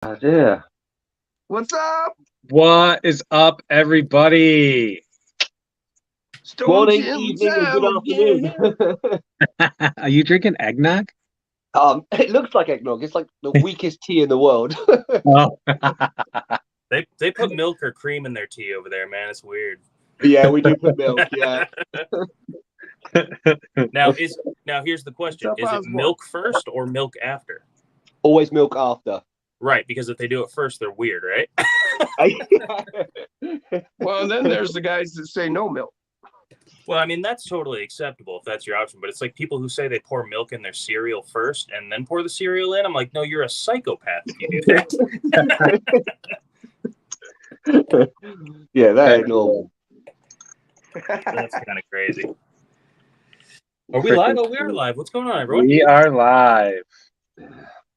Yeah. What's up? What is up, everybody? Stone Morning, Jim evening, and Jam good again. afternoon. Are you drinking eggnog? It looks like eggnog. It's like the weakest tea in the world. Oh. They put milk or cream in their tea over there, man. It's weird. Yeah, we do put milk. Yeah. Now here's the question: What's up, is it Osborne? milk first or milk after? Always milk after. Right, because if they do it first, they're weird, right? Well, and then there's the guys that say no milk. Well, I mean that's totally acceptable if that's your option, but it's like people who say they pour milk in their cereal first and then pour the cereal in. I'm like, no, you're a psychopath if you do that. Yeah, that ain't normal. That's kind of crazy. Are we live? Oh, we are live. What's going on, everyone? We are live.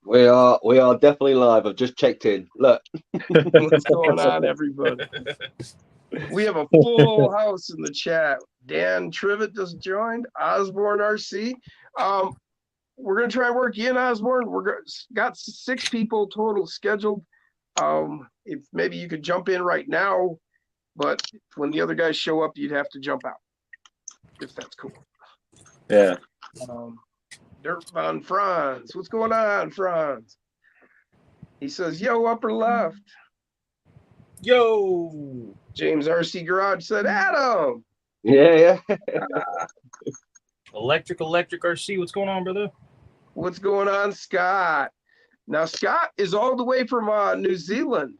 We are definitely live. I've just checked in. Look. What's going on, everybody? We have a full house in the chat. Dan Trivet just joined. Osborne RC. We're gonna try and work you in, Osborne. Got 6 people total scheduled. If maybe you could jump in right now, but when the other guys show up, you'd have to jump out. If that's cool. Yeah. Dirt Von Franz. What's going on, Franz? He says, yo, upper left. Yo. James RC Garage said, Adam. Yeah. Electric RC. What's going on, brother? What's going on, Scott? Now, Scott is all the way from New Zealand.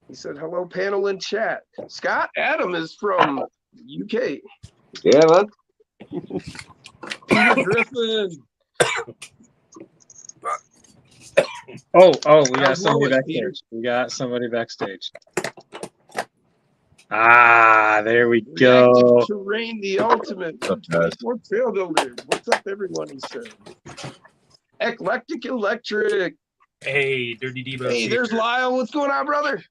He said, hello, panel in chat. Scott, Adam is from UK. Yeah, man. Peter Griffin. Oh, we got How's somebody Lois, Peter? backstage. We got somebody backstage. Ah, there we go. Reactive Terrain, the ultimate. 24 trail builder. What's up, everyone? He said. Eclectic Electric. Hey, Dirty Devo. Hey, there's Lyle. What's going on, brother?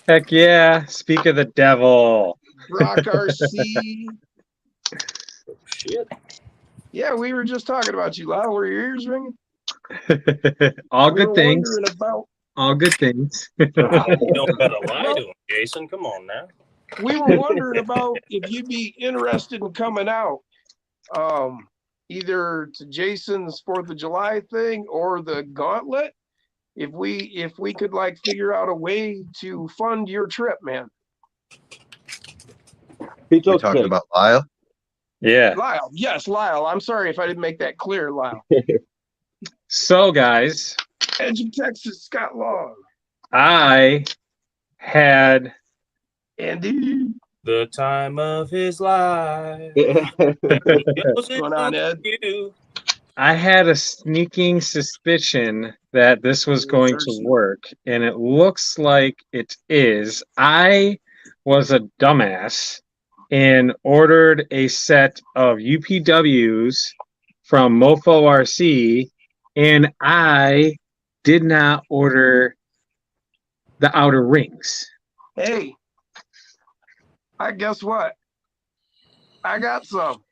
Heck yeah. Speak of the devil. Brock RC. Oh, shit. Yeah, we were just talking about you, Lyle. Were your ears ringing? All We good were things. wondering about. All good things. You don't gotta lie to him, Jason. Come on now. We were wondering about if you'd be interested in coming out, either to Jason's 4th of July thing or the gauntlet. If we could like figure out a way to fund your trip, man. He We're talking about Lyle. Yeah. Lyle, yes, Lyle. I'm sorry if I didn't make that clear, Lyle. So, guys, Edge of Texas, Scott Long. I had Andy. The time of his life. What's going on, Ed? I had a sneaking suspicion that this was going to work, and it looks like it is. I was a dumbass and ordered a set of UPWs from Mofo RC, and I did not order the outer rings. Hey, I guess what? I got some.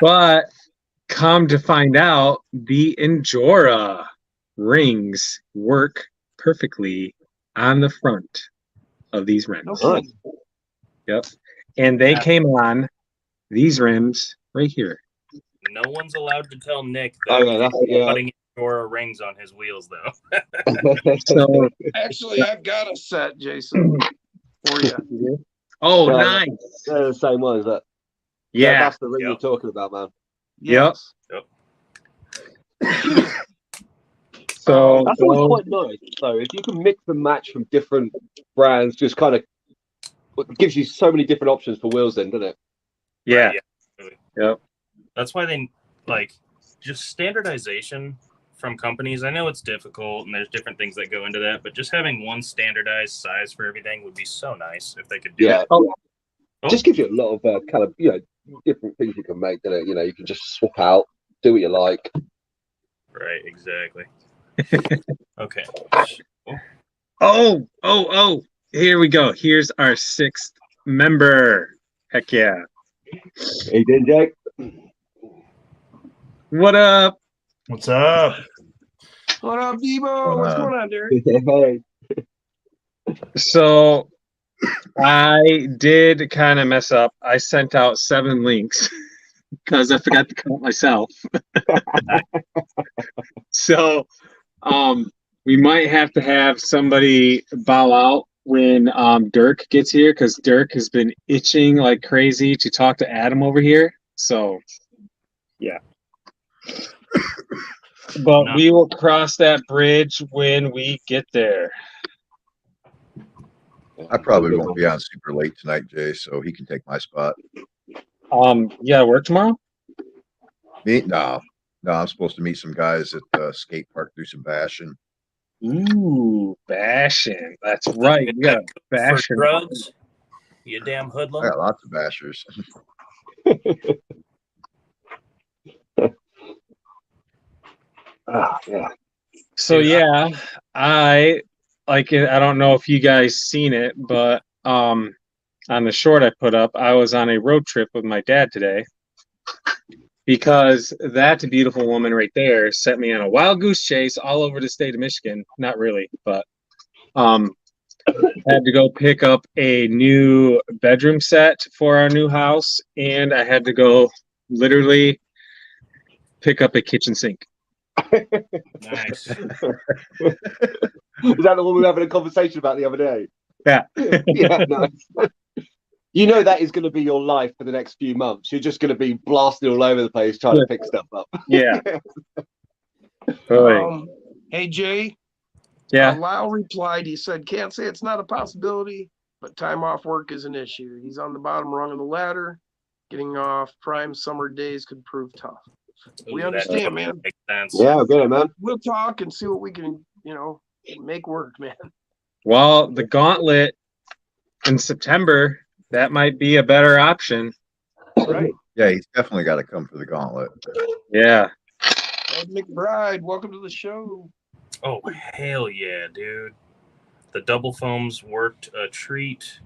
But come to find out, the Injora rings work perfectly on the front of these rims. No kidding. Yep. And they came on these rims right here. No one's allowed to tell Nick Oh, that yeah, he's putting Dora rings on his wheels, though. So, Actually, I've got a set, Jason, for you. oh, Yeah. nice. They're the same ones. That. Yeah. That's the ring Yep. you're talking about, man. Yes. So That's always quite nice. So if you can mix and match from different brands, just kind of it gives you so many different options for wheels, then, doesn't it? yeah. Right, Yep. That's why they like just standardization from companies. I know it's difficult and there's different things that go into that, but just having one standardized size for everything would be so nice if they could do Yeah. it. Oh, Just gives you a lot of kind of different things you can make. Doesn't it? You can just swap out, do what you like. Right, exactly. Okay. Oh. Here we go. Here's our 6th member. Heck yeah. Hey, then, Jake. What up? What's up? What up, Debo? What's going on, Derek? Hey. So I did kind of mess up. I sent out 7 links because I forgot to count myself. So we might have to have somebody bow out when Dirk gets here, because Dirk has been itching like crazy to talk to Adam over here. So yeah. But we will cross that bridge when we get there. I probably won't be on super late tonight, Jay, so he can take my spot. Yeah, work tomorrow? Me? No, I'm supposed to meet some guys at the skate park, do some bashing. Ooh, bashing. That's right. You got a For bashing. drugs, you damn I hoodlum. got lots of bashers. Yeah. So yeah, I don't know if you guys seen it, but on the short I put up, I was on a road trip with my dad today, because that beautiful woman right there sent me on a wild goose chase all over the state of Michigan. Not really, but had to go pick up a new bedroom set for our new house, and I had to go literally pick up a kitchen sink. Nice. Is that the one we were having a conversation about the other day? Yeah. Yeah, nice. You know that is going to be your life for the next few months. You're just going to be blasting all over the place trying to pick stuff up. Yeah. Right. Hey, Jay. Yeah. Lyle replied. He said, "Can't say it's not a possibility, but time off work is an issue. He's on the bottom rung of the ladder. Getting off prime summer days could prove tough." We Ooh, that understand, man. makes sense. Yeah, I get it, man. We'll talk and see what we can, make work, man. Well, the gauntlet in September, that might be a better option. Right. Yeah, he's definitely got to come for the gauntlet. Yeah. Ed McBride, welcome to the show. Oh, hell yeah, dude. The double foams worked a treat.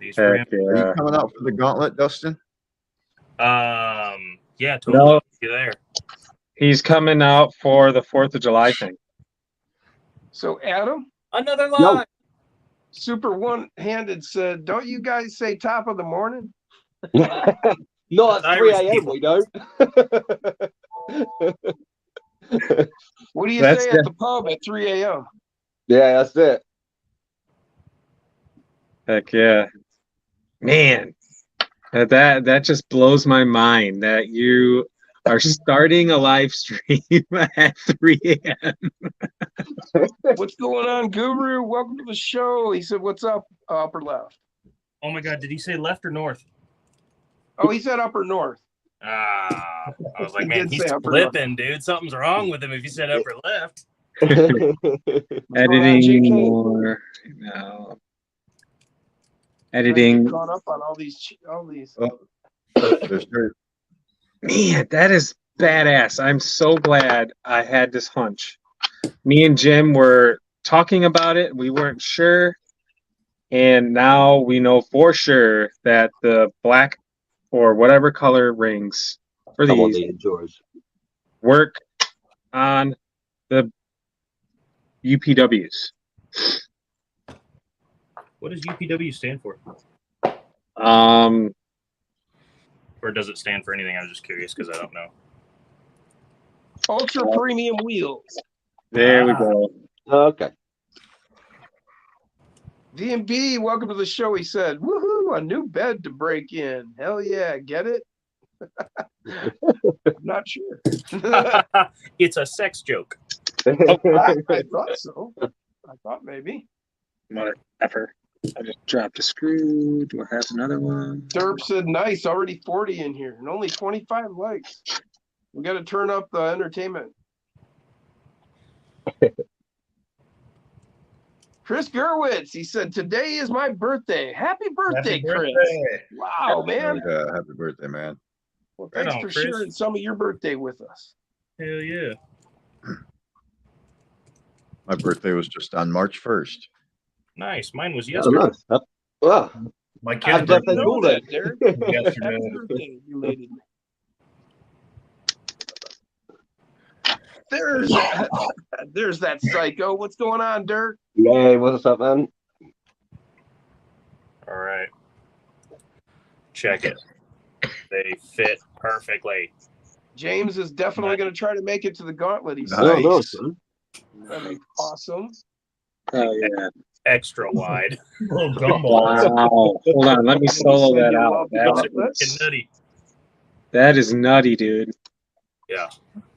These Heck Are you yeah. coming out for the gauntlet, Dustin? Yeah, totally. No. You there? He's coming out for the 4th of July thing. So, Adam, Another lie. Super One-Handed said, "Don't you guys say top of the morning?" Not at 3 Irish a.m. people. We don't. What do you That's say at the pub at 3 a.m.? Yeah, that's it. Heck yeah. Man, that just blows my mind that you are starting a live stream at 3 a.m. What's going on, Guru? Welcome to the show. He said, "What's up, upper left?" Oh my God, did he say left or north? Oh, he said upper north. I was like, He man, did he's say upper flipping, dude. Something's wrong with him if he said upper left. Editing more now. Editing. Caught up on all these. Oh, there's dirt. Man, that is badass. I'm so glad I had this hunch. Me and Jim were talking about it. We weren't sure. And now we know for sure that the black or whatever color rings for Come on, these the Endurers. work on the UPWs. What does UPW stand for? Or does it stand for anything? I was just curious because I don't know. Ultra premium wheels. There we go. Okay. D&B, welcome to the show. He said, "Woohoo, a new bed to break in. Hell yeah, get it?" I'm not sure. It's a sex joke. I thought so. I thought maybe. Mother effer. I just dropped a screw. Do I have another one? Derp said, "Nice, already 40 in here and only 25 likes. We got to turn up the entertainment." Chris Gerwitz, he said, "Today is my birthday. Happy birthday, Chris." Wow, man. Happy birthday, man. Well, Right thanks on, for Chris. sharing some of your birthday with us. Hell yeah. My birthday was just on March 1st. Nice. Mine was Oh, yesterday. nice. Well, My happy kid's birthday birthday to all Know then. that, Derek. was Happy yesterday. birthday, belated. There's that psycho. What's going on, Dirk? Yeah, what's up, man? All right. Check it. They fit perfectly. James is definitely going to try to make it to the gauntlet. He said. Oh, Nice. nice, man. That'd be awesome. Oh yeah. Extra wide. Little gumball. Wow. Hold on, let me solo said that you out. love the That, gauntlet. Fucking nutty. that is nutty, dude. Yeah.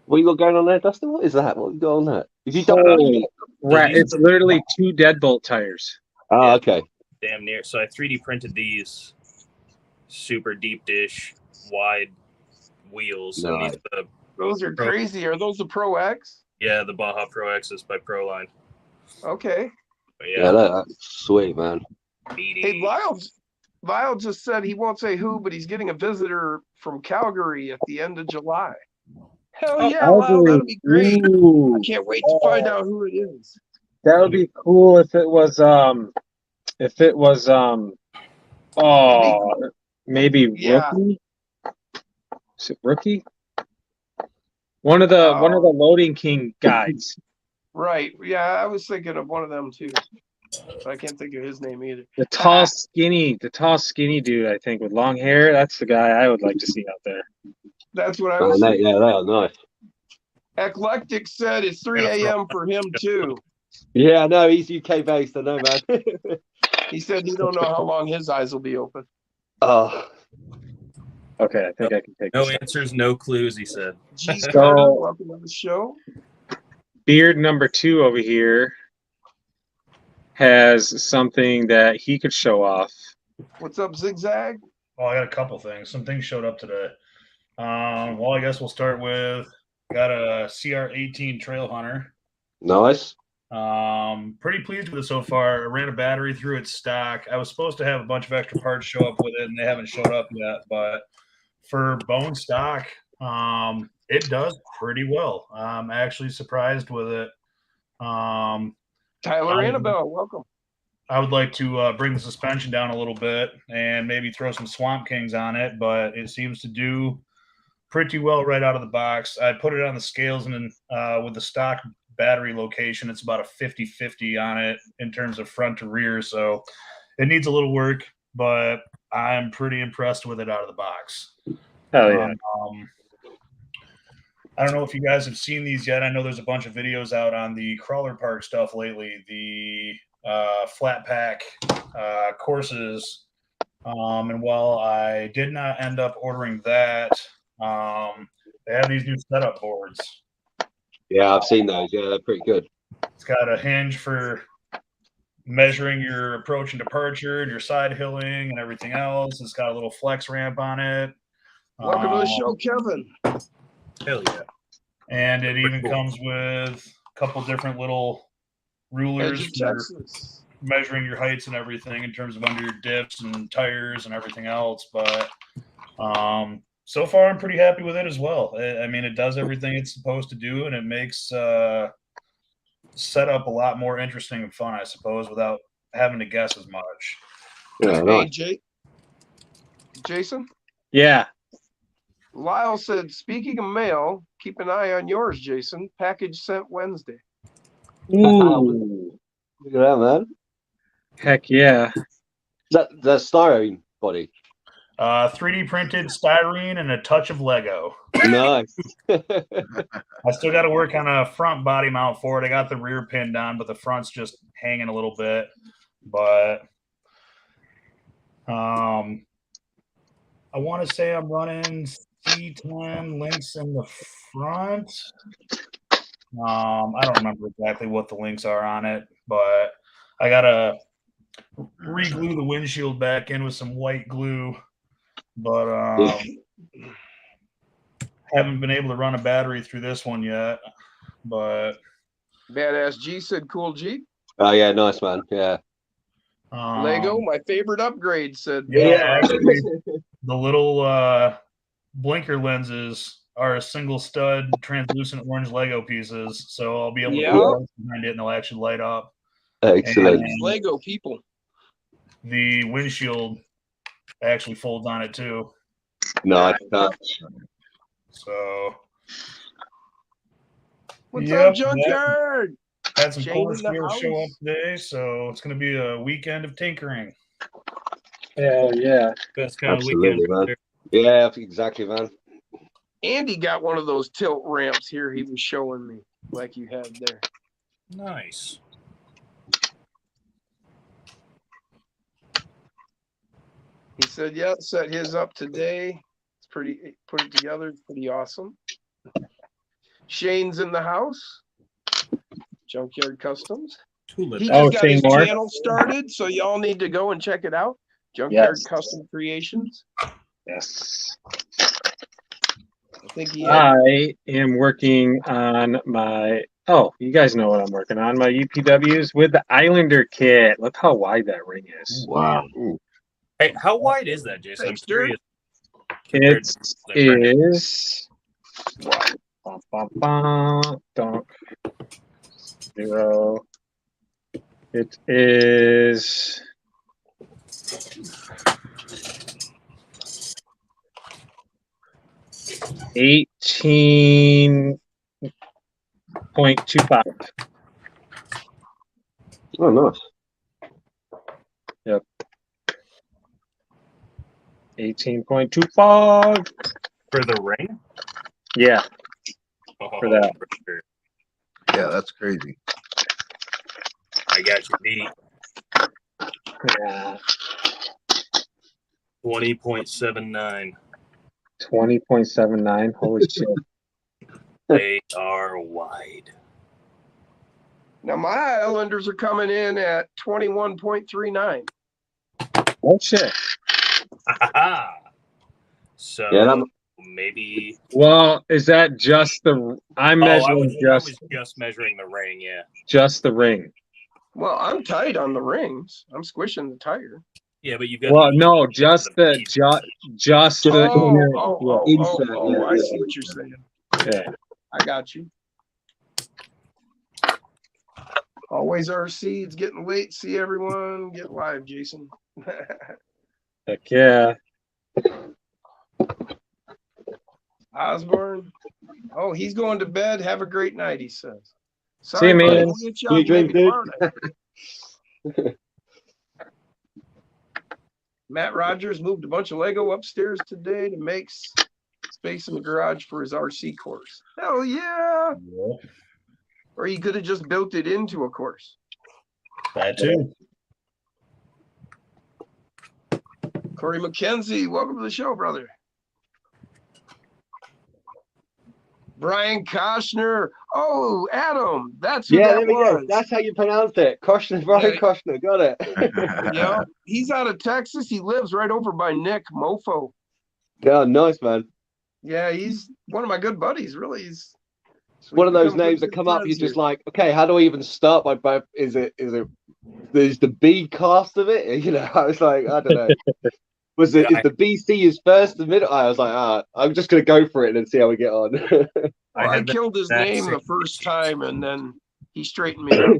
What you got going on there, Dustin? What is that? What you got on there? Did you done Holy right, these it's are- literally 2 deadbolt tires. Oh, Yeah. okay. Damn near. So I 3D printed these super deep dish wide wheels. And Nice. these are the, Those are crazy. Are those the Pro X? yeah, the Baja Pro X's by Proline. Okay. But Yeah, that's sweet, man. meaty. Hey, Lyle just said he won't say who, but he's getting a visitor from Calgary at the end of July. Hell yeah, Lyle, that'll be great. Ooh, I can't wait to find out who it is. that would be cool if it was maybe Yeah. Rookie. Is it Rookie? One of the Loading King guys. Right. Yeah, I was thinking of one of them too. But I can't think of his name either. The tall skinny dude, I think, with long hair. That's the guy I would like to see out there. That's what I Oh, was thinking. yeah, they are nice. Eclectic said it's 3 a.m. for him too. Yeah, no, he's UK based, I know, man. He said he don't know how long his eyes will be open. Oh, Okay, I think I can take No this. answers, no clues, he said. G So- Carter, welcome to the show. Beard number 2 over here has something that he could show off. What's up, Zigzag? Well, I got a couple things. Some things showed up today. Well, I guess we'll start with got a CR18 Trail Hunter. nice. Pretty pleased with it so far. I ran a battery through its stock. I was supposed to have a bunch of extra parts show up with it, and they haven't showed up yet. But for bone stock, it does pretty well. I'm actually surprised with it. Tyler Annabelle, welcome. I would like to bring the suspension down a little bit and maybe throw some Swamp Kings on it, but it seems to do pretty well right out of the box. I put it on the scales, and then with the stock battery location, it's about a 50-50 on it in terms of front to rear. So it needs a little work, but I'm pretty impressed with it out of the box. Hell yeah. I don't know if you guys have seen these yet. I know there's a bunch of videos out on the crawler park stuff lately, the flat pack courses. And while I did not end up ordering that, they have these new setup boards. Yeah, I've seen those. Yeah, they're pretty good. It's got a hinge for measuring your approach and departure and your side hilling and everything else. It's got a little flex ramp on it. Welcome to the show, Kevin. Hell yeah. And it even comes with a couple different little rulers Edge of for Texas. measuring your heights and everything in terms of under your dips and tires and everything else. But so far, I'm pretty happy with it as well. I mean, it does everything it's supposed to do, and it makes setup a lot more interesting and fun, I suppose, without having to guess as much. Yeah, Hey, nice. Jason? Yeah. Lyle said, speaking of mail, keep an eye on yours, Jason. Package sent Wednesday. Ooh. Look at that, man. Heck yeah. That's styrene body. 3D printed styrene and a touch of Lego. Nice. I still got to work on a front body mount for it. I got the rear pinned on, but the front's just hanging a little bit. But I want to say I'm running C10 links in the front. I don't remember exactly what the links are on it, but I got to re-glue the windshield back in with some white glue. But haven't been able to run a battery through this one yet. But Badass G said, cool Jeep. Oh, yeah, nice, man. Yeah. Lego, my favorite upgrade, said. Yeah, actually, the little blinker lenses are a single stud translucent orange Lego pieces, so I'll be able to Yeah. put lights behind it and they'll actually light up. Excellent. And Lego people. the windshield actually folds on it too. Nice. So What's Yep, up, Junkyard? Had some Shane corner in the scales show up house. today, so it's going to be a weekend of tinkering. Hell yeah. Best kind of weekend. Absolutely, man. There. Yeah, exactly, man. Andy got one of those tilt ramps here he was showing me, like you had there. Nice. He said, yeah, set his up today. It's pretty, put it together. It's pretty awesome. Shane's in the house. Junkyard Customs. Tulip. He Oh, just got Shane his Moore. channel started, so y'all need to go and check it out. Junkyard Yes. Custom Creations. Yes. I think he had, I am working on my. Oh, you guys know what I'm working on. My UPWs with the Islander kit. Look how wide that ring is. Wow. Ooh, Hey, how wide is that, Jason? Thanks, I'm curious. It compared to- is. Bum, bum, bum, don't. 0. It is. $18.25. Oh, nice. 18.25. for the ring. Yeah. Oh, For that. for sure. yeah, that's crazy. I got you beat. Yeah. 20.79. 20.79. Holy shit. They are wide. now my Islanders are coming in at 21.39. Oh shit. So Yeah, that- maybe. Well, is that just the? I'm Oh, I measuring was just measuring the ring. Yeah. just the ring. Well, I'm tight on the rings. I'm squishing the tire. Yeah, but you've got. Well, the- no, just the piece. just the. Insert, yeah, I yeah. see what you're saying. Yeah. I got you. Always RC. It's getting late. See everyone. Get live, Jason. Heck yeah. Osborne. Oh, he's going to bed. Have a great night, he says. See you, buddy. man. We'll get you You on drink, maybe dude? tomorrow night. Matt Rogers moved a bunch of Lego upstairs today to make space in the garage for his RC course. Hell yeah. Or he could have just built it into a course. That too. Corey McKenzie, welcome to the show, brother. Brian Koshner. Oh, Adam, that's who Yeah, that there we go. was. That's how you pronounce it. Koshner, Brian Yeah. Koshner. Got it. Yeah, he's out of Texas. He lives right over by Nick Mofo. Yeah, nice, man. Yeah, he's one of my good buddies. Really, he's One of those become pretty names that good come up, friends you're just here. like, okay, how do I even start my both? Is it there's the B cast of it? You know, I was like, I don't know. Is the BC is first, the middle? I was like, I'm just gonna go for it and see how we get on. I had killed his that name the same first issue. time, and then he straightened me out.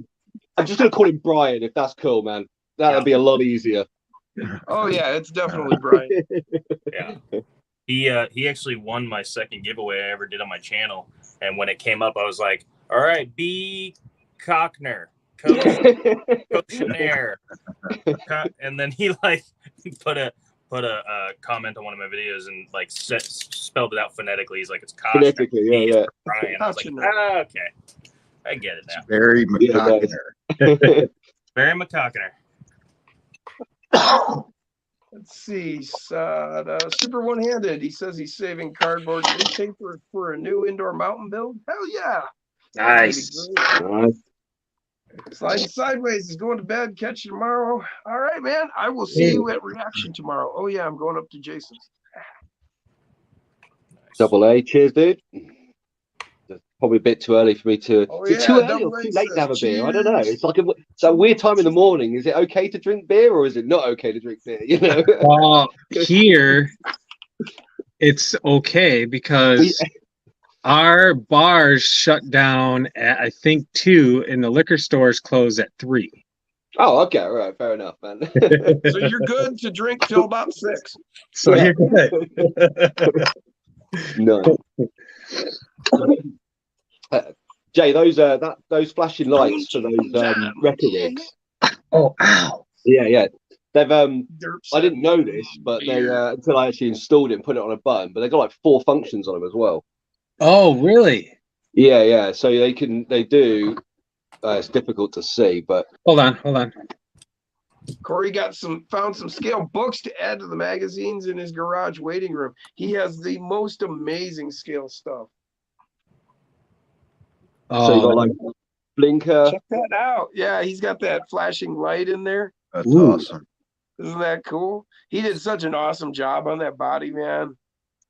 I'm just gonna call him Brian if that's cool, man. That'd be a lot easier. Oh yeah, it's definitely Brian. Yeah. He actually won my second giveaway I ever did on my channel, and when it came up, I was like, "All right, B. Cochner, Cochner," and then he like put a comment on one of my videos and like spelled it out phonetically. He's like, "It's Cochner." Phonetically, yeah. Brian. I was like, Kochner. okay, I get it now. Very Yeah, McCockner. Barry McCockner. Let's see. Super one-handed. He says he's saving cardboard newspaper for a new indoor mountain build. Hell yeah! Nice. Nice. Sliding sideways is going to bed. Catch you tomorrow. All right, man. I will see you at Reaction tomorrow. Oh yeah, I'm going up to Jason's. Double A, cheers, dude. It's probably a bit too early for me to. Oh, Is it yeah, too early Double or A too late to have a says beer? I don't know. cheers. It's like it's a weird time in the morning. Is it okay to drink beer or is it not okay to drink beer? You know. Well, here it's okay because our bars shut down at I think 2 and the liquor stores close at 3. Oh, okay, all right, fair enough, man. So you're good to drink till about 6. So Yeah. you're good. No. Jay, those flashing lights for those wrecker rigs. Oh, ow. Yeah. They've Derp I didn't know this, but they until I actually installed it and put it on a button. But they got like 4 functions on them as well. Oh, really? Yeah. So they do. It's difficult to see, but Hold on. Corey found some scale books to add to the magazines in his garage waiting room. He has the most amazing scale stuff. so you got like blinker. Check that out. Yeah, he's got that flashing light in there. That's awesome. Isn't that cool? He did such an awesome job on that body, man.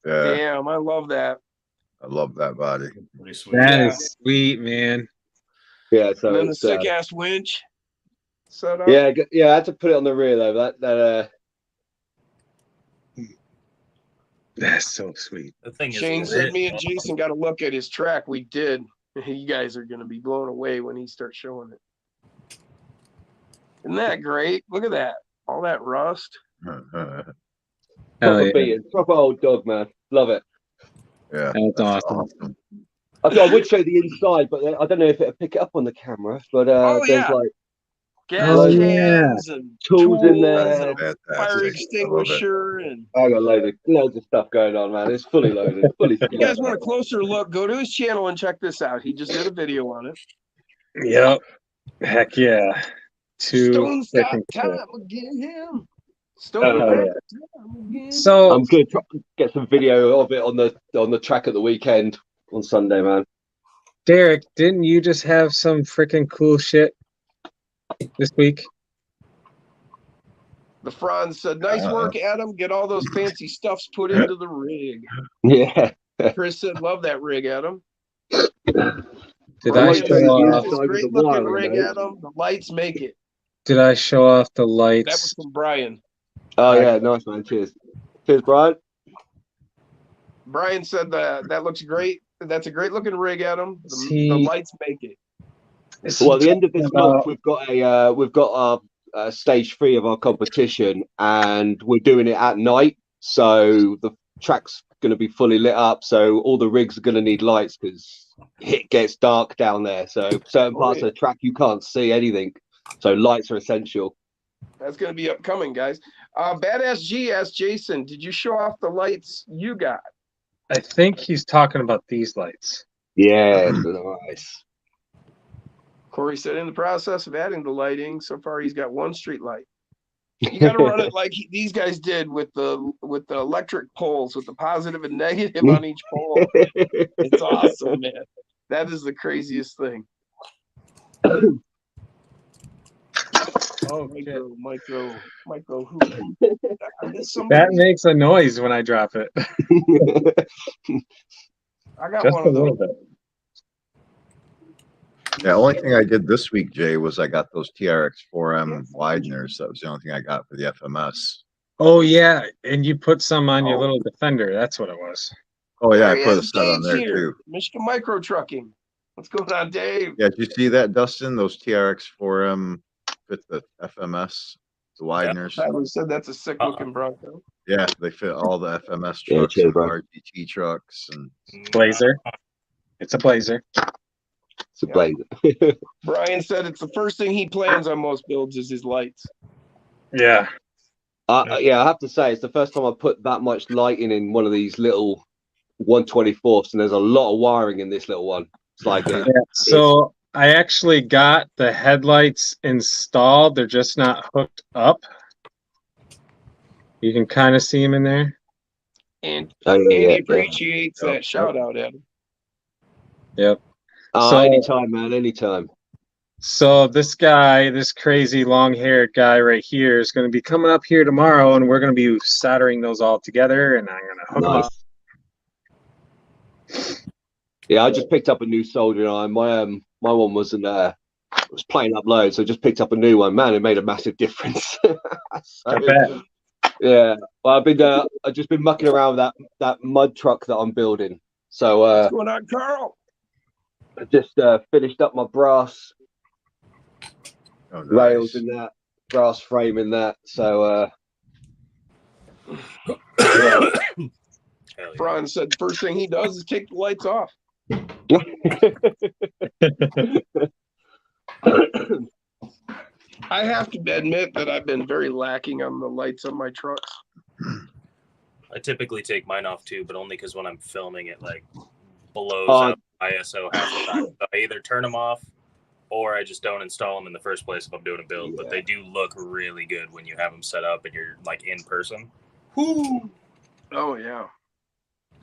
Yeah, Damn, I love that. I love that body. Pretty sweet. That is sweet, man. Yeah, so And then the it's sick ass winch set up. yeah. I had to put it on the rear though. That's so sweet. The thing Shane is, said me and Jason got to look at his track. We did. You guys are going to be blown away when he starts showing it. Isn't that great? Look at that. All that rust. proper yeah. beating, proper old dog, man. Love it. Yeah, That's awesome. I thought I would show the inside, but I don't know if it'll pick it up on the camera. But there's yeah. like Gas Oh, cans and tools in there. and fire fantastic. extinguisher. And I got loads of stuff going on, man. It's fully loaded. Fully. you guys want a closer look, go to his channel and check this out. He just did a video on it. Yep. Heck yeah. Stone stop freaking cool. time again. Stone Oh, stop yeah. time again. So I'm gonna try to get some video of it on the track at the weekend on Sunday, man. Derek, didn't you just have some freaking cool shit this week? The Franz said, "Nice work, Adam. Get all those fancy stuffs put into the rig." Yeah. Chris said, "Love that rig, Adam." Did I I like show those off? inside with Great the looking wiring, rig, though. Adam. The lights make it. Did I show off the That was lights? from Brian. Oh yeah, nice man. Cheers, Brian. Brian said that looks great. That's a great looking rig, Adam. The See- lights make it. Well, at the end of this month, About- we've got our stage 3 of our competition, and we're doing it at night. So the track's going to be fully lit up. So all the rigs are going to need lights because it gets dark down there. So certain parts of the track you can't see anything. So lights are essential. That's going to be upcoming, guys. Badass G asked Jason, "Did you show off the lights you got?" I think he's talking about these lights. Yeah, nice. Corey said, "In the process of adding the lighting, so far he's got one street light. You got to run it like these guys did with the electric poles, with the positive and negative on each pole. It's awesome, man. That is the craziest thing. Oh, Micro. Who? that makes a noise when I drop it. I got Just one a of little those. bit. Yeah, only thing I did this week, Jay, was I got those TRX 4M Wideners. That was the only thing I got for the FMS. Oh yeah, and you put some on your little Defender. That's what it was. Oh yeah, I There put he a is, set on Dave's there here. too. Michigan Micro Trucking. What's going on, Dave? Yeah, did you see that, Dustin? Those TRX 4M fit the FMS, the Wideners. Tyler said that's a sick looking Bronco. Yeah, they fit all the FMS Yeah, trucks cheers, and bro. RGT trucks, and Blazer. It's a Blazer. It's a blazer. Brian said it's the first thing he plans on most builds is his lights. Yeah. Yeah, I have to say it's the first time I put that much lighting in one of these little 1/24ths, and there's a lot of wiring in this little one. It's like Yeah. So I actually got the headlights installed. They're just not hooked up. You can kind of see them in there. And yeah, Andy appreciates that shout out, Adam. Yep. So- anytime, man, anytime. So this guy, this crazy long-haired guy right here, is going to be coming up here tomorrow, and we're going to be soldering those all together, and I'm going to hook them up. Yeah, I just picked up a new soldering iron. My one wasn't was playing up load, so I just picked up a new one. Man, it made a massive difference. I bet. Yeah, well, I've just been mucking around with that mud truck that I'm building. So What's going on, Carl? I just finished up my brass rails in that, brass frame in that. So Brian said first thing he does is take the lights off. I have to admit that I've been very lacking on the lights on my trucks. I typically take mine off too, but only because when I'm filming it, like blows Oh. up ISO half the time. So I either turn them off or I just don't install them in the first place if I'm doing a build. But they do look really good when you have them set up and you're like in person. Whoo! Oh yeah.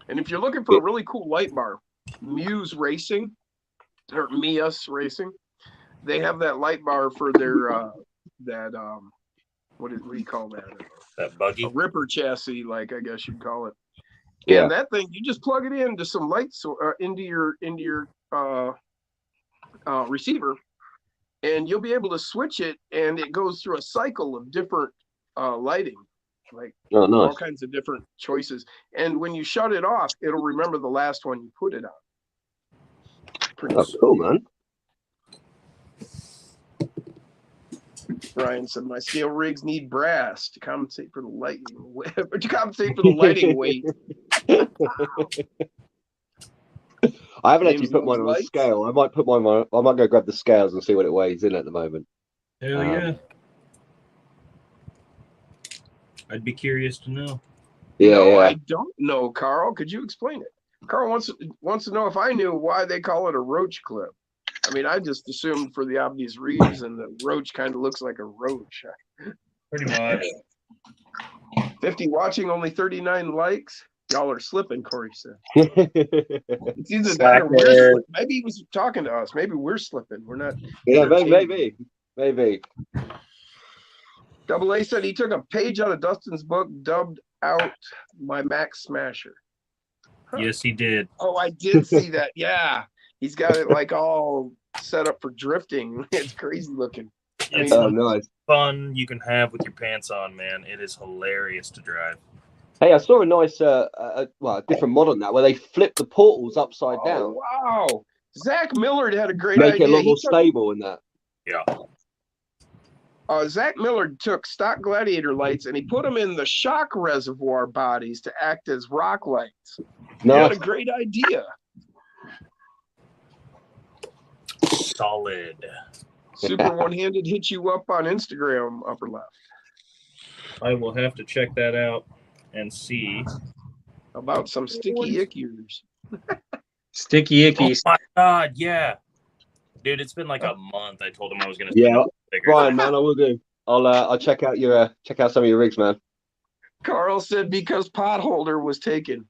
And if you're looking for a really cool light bar, Muse Racing or Mias Racing, they have that light bar for their what do you call that? That buggy? A ripper chassis, like I guess you'd call it. Yeah. And that thing, you just plug it into some lights into your receiver, and you'll be able to switch it, and it goes through a cycle of different lighting, like all kinds of different choices. And when you shut it off, it'll remember the last one you put it on. Pretty cool, man. Brian said, my scale rigs need brass to compensate for the lighting, or to compensate for the lighting weight. I haven't actually put mine on a scale. I might put mine on. I might go grab the scales and see what it weighs in at the moment. Hell yeah. I'd be curious to know. No, I don't know, Carl. Could you explain it? Carl wants to know if I knew why they call it a roach clip. I mean, I just assumed for the obvious reason that roach kind of looks like a roach. Pretty much. 50 watching, only 39 likes. Y'all are slipping, Corey said. It's either that or we're slipping. Maybe he was talking to us. Maybe we're slipping. We're not. Yeah, maybe. Double A said he took a page out of Dustin's book, dubbed out my Max Smasher. Huh. Yes, he did. Oh, I did see that. Yeah. He's got it like all set up for drifting. It's crazy looking. It's nice. Fun you can have with your pants on, man. It is hilarious to drive. Hey, I saw a nice, a different mod on that where they flip the portals upside down. Wow. Zach Millard had a great idea. Make it a lot more stable in that. Yeah. Zach Millard took stock Gladiator lights and he put them in the shock reservoir bodies to act as rock lights. Nice. What a great idea. Solid. Super one-handed hit you up on Instagram, upper left. I will have to check that out and see about some sticky ickies. Sticky ickies. Oh my god, yeah. Dude, it's been like a month. I told him I was gonna. Yeah, Brian, man, I will do. I'll check out some of your rigs, man. Carl said because potholder was taken.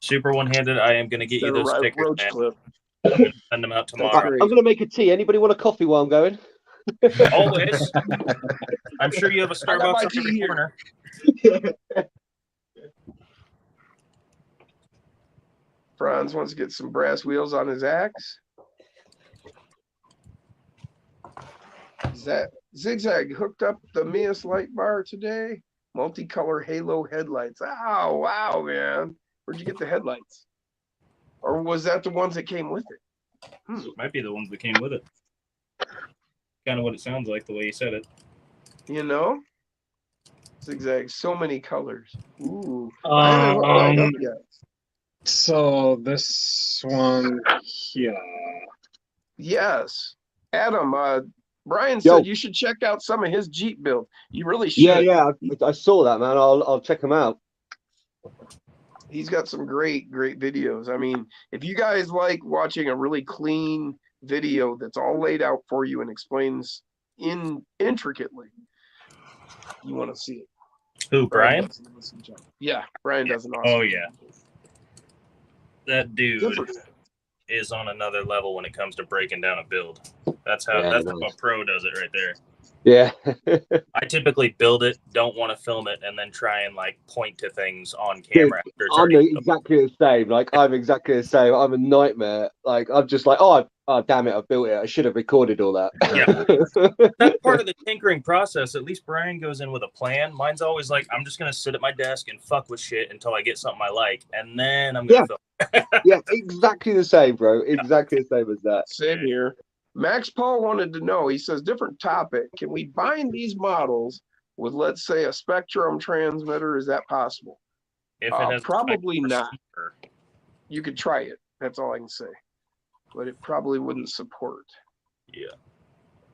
Super one-handed. I am gonna get you those stickers. Roach clip. I'm gonna send them out tomorrow. I'm gonna make a tea. Anybody want a coffee while I'm going? Always. I'm sure you have a Starbucks on every corner. Franz wants to get some brass wheels on his axe. Is that Zigzag hooked up the Mias light bar today? Multicolor halo headlights. Oh, wow, man. Where'd you get the headlights? Or was that the ones that came with it? It might be the ones that came with it. Kind of what it sounds like, the way you said it. You know? Zigzag, so many colors. Ooh. So this one here. Yes. Adam, Brian said you should check out some of his Jeep build. You really should. Yeah, I saw that, man. I'll check him out. He's got some great videos. I mean, if you guys like watching a really clean video that's all laid out for you and explains intricately, you want to see it. Who, Brian? Yeah, Brian does an awesome job. Oh, yeah. That dude is on another level when it comes to breaking down a build. That's how a pro does it right there. Yeah. I typically build it, don't want to film it, and then try and like point to things on camera. I'm exactly the same. Like I'm exactly the same. I'm a nightmare. Like I'm just like, oh damn it, I built it. I should have recorded all that. Yeah. That's part of the tinkering process. At least Brian goes in with a plan. Mine's always like, I'm just gonna sit at my desk and fuck with shit until I get something I like, and then I'm gonna film. Yeah, exactly the same, bro. Exactly the same as that. Same here. Max Paul wanted to know, he says, different topic. Can we bind these models with, let's say, a Spectrum transmitter? Is that possible? If it has probably not. You could try it. That's all I can say. But it probably wouldn't support. Yeah.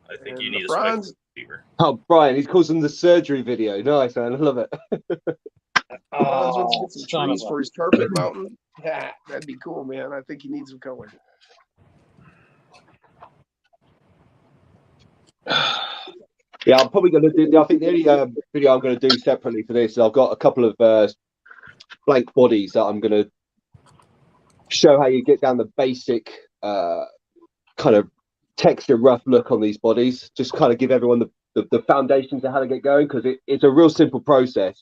I think And you need a LeBron's- spec receiver. Oh, Brian, he calls them the surgery video. Nice, man. I love it. LeBron's wants to get some son of trees a- for his carpet mountain. Yeah, that'd be cool, man. I think he needs some color. Yeah, I'm probably going to do. I think the only video I'm going to do separately for this is I've got a couple of blank bodies that I'm going to show how you get down the basic kind of texture, rough look on these bodies. Just kind of give everyone the foundations of how to get going, because it's a real simple process.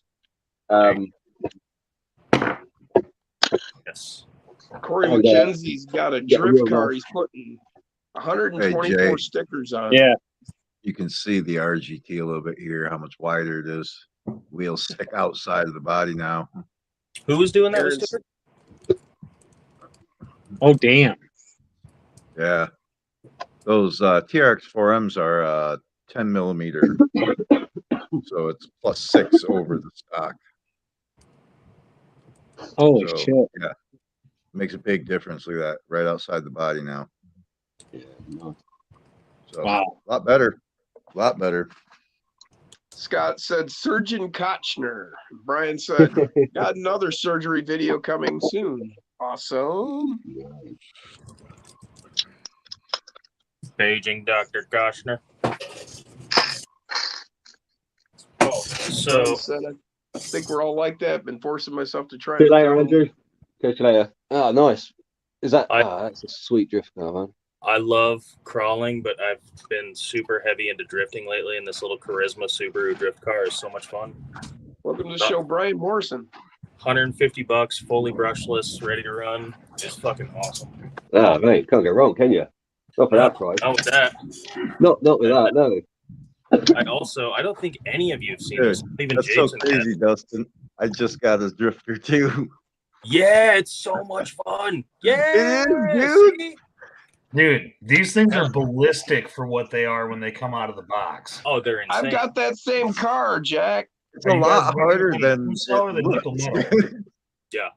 Yes. Corey And, McKenzie's got a yeah, drift real car. nice. He's putting 124 Hey, Jay. stickers on. Yeah. You can see the RGT a little bit here, how much wider it is. Wheels stick outside of the body now. Who was doing that? Aaron's- Oh, damn. Yeah. Those TRX4Ms are 10 millimeter. So it's +6 over the stock. Holy So, shit. yeah. Makes a big difference. Look at that. Right outside the body now. So Wow. a lot better. A lot better. Scott said Surgeon Kochner. Brian said got another surgery video coming soon. Awesome. Paging Dr. Koshner. Oh, so Brian said, I think we're all like that. Been forcing myself to try. See you and later, film. Andrew. Catch you later. Oh, nice. Is that? I- That's a sweet drift car, man. I love crawling, but I've been super heavy into drifting lately, and this little Charisma Subaru drift car is so much fun. Welcome to the show, Brian Morrison. $150, fully brushless, ready to run. It's fucking awesome. Oh, mate, can't go wrong, can you? Not for that price. Not with that. Not with that, no. I don't think any of you have seen Dude, this. Even That's so Jason has. crazy, Dustin. I just got a drifter too. Yeah, it's so much fun. Yeah, It is, dude. see? Dude, these things are ballistic for what they are when they come out of the box. Oh, they're insane. I've got that same car, Jack. It's Are a you lot guys harder running than two cell or the it nickel looks. metal? Yeah.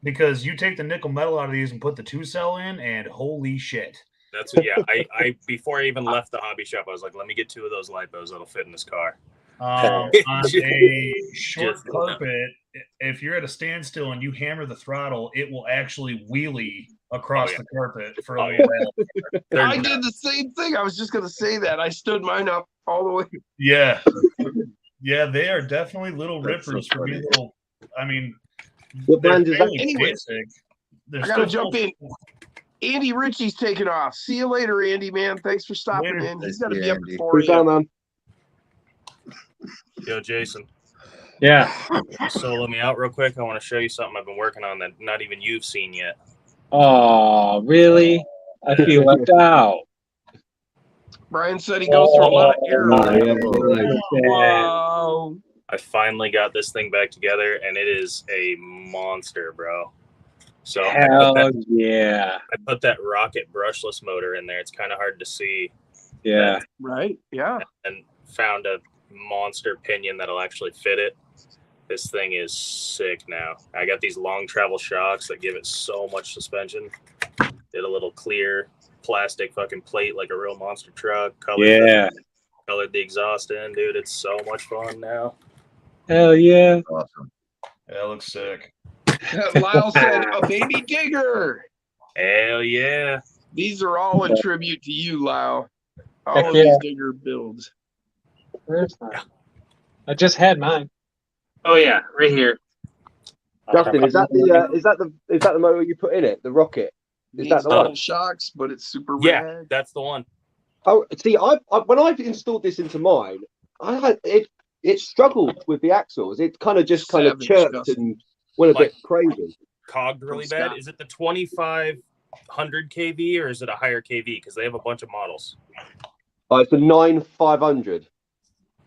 Because you take the nickel metal out of these and put the 2-cell in, and holy shit. That's what, yeah. I before I even left the hobby shop, I was like, let me get 2 of those lipos that'll fit in this car. On Just- a short just- carpet, if you're at a standstill and you hammer the throttle, it will actually wheelie across Oh, yeah. the carpet for a Oh, little yeah. while. I did the same thing. I was just going to say that. I stood mine up all the way. Yeah. Yeah, they are definitely little That's so rippers for being funny. little. I mean, What they're brand is that? fairly Anyway, basic. They're I got to still jump in. Andy Ritchie's taking off. See you later, Andy, man. Thanks for stopping Later. in. He's Thank got to you, be up Andy. at 4 Who's that, a.m. man? Yo, Jason, Yeah. solo me out real quick. I want to show you something I've been working on that not even you've seen yet. Oh, really? I feel left out. Brian said he goes through a lot of error. Oh, yeah, Wow. I finally got this thing back together, and it is a monster, bro. So Hell yeah. I put that rocket brushless motor in there. It's kind of hard to see, Yeah. Right? Yeah. and found a monster pinion that'll actually fit it. This thing is sick now. I got these long travel shocks that give it so much suspension. Did a little clear plastic fucking plate like a real monster truck. Yeah. Colored the exhaust in, dude. It's so much fun now. Hell yeah. Awesome. that looks sick. Lyle said, a baby digger. Hell yeah. These are all in tribute to you, Lyle. All Heck of yeah. these digger builds. Where's mine? I just had mine. Oh yeah, right here. Justin, is that the motor you put in it? The rocket? Is Needs that the double one? shocks, but it's super Yeah, rad. that's the one. Oh, see, I when I've installed this into mine, I had it struggled with the axles. It kind of Savage, chirped Justin. and went a Like- bit crazy. Cogged really From bad. Scott. Is it the 2500 kV or is it a higher kV? Because they have a bunch of models. It's a 9500.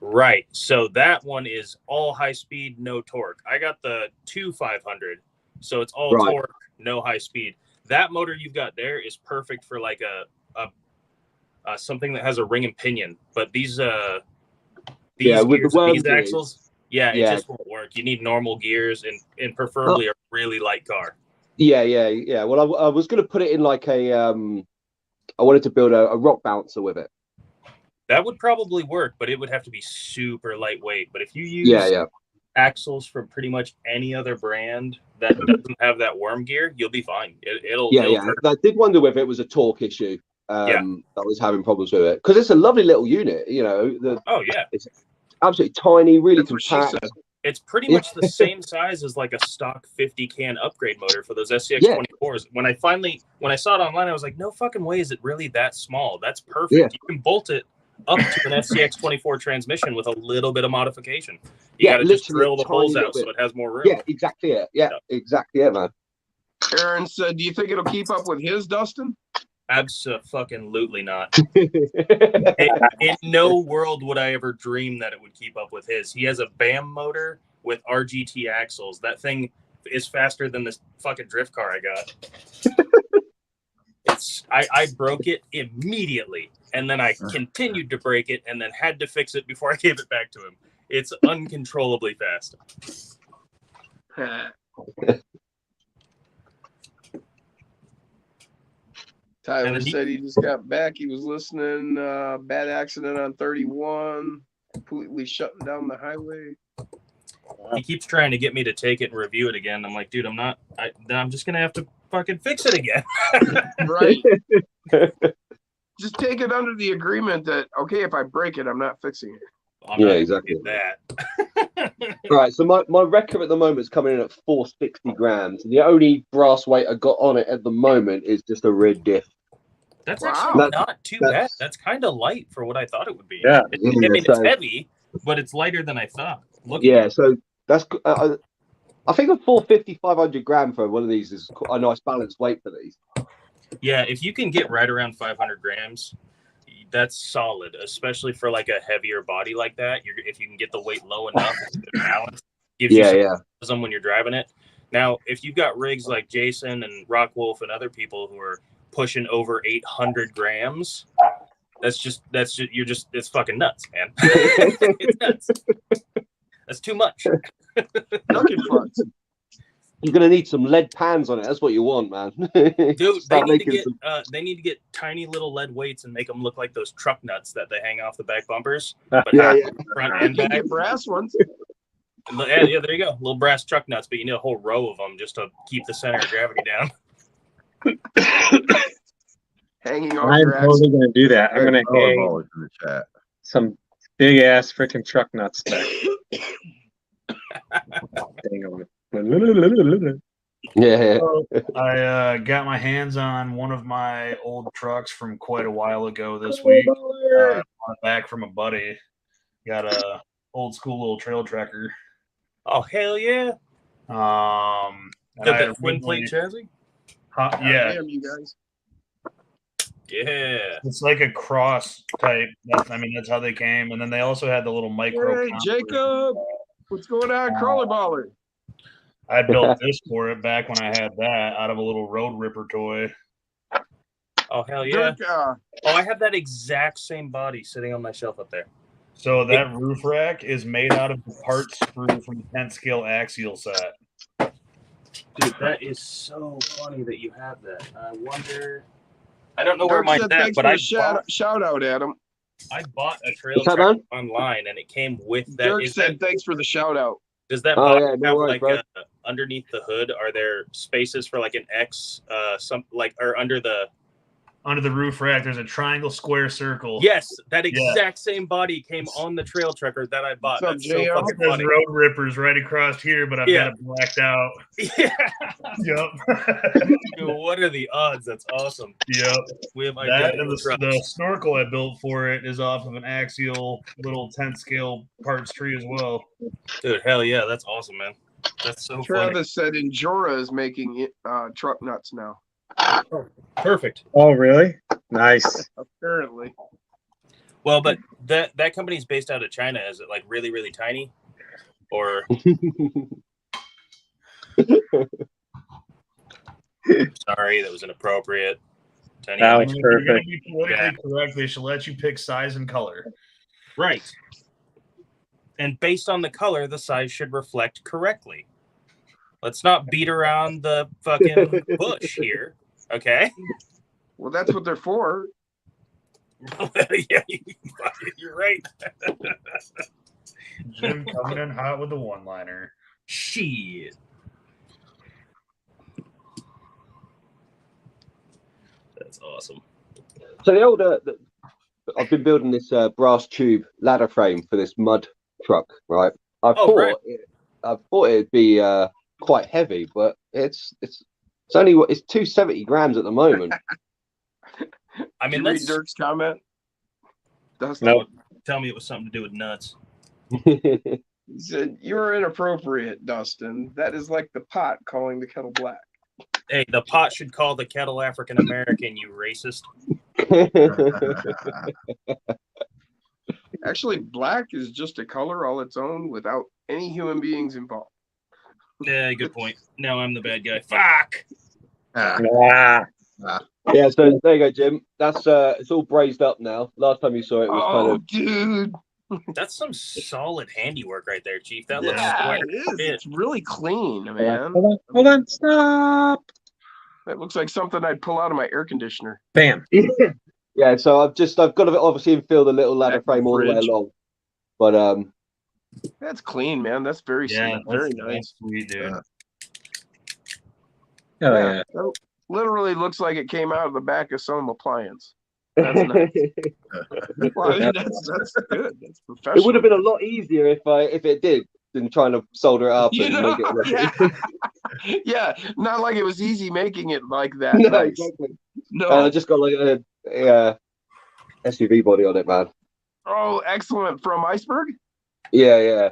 Right. So that one is all high speed, no torque. I got the 2500. So it's all Right. torque, no high speed. That motor you've got there is perfect for like a something that has a ring and pinion. But these Yeah, with the gears, worm these gears. axles, yeah, it Yeah. just won't work. You need normal gears and preferably a really light car. Yeah. Well, I was going to put it in like a I wanted to build a rock bouncer with it. That would probably work, but it would have to be super lightweight. But if you use Yeah. axles from pretty much any other brand that doesn't have that worm gear, you'll be fine. It'll Yeah. I did wonder whether it was a torque issue. That was having problems with it, because it's a lovely little unit. You know, it's absolutely tiny, really compact. It's pretty much the same size as like a stock 50 can upgrade motor for those SCX 24s. When I saw it online, I was like, no fucking way is it really that small. That's perfect. Yeah. You can bolt it up to an SCX 24 transmission with a little bit of modification. You got to just drill the holes out so it has more room. Yeah, exactly it. Yeah, exactly it, man. Aaron said, do you think it'll keep up with his, Dustin? Absolutely not. In no world would I ever dream that it would keep up with his. He has a BAM motor with RGT axles. That thing is faster than this fucking drift car I got. I broke it immediately, and then I continued to break it, and then had to fix it before I gave it back to him. It's uncontrollably fast. Tyler said he just got back. He was listening. Bad accident on 31. Completely shutting down the highway. He keeps trying to get me to take it and review it again. I'm like, dude, I'm not. I'm just gonna have to fucking fix it again. Right. Just take it under the agreement that, okay, if I break it, I'm not fixing it. Exactly. That. Right. So my record at the moment is coming in at 460 grams. The only brass weight I got on it at the moment is just a rear diff. That's actually not too bad. That's kind of light for what I thought it would be. Yeah. It's heavy, but it's lighter than I thought. So that's I think a 450, 500 gram for one of these is a nice balanced weight for these. Yeah, if you can get right around 500 grams, that's solid, especially for like a heavier body like that. If you can get the weight low enough, the balance gives you some when you're driving it. Now, if you've got rigs like Jason and Rockwolf and other people who are pushing over 800 grams, it's fucking nuts, man. It's nuts. That's too much. You're gonna need some lead pans on it. That's what you want, man. Dude, they need to get tiny little lead weights and make them look like those truck nuts that they hang off the back bumpers. But front and back. Get brass ones. Yeah, there you go. Little brass truck nuts, but you need a whole row of them just to keep the center of gravity down. Hanging on. I'm totally going to do that. I'm going to hang in the chat. some big ass freaking truck nuts back. Hang on. Yeah. I got my hands on one of my old trucks from quite a while ago this week. Back from a buddy. Got a old school little trail tracker. Oh hell yeah! Got that twin plate chassis? Yeah. Damn, you guys. Yeah. It's like a cross type. That's how they came. And then they also had the little micro. Hey, Jacob, what's going on, Crawler Baller? I built this for it back when I had that out of a little Road Ripper toy. Oh hell yeah! I have that exact same body sitting on my shelf up there. So that roof rack is made out of the part sprue from the 10 scale axial set. Dude, that is so funny that you have that. I wonder. I don't know where mine's at, but shout out, Adam. I bought a trail tracker online, and it came with that. Dirk said thanks for the shout out. Does that body have underneath the hood? Are there spaces for like an X, or under the roof rack? There's a triangle, square, circle. Yes, that exact same body came on the trail tracker that I bought. That's so fucking There's funny. Road Rippers right across here, but I've got it blacked out. Yeah. Yep. Dude, what are the odds? That's awesome. Yep. We have that, and the snorkel I built for it is off of an axial little 10 scale parts tree as well. Dude, hell yeah, that's awesome, man. That's so Travis said Endura is making truck nuts now. Perfect. Oh, really? Nice. Apparently. Well, but that company is based out of China. Is it like really, really tiny? Or sorry, that was inappropriate. That was perfect. If you're be politically correct, they should let you pick size and color. Right. And based on the color, the size should reflect correctly. Let's not beat around the fucking bush here, okay? Well, that's what they're for. Yeah, you're right. Jim coming in hot with the one-liner. Shit. That's awesome. So I've been building this brass tube ladder frame for this mud truck, right? I thought it'd be quite heavy, but it's only it's 270 grams at the moment. I mean, Did you read Dirk's comment? Dustin? No, tell me it was something to do with nuts. He said, "You're inappropriate, Dustin. That is like the pot calling the kettle black." Hey, the pot should call the kettle African American, you racist. Actually, black is just a color all its own without any human beings involved. Yeah, good point. Now I'm the bad guy. Fuck. Ah. Yeah, so there you go, Jim. That's it's all brazed up now. Last time you saw it was kind of dude. That's some solid handiwork right there, Chief. That looks Yeah, square. it is. Shit. It's really clean, man. Hold on, stop. That looks like something I'd pull out of my air conditioner. Bam. yeah. So I've got to obviously infill the little ladder Back frame all the way fridge. along, but That's clean, man. That's very very nice. Sweet, dude. Oh yeah. That literally looks like it came out of the back of some appliance. That's nice. Well, I mean, that's good. That's professional. It would have been a lot easier if it did than trying to solder it up You and know, make it look. yeah. Yeah, not like it was easy making it like that. No, nice. exactly. No. I just got like a SUV body on it, man. Oh, excellent. From Iceberg? Yeah.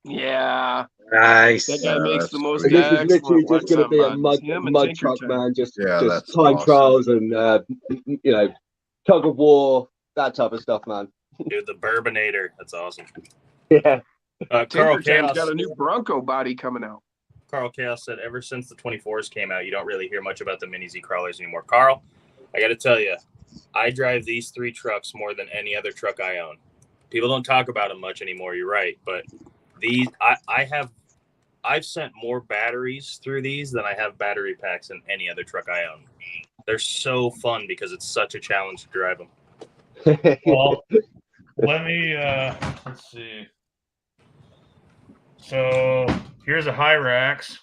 Yeah. Nice. That guy makes the most And this is literally excellent just going to be a muds. Him and mud truck, Tinkerton. man. Just that's time awesome. trials and tug of war, that type of stuff, man. Dude, the Bourbionator. That's awesome. Yeah. Carl Tinkerton's Chaos. got a new Bronco body coming out. Carl Chaos said, ever since the 24s came out, you don't really hear much about the Mini Z crawlers anymore. Carl, I got to tell you, I drive these 3 trucks more than any other truck I own. People don't talk about them much anymore. You're right, but these I've sent more batteries through these than I have battery packs in any other truck I own. They're so fun because it's such a challenge to drive them. Well, let me let's see. So here's a Hyrax.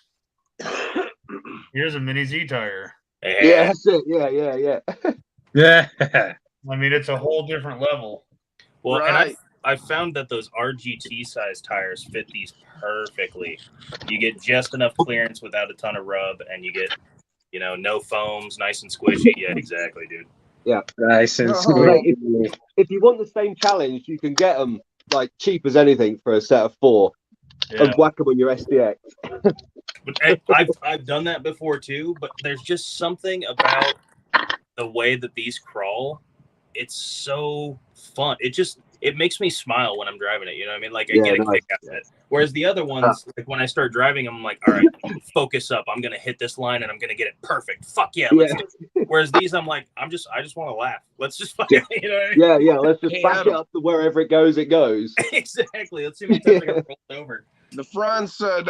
Here's a Mini Z tire. Yeah, that's it. Yeah. Yeah. I mean, it's a whole different level. Well, Right. and I found that those RGT size tires fit these perfectly. You get just enough clearance without a ton of rub, and you get, no foams, nice and squishy. Yeah, exactly, dude. Yeah. Nice and Oh. sweet. If you want the same challenge, you can get them like cheap as anything for a set of 4 Yeah. and whack them on your SDX. But I've done that before too, but there's just something about the way that these crawl. It's so fun. It makes me smile when I'm driving it. You know what I mean? Like I get a kick out of it. Whereas the other ones, like when I start driving them, I'm like, all right, focus up. I'm gonna hit this line and I'm gonna get it perfect. Fuck yeah, let's do it. Whereas these, I'm like, I just want to laugh. Let's just fucking, you know what I mean? Yeah. Let's just back it up to wherever it goes. It goes. Exactly. Let's see how many times I can roll it over. The Franz said,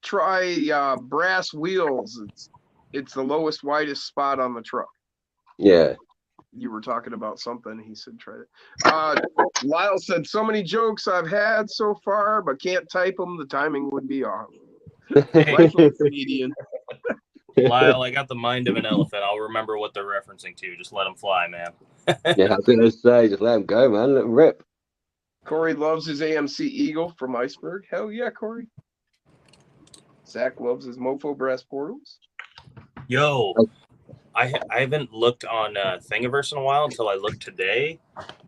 try brass wheels. It's the lowest, widest spot on the truck. Yeah. You were talking about something. He said, try it. Lyle said, so many jokes I've had so far, but can't type them. The timing would be off. Life of a comedian. Lyle, I got the mind of an elephant. I'll remember what they're referencing to. Just let them fly, man. Yeah, I was going to say, just let him go, man. Let him rip. Corey loves his AMC Eagle from Iceberg. Hell yeah, Corey. Zach loves his Mofo brass portals. Yo, I haven't looked on Thingiverse in a while until I looked today.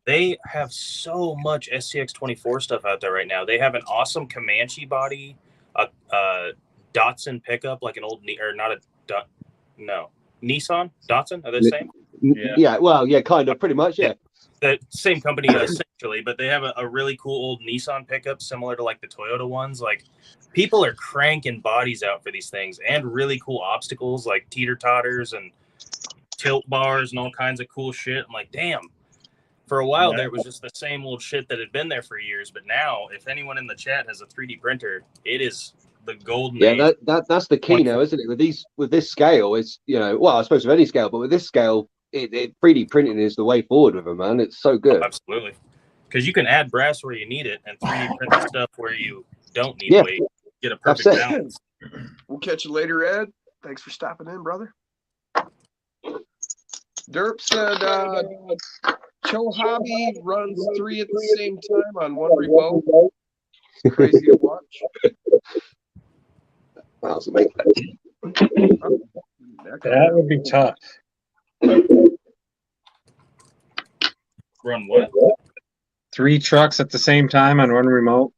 They have so much SCX24 stuff out there right now. They have an awesome Comanche body, a Datsun pickup, like an old Nissan Datsun. Are they the same? Yeah. Well, yeah, kind of, pretty much, yeah. The same company essentially, but they have a really cool old Nissan pickup similar to like the Toyota ones. Like people are cranking bodies out for these things and really cool obstacles like teeter totters and tilt bars and all kinds of cool shit. I'm like, damn. For a while there, it was just the same old shit that had been there for years. But now, if anyone in the chat has a 3D printer, it is the golden Yeah, age. that's the key now, isn't it? With this scale, it's well, I suppose with any scale, but with this scale, it 3D printing is the way forward with it, man. It's so good. Absolutely, because you can add brass where you need it and 3D print the stuff where you don't need Yeah. weight. Get a That's perfect it. balance. We'll catch you later, Ed. Thanks for stopping in, brother. Derp said Cho Hobby runs 3 at the same time on one remote. Crazy to watch. That would be tough. Run what? 3 trucks at the same time on one remote.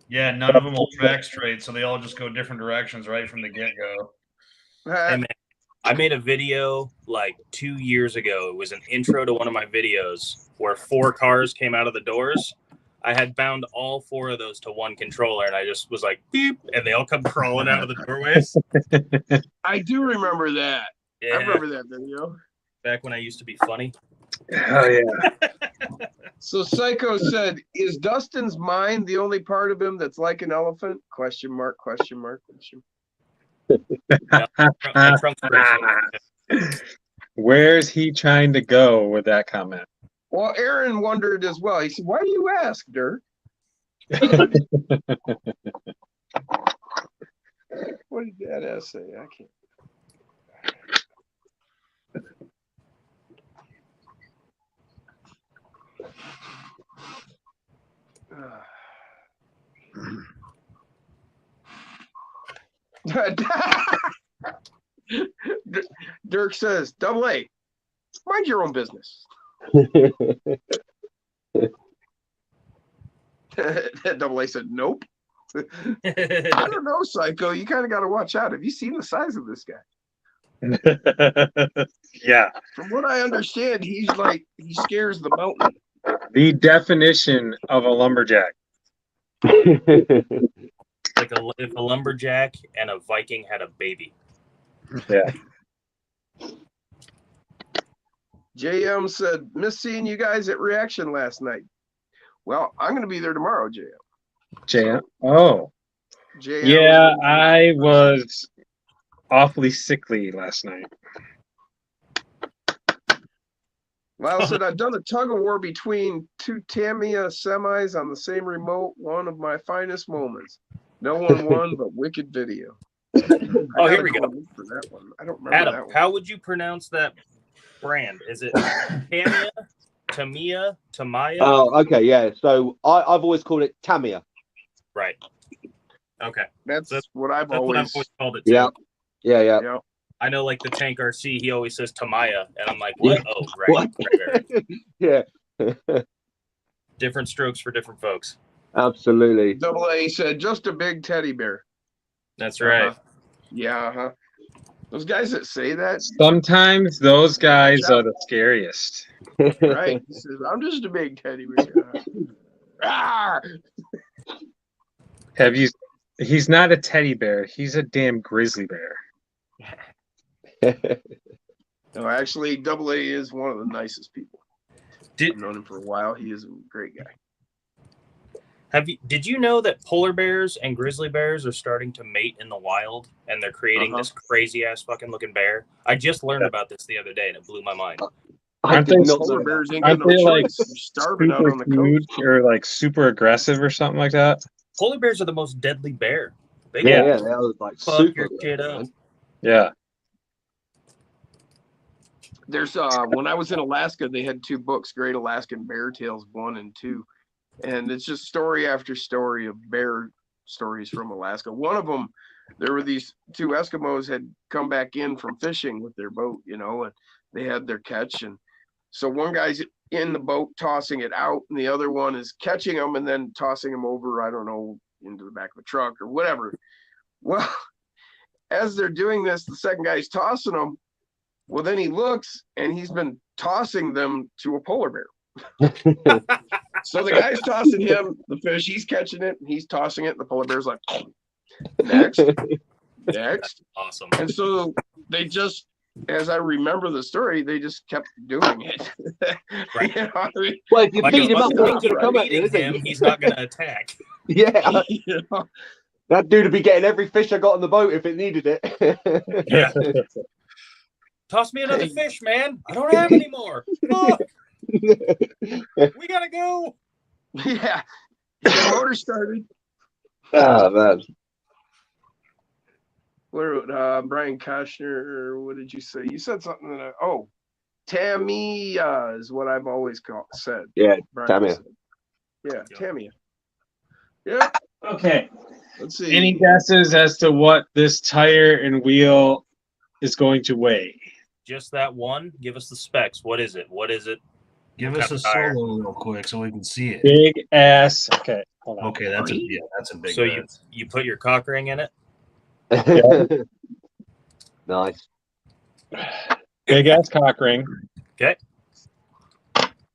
Yeah, none of them will track straight, so they all just go different directions right from the get-go. Hey, man, I made a video like 2 years ago. It was an intro to one of my videos where 4 cars came out of the doors. I had bound all 4 of those to one controller, and I just was like, beep, and they all come crawling out of the doorways. I do remember that. Yeah, I remember that video. back when I used to be funny. Oh yeah. So Psycho said, "Is Dustin's mind the only part of him that's like an elephant?" Question mark, question mark, question. My trunk's pretty simple. Where's he trying to go with that comment? Well, Aaron wondered as well. He said, "Why do you ask, Dirk?" What did that say? I can't. Dirk says, "Double A, mind your own business." Double A said, "Nope." I don't know, Psycho. You kind of got to watch out. Have you seen the size of this guy? Yeah. From what I understand, he scares the mountain. The definition of a lumberjack. Like if a lumberjack and a Viking had a baby. Yeah. JM said, "Miss seeing you guys at Reaction last night." Well, I'm going to be there tomorrow, JM. JM. Oh. JM Yeah, I was awfully sickly last night. Lyle said, "I've done a tug of war between 2 Tamiya semis on the same remote. One of my finest moments. No one won, but wicked video." Oh, here we go. For that one. I don't remember that Adam, one. how would you pronounce that brand? Is it Tamiya, Tamaya? Oh, okay, yeah. So I've always called it Tamiya. Right. Okay. That's what That's I've what I've always. always called it too. Yeah. Yeah. I know, like the Tank RC, he always says Tamaya, and I'm like, what? Yeah. Oh, right. Right. Yeah. Different strokes for different folks. Absolutely. Double A said, "Just a big teddy bear." That's right. Yeah. Those guys that say that, Sometimes those guys are the scariest. right? He says, "I'm just a big teddy bear." Have you? He's not a teddy bear. He's a damn grizzly bear. No, actually, Double A is one of the nicest people. I've known him for a while. He is a great guy. Did you know that polar bears and grizzly bears are starting to mate in the wild, and they're creating this crazy ass fucking looking bear? I just learned about this the other day, and it blew my mind. Aren't they Polar bears ain't got no choice. They're starving out on the coast. Or like super aggressive or something like that? Polar bears are the most deadly bear. They Yeah, they are like fuck super your shit up. man. Yeah. There's when I was in Alaska, they had 2 books, Great Alaskan Bear Tales 1 and 2. And it's just story after story of bear stories from Alaska. One of them, there were these 2 Eskimos had come back in from fishing with their boat, and they had their catch. And so one guy's in the boat tossing it out, and the other one is catching them and then tossing them over, I don't know, into the back of a truck or whatever. Well, as they're doing this, the second guy's tossing them. Well, then he looks, and he's been tossing them to a polar bear. So the guy's tossing him the fish, he's catching it, and he's tossing it, and the polar bear's like, next. Awesome. And so they just, as I remember the story, they just kept doing it. Right. Well, if you Like beat him up, if he's going to come at you, isn't him, he? he's not going to attack. Yeah. That dude would be getting every fish I got on the boat if it needed it. Yeah. Toss me another fish, man. I don't have any more. Fuck. We gotta go. Yeah. Get the motor started. Oh man. Where Brian Koshner, what did you say? You said something that Tamiya is what I've always said. Yeah, Brian Tamiya. said. Yeah, Tamiya. Yeah. Okay. Let's see. Any guesses as to what this tire and wheel is going to weigh? Just that one. Give us the specs. What is it? What is it? Give What us a kind of tire? solo real quick so we can see it. Big ass. Okay, hold on. Okay, that's a big. So you put your cock ring in it? Nice. Big ass cock ring. Okay.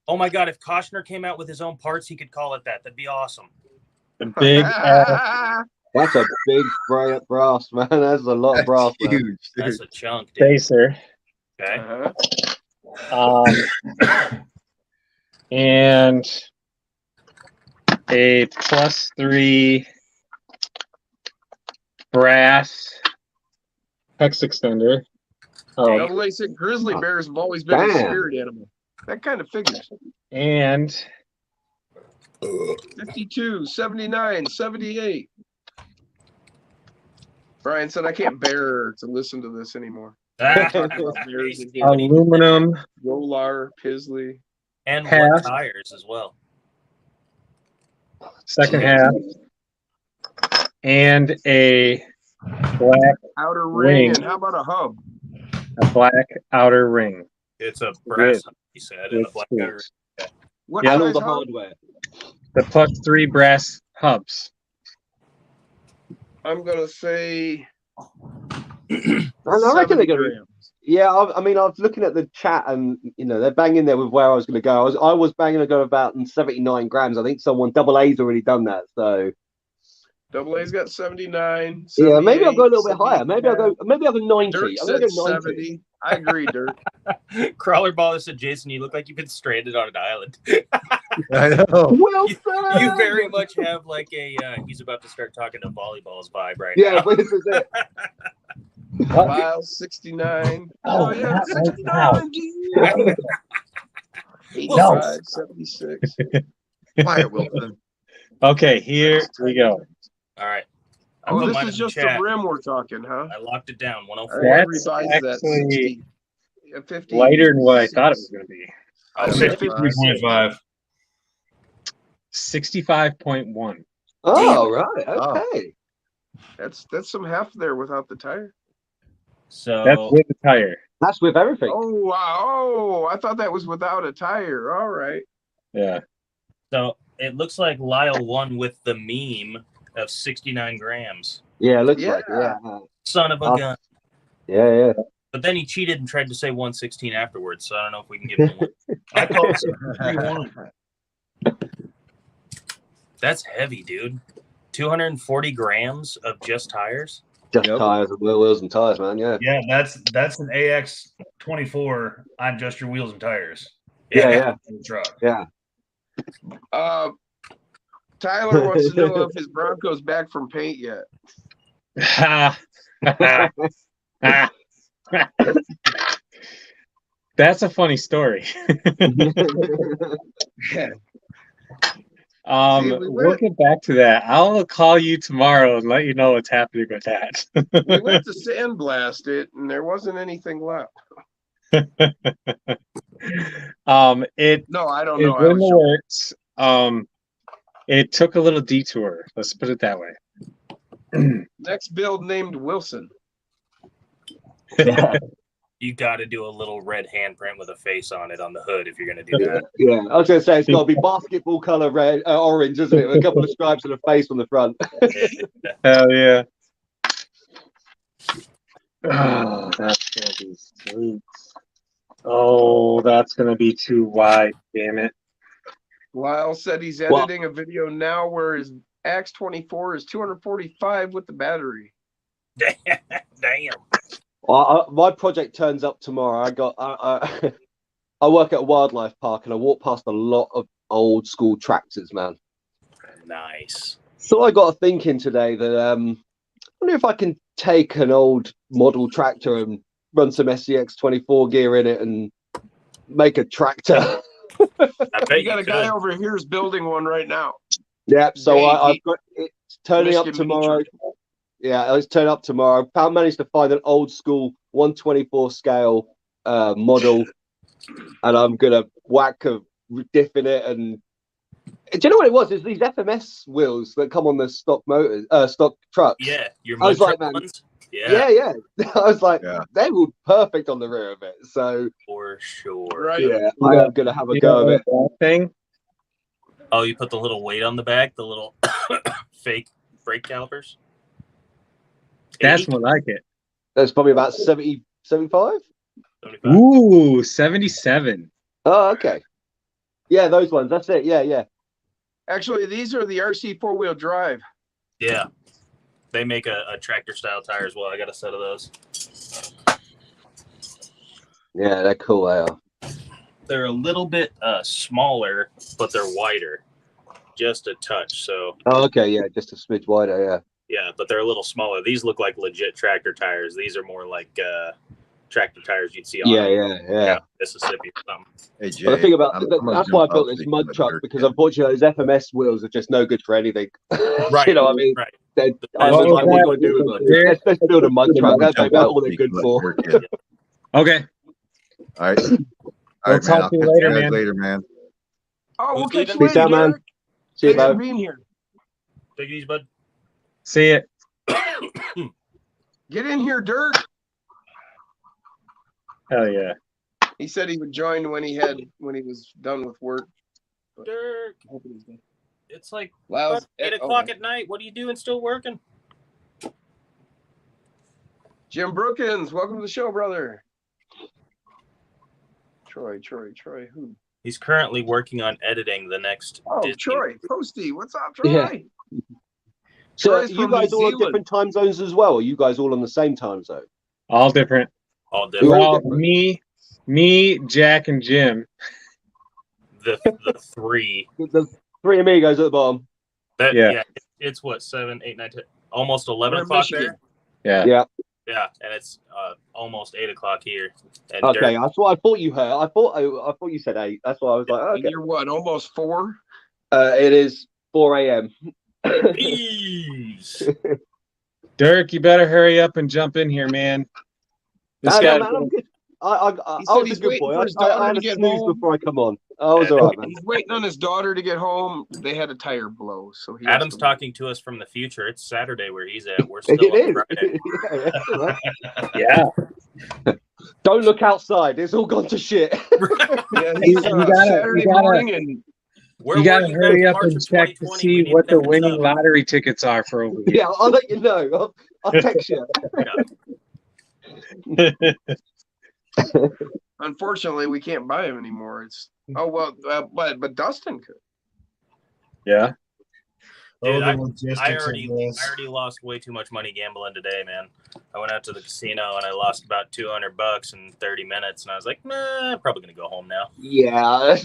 Oh my God! If Koshner came out with his own parts, he could call it that. That'd be awesome. The big ass That's a big brass, man. That's a lot of brass, man. Huge, dude. That's a chunk, dude. spacer. Okay. And a +3 brass hex extender. Oh, Double A sick grizzly bears have always been a Damn. spirit animal. That kind of figures. and 52, 79, 78. Brian said, I can't bear to listen to this anymore. aluminum Rolar, Pisley. And half. what tires as well. second half, and a black Outer ring. Ring. And how about a hub? outer ring. It's a brass, Good. he said, and a With black screws. What Yeah, And all size the hub? hardware. The +3 brass hubs. I'm going to say I reckon 70 they're going to be. grams. Yeah, I mean, I was looking at the chat, and they're banging there with where I was going to go. I was banging to go about 79 grams. I think someone Double A's already done that. So Double A's got 79. yeah, maybe I'll go a little bit 78, higher. Maybe I'll go 90. Dirk I'm going to said go 90. 70. I agree, Dirk. Crawler Baller said, Jason, you look like you've been stranded on an island. I know. Wilson! You very much have like a he's about to start talking to volleyballs vibe right Yeah, now. but this is it. Miles 69. Oh, yeah, not right 69. now. 85, 76. Quiet, Wilson. Okay, here we go. All right. I Oh, put this mine is in the just the chat. rim we're talking, huh? I locked it down. All 104. right, That's revise that. actually 60. 50. lighter than what I thought it was going to be. Oh, Say really? 53.5. 65.1. Oh, right. Okay. That's some half there without the tire. So That's with the tire. That's with everything. Oh, wow. Oh, I thought that was without a tire. All right. Yeah. So it looks like Lyle won with the meme of 69 grams. Yeah, it looks Yeah. like it. Yeah. Son of a Oh. gun. Yeah. But then he cheated and tried to say 116 afterwards. So I don't know if we can give him a win. I call it 3-1. That's heavy, dude. 240 grams of just tires. Just Yep. tires and wheels and tires, man. Yeah. Yeah, that's an AX 24 on just your wheels and tires. Yeah. In the truck. Yeah. Tyler wants to know if his Bronco's back from paint yet. That's a funny story. We'll get back to that. I'll call you tomorrow and let you know what's happening with that. We went to sandblast it, and there wasn't anything left. It No, I don't is know. I in was the works. It took a little detour. Let's put it that way. next build named Wilson. You got to do a little red handprint with a face on it on the hood if you're going to do that. Yeah, I was going to say it's got to be basketball color red, orange, isn't it? With a couple of stripes and a face on the front. Hell yeah. Oh, that's gonna be sweet. Oh, that's gonna be too wide. Damn it. Lyle said he's editing a video now where his Axe 24 is 245 with the battery. Damn. Well, my project turns up tomorrow. I work at a wildlife park and I walk past a lot of old school tractors, man. Nice. So I got thinking today that I wonder if I can take an old model tractor and run some SCX 24 gear in it and make a tractor. I bet You got a guy over here is building one right now. Yeah, so Dave, I've got it's turning up Michigan mini tomorrow. truck. Yeah, it's turning up tomorrow. I managed to find an old school 124 scale model, and I'm gonna whack a diff in it. And do you know what it was? It's these FMS wheels that come on the stock motors, stock trucks. Yeah, your I was mud like, truck man, ones? Yeah, yeah. I was like, Yeah. they were perfect on the rear of it. So for sure. Right. yeah, I am gonna have a You go know of it. that thing? Oh, you put the little weight on the back, the little fake brake calipers? That's 80? more like it. That's probably about 70, 75. 75? Ooh, 77. Oh, okay. Yeah, those ones. That's it. Yeah. Actually, these are the RC 4-wheel drive. Yeah. They make a tractor style tire as well. I got a set of those. Yeah, they're cool. They are. They're a little bit smaller, but they're wider. Just a touch. So Oh, okay. Yeah, just a smidge wider. Yeah. yeah, but they're a little smaller. These look like legit tractor tires. These are more like tractor tires you'd see on Yeah. Mississippi or something. Hey, Jay, But the thing about I'm gonna that's why I jump built out this so you mud can truck, dirt because kid. unfortunately those FMS wheels are just no good for anything. Right. You know what I mean? Right. I What was was like, what that? do I do with them? Dirt? Let's build a mud truck. I'm gonna That's jump about out all so they're you can good let for. dirt kid. Okay. All right. All We'll right, man. talk I'll to you catch later, you guys man. later, man. Oh, we'll Who's catch you leaving? Peace later, out, man. Derek. See you, Thanks for bud. being here. Take it easy, bud. See it. Get in here, Dirk. Hell yeah. He said he would join when he was done with work. Dirk, Hoping he's done. it's like Well, about 8 o'clock at night. What are you doing still working? Jim Brookins, welcome to the show, brother. Troy. Who? He's currently working on editing the next Oh, Disney. Troy. Posty. What's up, Troy? Yeah. So Troy's you from guys New all on Zealand. different time zones as well? Or are you guys all on the same time zone? All different. All You're different. all Well, different. me, Jack, and Jim. The three. The three amigos at the bottom. That Yeah. yeah. It's what 7, 8, 9, 10, almost 11 We're in o'clock Michigan. there. Yeah. Yeah, and it's almost 8 o'clock here. And Okay, Derek, that's what I thought you heard. I thought you said 8. That's why I was like, And okay. you're what, almost 4? It is 4 a.m. please. Dirk, you better hurry up and jump in here, man. This No, guy. man, I'm good. I He said was a he's good waiting boy. for his I daughter had to a get snooze home. before I come on. I was all right, man. He's waiting on his daughter to get home. They had a tire blow, so he has Adam's to- talking to us from the future. It's Saturday where he's at. We're still on It Friday. is. Yeah, Yeah. don't look outside. It's all gone to shit. Yeah, he's Saturday morning, and We're You gotta working hurry back up March and of check to 2020. see We need what the that winning sub. lottery tickets are for over here. Yeah, I'll let you know. I'll text you. unfortunately, we can't buy him anymore. It's but Dustin could. Yeah. Dude, the I logistics already of this. lost way too much money gambling today, man. I went out to the casino and I lost about $200 in 30 minutes, and I was like, nah, I'm probably gonna go home now. Yeah.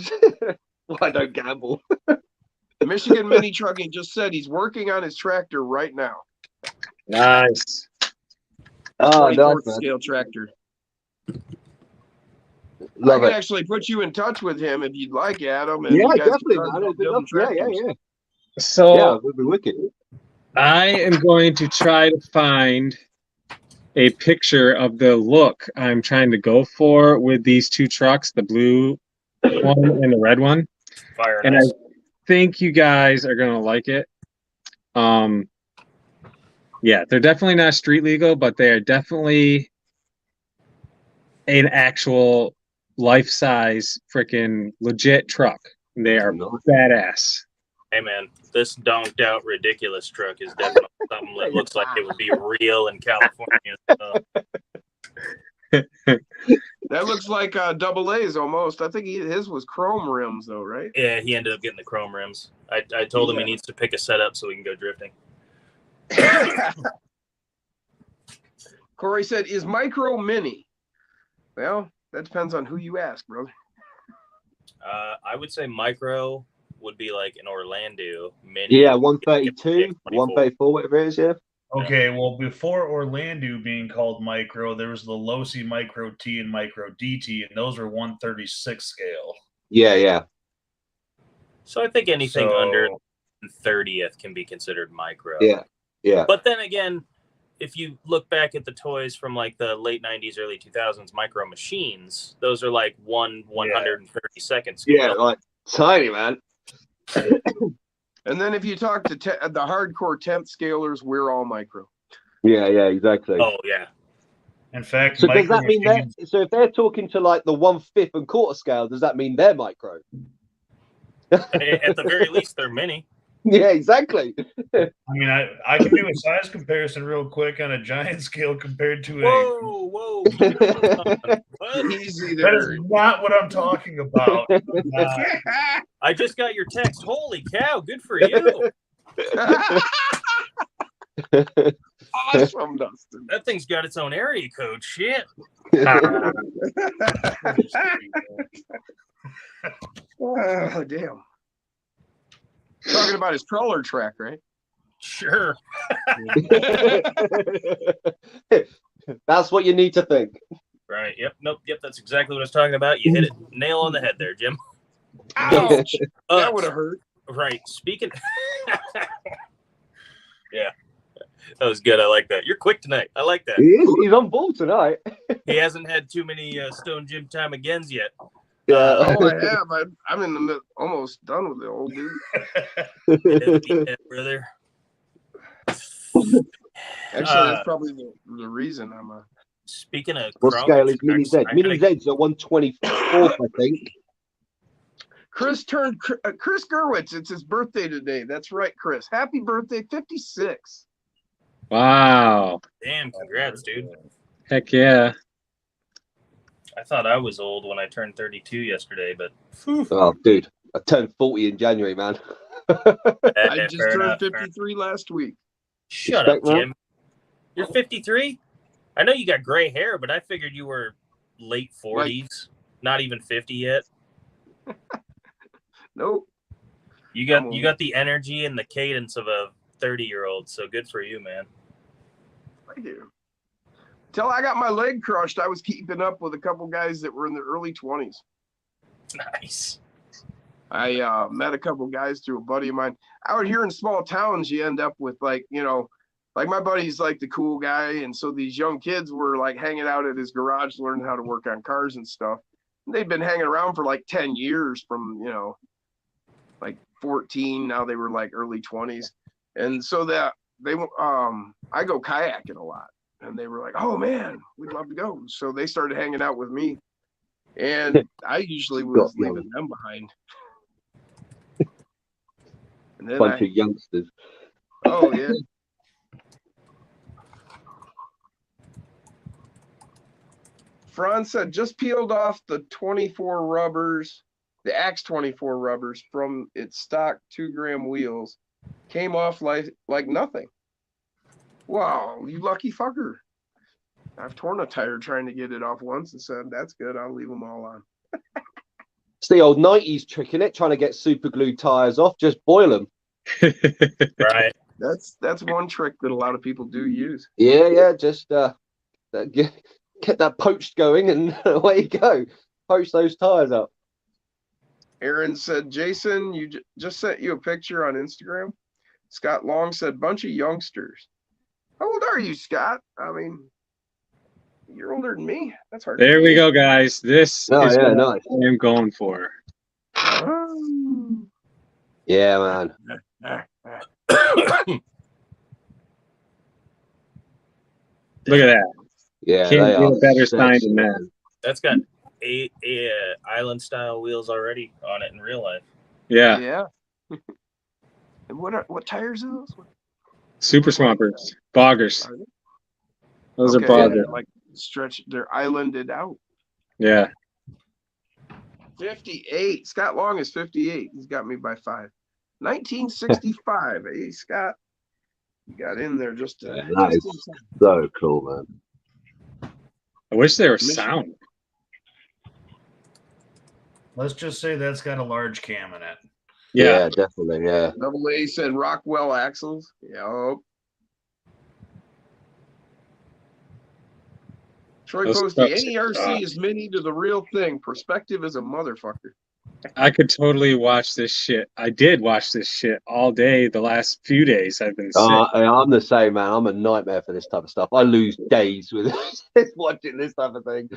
Why don't gamble? Michigan Mini Trucking just said he's working on his tractor right now. Nice. Oh, 24th nice, man. scale tractor. Love I can it. actually put you in touch with him if you'd like, Adam. And Yeah, you guys definitely, can talk man. about It'd be building lovely. Yeah. tractors. So Yeah, it would be wicked. I am going to try to find a picture of the look I'm trying to go for with these two trucks, the blue one and the red one. Fire And nice. I think you guys are gonna like it. Yeah, they're definitely not street legal, but they are definitely an actual life-size freaking legit truck. They are Nice. badass. Hey man, this donked out ridiculous truck is definitely something that looks like it would be real in California. That looks like double A's almost. I think his was chrome rims though, right? Yeah, he ended up getting the chrome rims. I told him he Yeah. needs to pick a setup so we can go drifting. Corey said, "Is micro mini?" Well, that depends on who you ask, brother. I would say micro would be like an Orlando mini. Yeah, 132, 134, whatever it is. Yeah. Okay, well, before Orlando being called micro, there was the Losi Micro T and Micro DT, and those were 136 scale. Yeah. So I think anything under 30th can be considered micro. Yeah. But then again, if you look back at the toys from like the late 90s, early 2000s, Micro Machines, those are like 132nd scale. Yeah, like tiny, man. And then if you talk to the hardcore 10th scalers, we're all micro. Yeah, exactly. Oh, yeah. In fact, so does that mean that? So if they're talking to like the 1/5 and quarter scale, does that mean they're micro? At the very least, they're mini. Yeah, exactly. I mean, I can do a size comparison real quick on a giant scale compared to Whoa. Easy That is there. not what I'm talking about. I just got your text. Holy cow, good for you. Awesome, Dustin. That thing's got its own area code. Shit. Oh, damn. Talking about his crawler track, right? Sure. That's what you need to think. Right. Yep. Nope. Yep. That's exactly what I was talking about. You hit it nail on the head there, Jim. Ouch. That would have hurt. Right. Speaking. Yeah. That was good. I like that. You're quick tonight. I like that. He is. He's on ball tonight. He hasn't had too many Stone Gym time agains yet. Yeah. Oh, I have. I'm in the middle, almost done with the old dude. Yeah, brother. Actually, that's probably the reason I'm a. Speaking of What scale is Mini Z? Mini Z's at 124th, I think. Chris Gerwitz. It's his birthday today. That's right, Chris. Happy birthday, 56. Wow. Damn, congrats, dude. Heck yeah. I thought I was old when I turned 32 yesterday, but Oh, dude, I turned 40 in January, man. I just turned 53 last week. Shut up, Jim. You're 53? I know you got gray hair, but I figured you were late 40s, not even 50 yet. Nope. You got the energy and the cadence of a 30-year-old, so good for you, man. I do. Till I got my leg crushed, I was keeping up with a couple guys that were in the early 20s. Nice. I met a couple guys through a buddy of mine. Out here in small towns, you end up with like my buddy's like the cool guy. And so these young kids were like hanging out at his garage, learning how to work on cars and stuff. And they'd been hanging around for like 10 years from, like 14. Now they were like early 20s. And so that I go kayaking a lot. And they were like, oh, man, we'd love to go. So they started hanging out with me. And I usually was leaving them behind. And then Bunch of youngsters. Oh, yeah. Franz said, just peeled off the 24 rubbers, the Axe 24 rubbers from its stock 2-gram wheels. Came off like nothing. Wow, you lucky fucker. I've torn a tire trying to get it off once and said, that's good. I'll leave them all on. It's the old 90s trick, innit? Trying to get super glue tires off, just boil them. Right. That's one trick that a lot of people do use. Yeah, just get that poached going and away you go. Poach those tires up. Aaron said, Jason, you just sent you a picture on Instagram. Scott Long said, bunch of youngsters. How old are you, Scott? I mean, you're older than me. That's hard. There we go, guys. This is nice. what I'm going for. Yeah, man. Look at that. Yeah, Can't get a better sign than that. That's got eight island style wheels already on it in real life. Yeah. Yeah. And what tires are those? Super Swampers. Boggers. Those are Okay, boggers. like they're islanded out. Yeah. 58. Scott Long is 58. He's got me by 5. 1965. Hey, Scott. You got in there just to. That is so cool, man. I wish they were sound. Let's just say that's got a large cam in it. Yeah, definitely. Yeah. Double A said Rockwell axles. Yep. Troy Those Posty, trucks any are RC is mini to the real thing. Perspective is a motherfucker. I could totally watch this shit. I did watch this shit all day the last few days I've been sick. I'm the same, man. I'm a nightmare for this type of stuff. I lose days with watching this type of thing.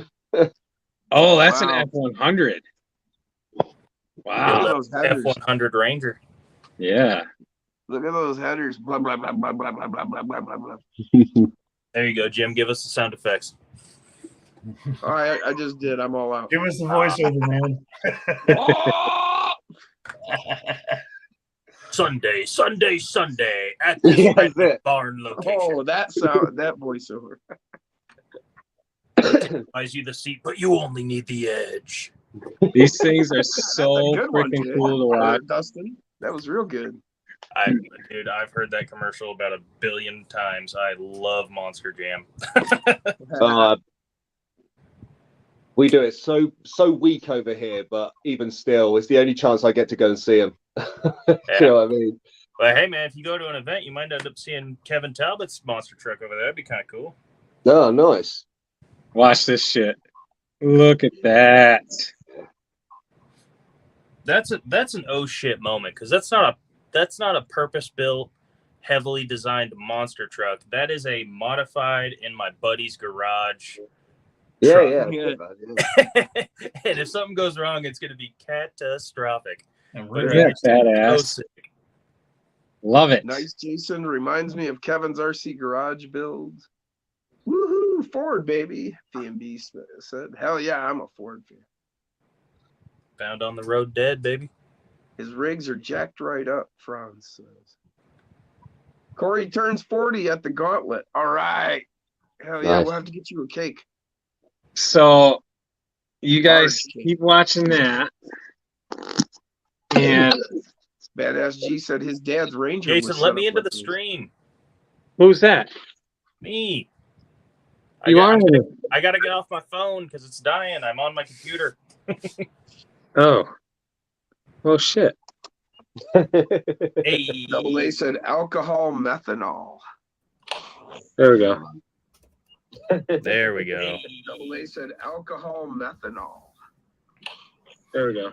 Oh, that's Wow. an F100. Look Wow. at those headers. F100 Ranger. Yeah. Look at those headers. Blah, blah, blah, blah, blah, blah, blah, blah, blah, blah, blah. There you go, Jim. Give us the sound effects. All right, I just did. I'm all out. Give us the voiceover, man. Oh! Sunday at this Yeah, that's it. barn location. Oh, that sound, that voiceover. Buys you the seat, but you only need the edge. These things are That's so a good one, freaking Jay. cool to watch. Dustin, that was real good. Dude, I've heard that commercial about 1 billion times. I love Monster Jam. We do it so weak over here, but even still, it's the only chance I get to go and see him. You know what I mean? But hey, man, if you go to an event, you might end up seeing Kevin Talbot's monster truck over there. That'd be kind of cool. Oh, nice. Watch this shit. Look at that. That's an oh shit moment, because that's not a purpose built, heavily designed monster truck. That is a modified in my buddy's garage. Yeah. And if something goes wrong, it's going to be catastrophic. Yeah, badass. Love it. Nice, Jason. Reminds me of Kevin's RC garage build. Woohoo! Ford, baby. PMB said, hell yeah, I'm a Ford fan. Found on the road dead, baby. His rigs are jacked right up, Franz says. Corey turns 40 at the gauntlet. All right. Hell yeah, Nice. we'll have to get you a cake. So you guys Large. keep watching that. And Badass G said his dad's Ranger. Jason, was let set me up into like the this. stream. who's that? Me. You are? I got to get off my phone because it's dying. I'm on my computer. Oh. Oh shit. Hey. Double A said alcohol methanol. There we go. There we go. Double A said alcohol methanol. There we go.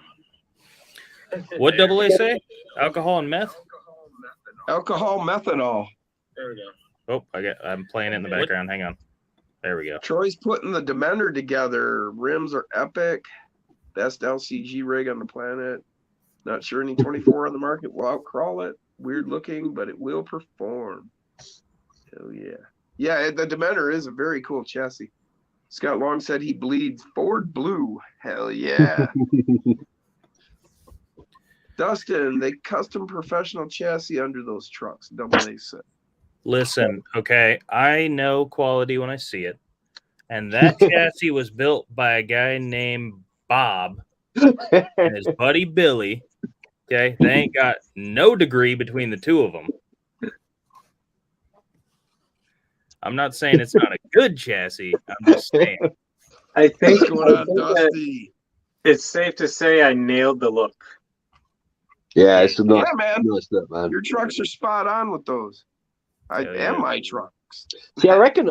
What double A say? Alcohol and meth? Alcohol methanol. There we go. Oh, I'm playing it in the background. Hang on. There we go. Troy's putting the Dementor together. Rims are epic. Best LCG rig on the planet. Not sure any 24 on the market will outcrawl it. Weird looking, but it will perform. Hell yeah. Yeah, the Dementor is a very cool chassis. Scott Long said he bleeds Ford blue. Hell yeah. Dustin, they custom professional chassis under those trucks. Double A said. Listen, okay, I know quality when I see it. And that chassis was built by a guy named Bob and his buddy Billy. Okay, they ain't got no degree between the two of them. I'm not saying it's not a good chassis. I'm just saying. I think, What's going on, Dusty? it's safe to say I nailed the look. Yeah, it's a nice, Yeah, man. nice look, man. Your trucks are spot on with those. Hell yeah. And my trucks. See, I reckon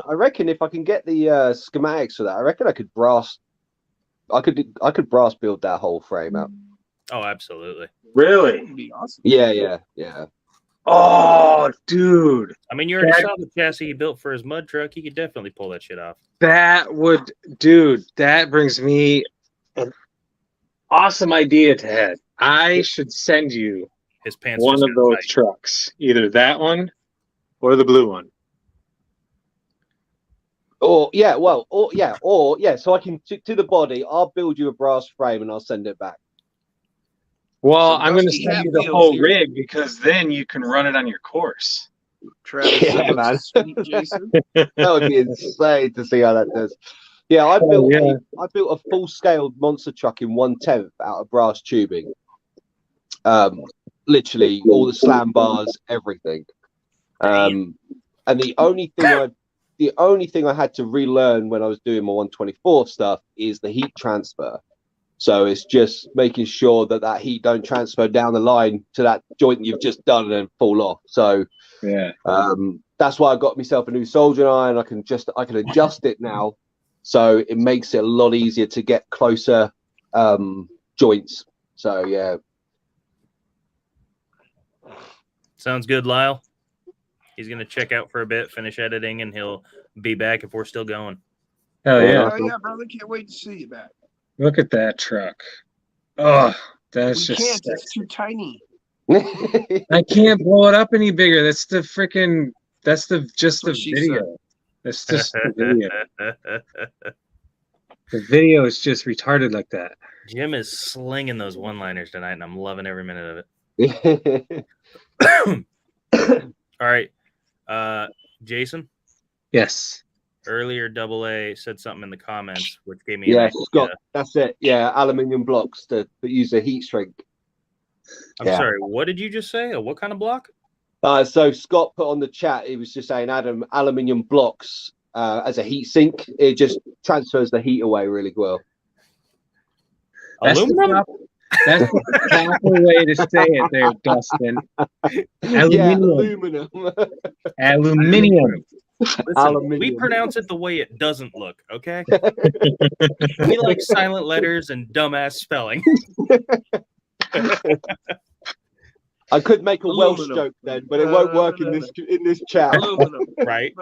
if I can get the schematics for that, I reckon I could brass brass build that whole frame out. Oh, absolutely. Really? That'd be awesome. Yeah. Oh, dude. I mean, you already saw the chassis he built for his mud truck. He could definitely pull that shit off. That brings me an awesome idea to head. I should send you His pants. one just of got those tight. trucks, either that one or the blue one. Or so I can to the body. I'll build you a brass frame and I'll send it back. Well, So I'm going to Dusty send you the Hatfield's whole here. rig because then you can run it on your course. Travis Yeah, said, man. sweet Jason. That would be insane to see how that does. Yeah, I built a full scale monster truck in 1/10 out of brass tubing. Literally all the slam bars, everything. And the only thing I had to relearn when I was doing my 124 stuff is the heat transfer. So it's just making sure that heat don't transfer down the line to that joint you've just done and then fall off. So Yeah. that's why I got myself a new soldering iron. I can adjust it now, so it makes it a lot easier to get closer joints. So yeah. Sounds good, Lyle. He's gonna check out for a bit, finish editing, and he'll be back if we're still going. Hell yeah. Oh yeah, brother. Can't wait to see you back. Look at that truck. Oh, that's We just can't. sexy. It's too tiny. I can't blow it up any bigger. That's the video. That's just the video. The video is just retarded like that. Jim is slinging those one-liners tonight, and I'm loving every minute of it. All right, Jason. Yes. Earlier, Double A said something in the comments, which gave me Yeah, Scott. That's it. Yeah, aluminium blocks that use a heat shrink. I'm sorry. What did you just say? What kind of block? So Scott put on the chat. He was just saying, Adam, aluminium blocks as a heat sink. It just transfers the heat away really well. Aluminum. That's the proper way to say it, there, Dustin. Aluminum. Aluminium. Listen, we pronounce it the way it doesn't look, okay? We like silent letters and dumbass spelling. I could make a Welsh joke then, but it won't work in this chat. Aluminum. Right.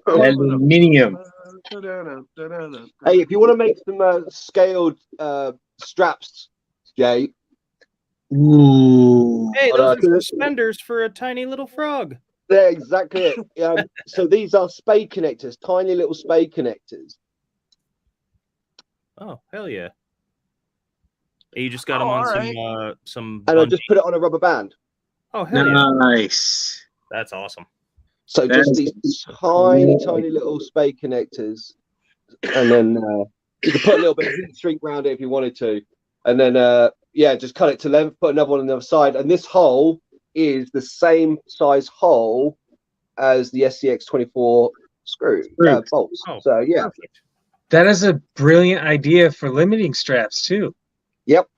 Aluminium. Hey, if you want to make some scaled straps, Jay. Ooh. Hey, those are suspenders for a tiny little frog. Yeah, exactly it. So these are spade connectors, tiny little spade connectors. Oh, hell yeah. You just got them on some and I just put it on a rubber band. Oh, hell yeah. Nice. That's awesome. So just these tiny little spade connectors. And then you can put a little bit of heat shrink around it if you wanted to. And then, just cut it to length, put another one on the other side. And this hole is the same size hole as the SCX24 screw bolts. Oh, so, yeah. Perfect. That is a brilliant idea for limiting straps, too. Yep.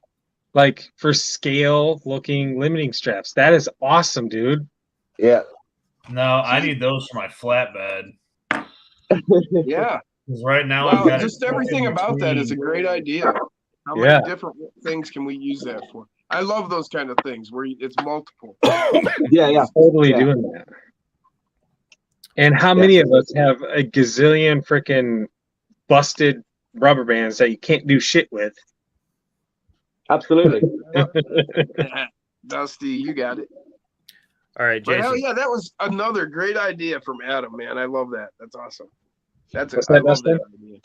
Like for scale looking limiting straps. That is awesome, dude. Yeah. No, I need those for my flatbed. Yeah. Right now, Well, just everything about that is a great idea. How many different things can we use that for? I love those kind of things where it's multiple. Yeah. Totally doing that. And how many of us have a gazillion freaking busted rubber bands that you can't do shit with? Absolutely. Dusty, you got it. All right, Jason. But hell yeah, that was another great idea from Adam, man. I love that. That's awesome. I love that idea.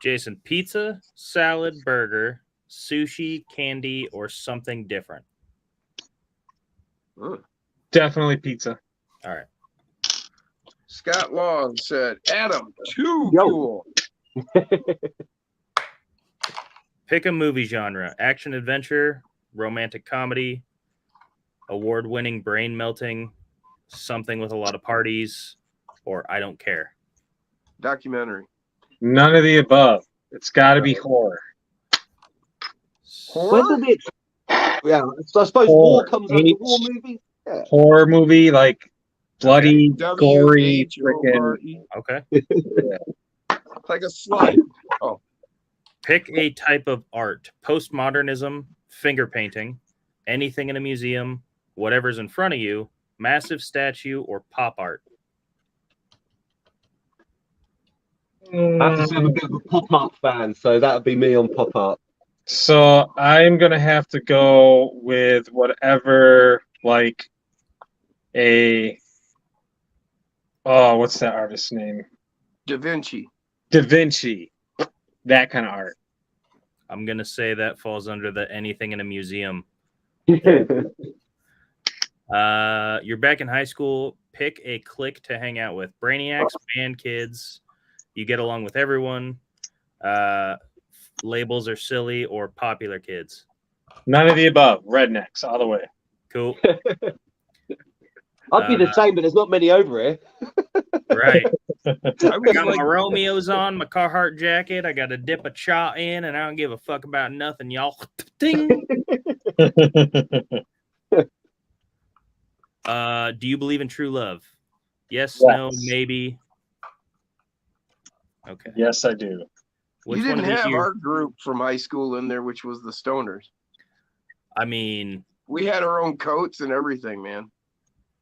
Jason, pizza, salad, burger, sushi, candy, or something different? Definitely pizza. All right. Scott Long said, Adam, too cool. Pick a movie genre: action adventure, romantic comedy, award-winning brain melting, something with a lot of parties, or I don't care. Documentary. None of the above. It's got to be horror. Horror? Yeah, so I suppose war comes under war movie. Yeah. Horror movie, like bloody, gory, freaking. Okay. Like a slide. Oh. Pick a type of art: postmodernism, finger painting, anything in a museum, whatever's in front of you, massive statue, or pop art. I'm a bit of a pop art fan, so that would be me on pop art. So I'm gonna have to go with whatever, like what's that artist's name? Da Vinci. Da Vinci. That kind of art. I'm gonna say that falls under the anything in a museum. You're back in high school. Pick a clique to hang out with: brainiacs, band kids. You get along with everyone. Labels are silly, or popular kids. None of the above. Rednecks all the way. Cool. I'd be the same, but there's not many over here. Right. I I was got like, my Romeos on, my Carhartt jacket. I got a dip of cha in, and I don't give a fuck about nothing, y'all. Ding. Do you believe in true love? Yes, no, maybe. Okay. Yes, I do. you didn't have our group from high school in there, which was the Stoners. I mean, we had our own coats and everything, man.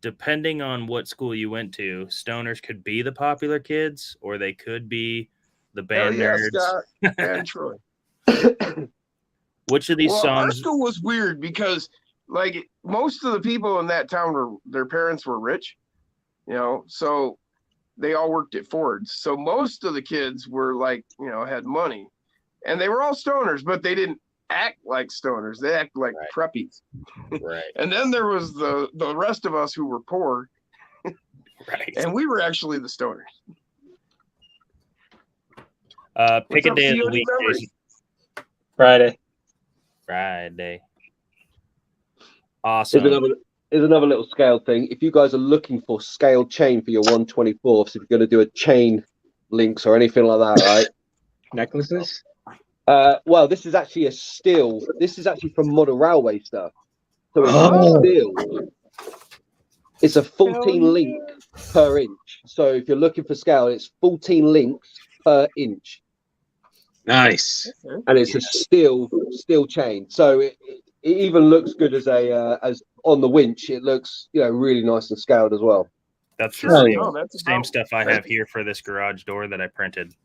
Depending on what school you went to, Stoners could be the popular kids, or they could be the band nerds. Scott and Troy. Which of these songs? Our school was weird because, like, most of the people in that town their parents were rich, so they all worked at Ford's. So most of the kids were like, had money, and they were all Stoners, but they didn't act like Stoners. They act like preppies. Right. And then there was the rest of us who were poor. Right. And we were actually the Stoners. Pick a day of the week, Jason. Friday. Awesome. Here's another little scale thing. If you guys are looking for scale chain for your 124th, if you're going to do a chain links or anything like that, right? Necklaces? Well, this is actually a steel. This is actually from Model Railway stuff. So it's steel. It's a 14 link per inch. So if you're looking for scale, it's 14 links per inch. Nice. And it's a steel chain. So it even looks good as as on the winch. It looks really nice and scaled as well. That's the same stuff I have here for this garage door that I printed.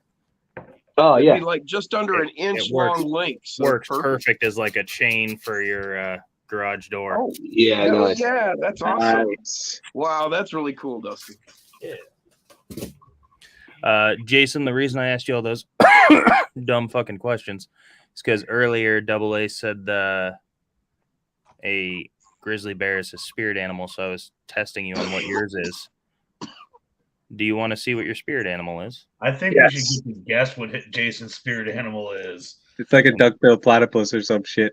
Oh yeah, like just under an inch long link. So works perfect as like a chain for your garage door. Oh yeah, nice. Yeah, that's awesome. Nice. Wow, that's really cool, Dusty. Yeah. Jason, the reason I asked you all those dumb fucking questions is because earlier Double A said a grizzly bear is a spirit animal, so I was testing you on what yours is. Do you want to see what your spirit animal is? I think we should get to guess what Jason's spirit animal is. It's like a duck-billed platypus or some shit.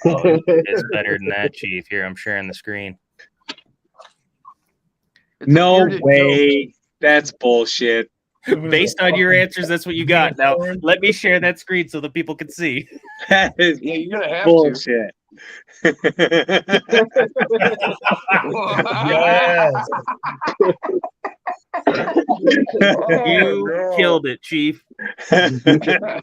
Oh, it's better than that, Chief. Here, I'm sharing the screen. No way. That's bullshit. Based on your answers, that's what you got. Now, let me share that screen so the people can see. That is you're gonna have bullshit. Yes. You killed it, Chief. Redo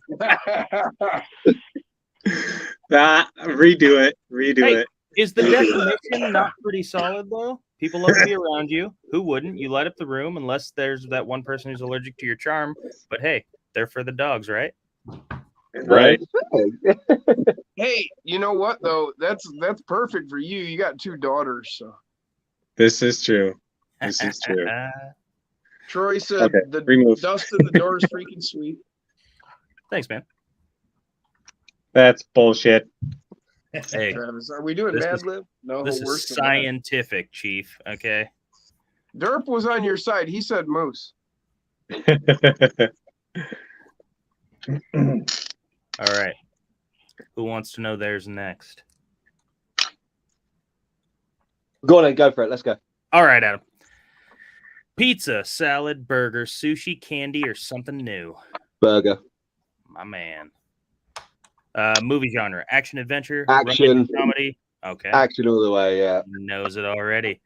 it. It. Is the definition not pretty solid, though? People love to be around you. Who wouldn't? You light up the room unless there's that one person who's allergic to your charm. But hey, they're for the dogs, right? Right. Hey, you know what, though? That's perfect for you. You got 2 daughters, so. This is true. Troy said the dust in the door is freaking sweet. Thanks, man. That's bullshit. Hey, Travis, are we doing Mad Lib? No, this is scientific, Chief. Okay. Derp was on your side. He said moose. All right. Who wants to know theirs next? Go on and go for it. Let's go. All right, Adam. Pizza, salad, burger, sushi, candy, or something new? Burger. My man. Movie genre: action, adventure, action, comedy. Okay. Action all the way. Yeah. Knows it already.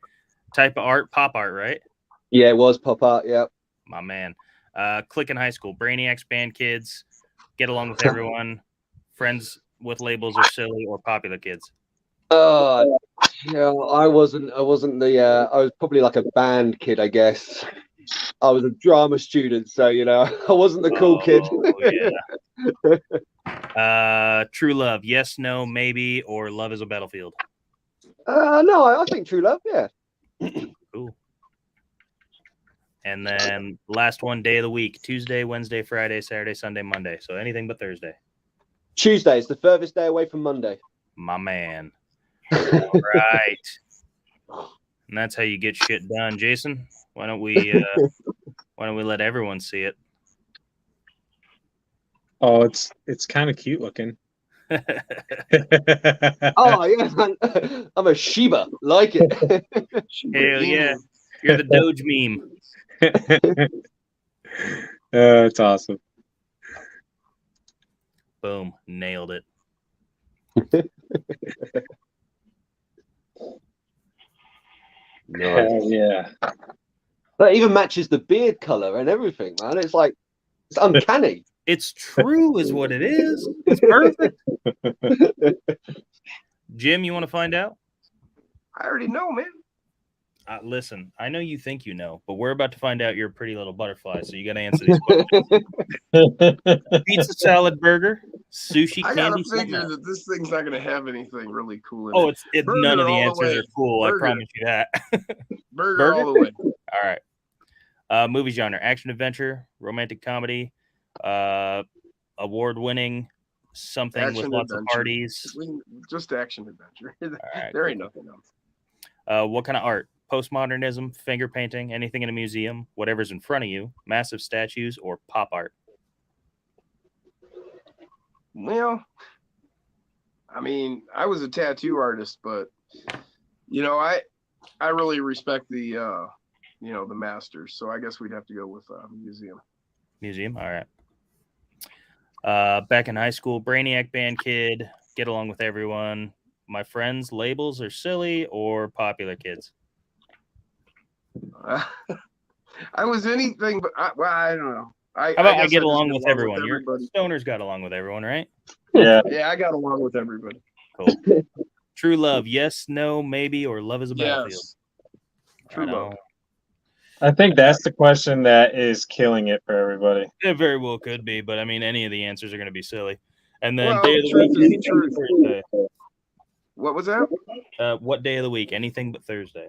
Type of art: pop art, right? Yeah, it was pop art. Yeah. My man. Click in high school. Brainiacs, band kids, get along with everyone. Friends with labels are silly or popular kids. Yeah, I wasn't the. I was probably like a band kid, I guess. I was a drama student, so I wasn't the cool kid. Yeah. True love, yes, no, maybe, or love is a battlefield. No, I think true love, yeah. Cool. And then last one, day of the week: Tuesday, Wednesday, Friday, Saturday, Sunday, Monday. So anything but Thursday. Tuesday is the furthest day away from Monday. My man. All right. And that's how you get shit done, Jason. Why don't we let everyone see it? Oh, it's kind of cute looking. Oh yeah, man. I'm a Shiba. Like it. Hell yeah. You're the Doge meme. It's awesome. Boom. Nailed it. Nice. Hell yeah. That even matches the beard color and everything, man. It's like it's uncanny. It's true, is what it is. It's perfect. Jim, you want to find out? I already know, man. Listen, I know you think you know, but we're about to find out you're a pretty little butterfly, so you got to answer these questions. Pizza, salad, burger, sushi, I candy, gotta something figure else. that this thing's not gonna have anything really cool in Oh, it. it's Burger none of the all the answers way. are cool. Burger. I promise you that. Burger all the way. All right. Movie genre: action, adventure, romantic comedy, award-winning, something Action with lots of adventure. parties. Just action adventure. right. There ain't nothing else. What kind of art? Postmodernism, finger painting, anything in a museum, whatever's in front of you, massive statues, or pop art. Well, I mean, I was a tattoo artist, but you know, I really respect the the masters. So I guess we'd have to go with museum. Museum. All right. Back in high school, Brainiac band kid, get along with everyone. My friends' labels are silly or popular kids. I was anything but I don't know. How about I guess get just along with everyone? Your everybody. stoners got along with everyone, right? Yeah. Yeah, I got along with everybody. Cool. True love, yes, no, maybe, or love is a battlefield. Yes. True love. I think that's the question that is killing it for everybody. It very well could be, but I mean, any of the answers are going to be silly. And then Well, day of the truth week, is anything truth. but Thursday. What was that? What day of the week? Anything but Thursday.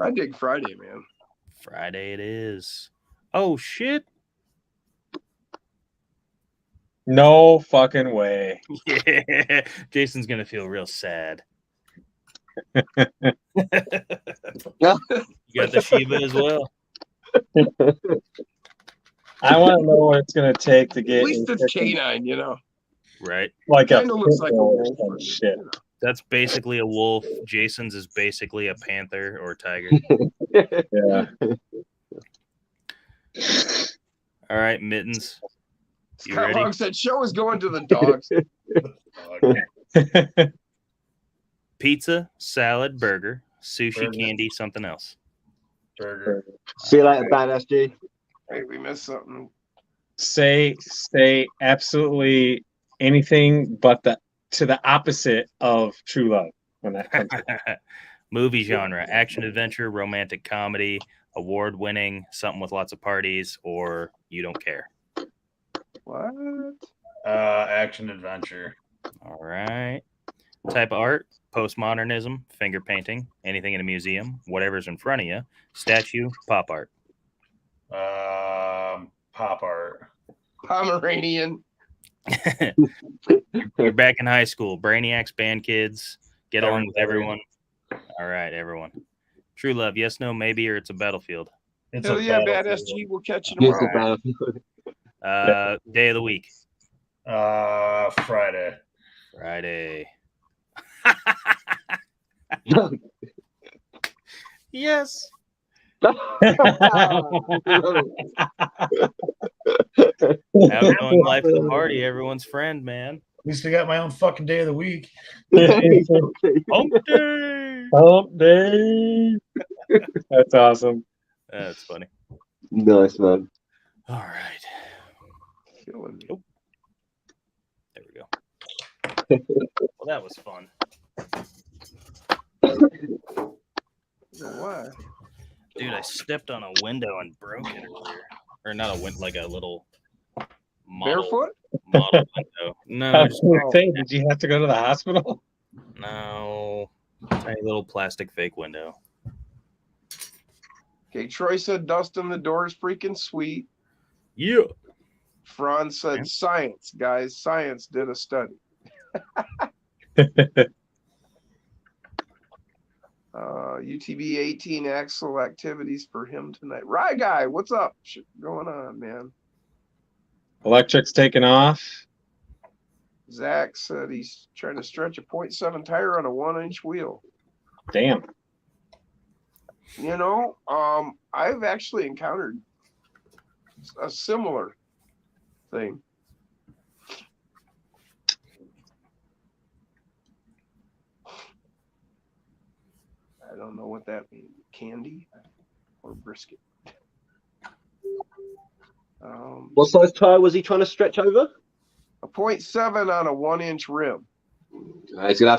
I dig Friday, man. Friday it is. Oh shit! No fucking way. Yeah, Jason's gonna feel real sad. You got the Shiba as well. I want to know what it's gonna take to At get least it's canine, you know. Right. like a Kind of looks like a pitbull or wolf. some shit. You know. That's basically a wolf. Jason's is basically a panther or tiger. Yeah. All right, Mittens. You Scott ready? Long said, "Show is going to the dogs." Pizza, salad, burger, sushi, Burger. candy, something else. Burger. See you later, badass G. Hey, we missed something. Say absolutely anything but to the opposite of true love when that comes to Movie genre: action, adventure, romantic comedy, award-winning, something with lots of parties, or you don't care. What? Action adventure. All right. Type of art: postmodernism, finger painting, anything in a museum, whatever's in front of you, statue, pop art. Pop art. Pomeranian. You're back in high school. Brainiacs, band kids, get along with Everybody. everyone. All right, everyone. True love, yes, no, maybe, or it's a battlefield. It's Hell a yeah, battlefield. badass G. We'll catch you Yes, tomorrow. about Day of the week. Friday. Friday. Yes. Outgoing life of the party, everyone's friend, man. At least I got my own fucking day of the week. Hump day. Hump day. That's awesome. That's funny. Nice, man. All right. Killing me. Oh. There we go. Well, that was fun. Why? Dude, I stepped on a window and broke it earlier. Or not a window, like a little model, Barefoot? model window. No, I was just, gonna say, did you have to go to the hospital? no. Tiny little plastic fake window. Okay, Troy said, "Dustin, the door is freaking sweet." Yeah. Franz said, "Science, guys. Science did a study." UTB 18 axle activities for him tonight. Right, guy, what's up? Shit going on, man? Electric's taking off. Zach said he's trying to stretch a 0.7 tire on a 1-inch wheel. Damn. You know, I've actually encountered a similar thing. I don't know what that means. Candy or brisket? What size tire was he trying to stretch over? A 0.7 on a 1-inch rim. He's gonna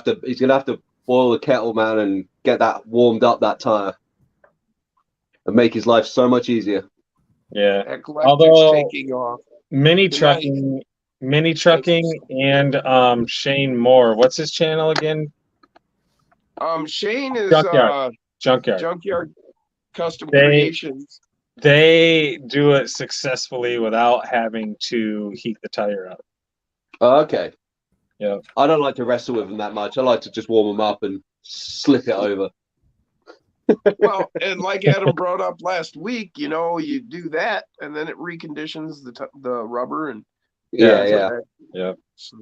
have to boil the kettle, man, and get that warmed up, that tire, and make his life so much easier. Yeah. Eclectic's Although taking off. mini Good trucking and Shane Moore. What's his channel again? Shane is Junkyard. Junkyard Custom They- Creations. They do it successfully without having to heat the tire up. Oh, okay. Yeah. I don't like to wrestle with them that much. I like to just warm them up and slip it over. Well, and like Adam brought up last week, you know, you do that and then it reconditions the rubber and Yeah. Yeah. So,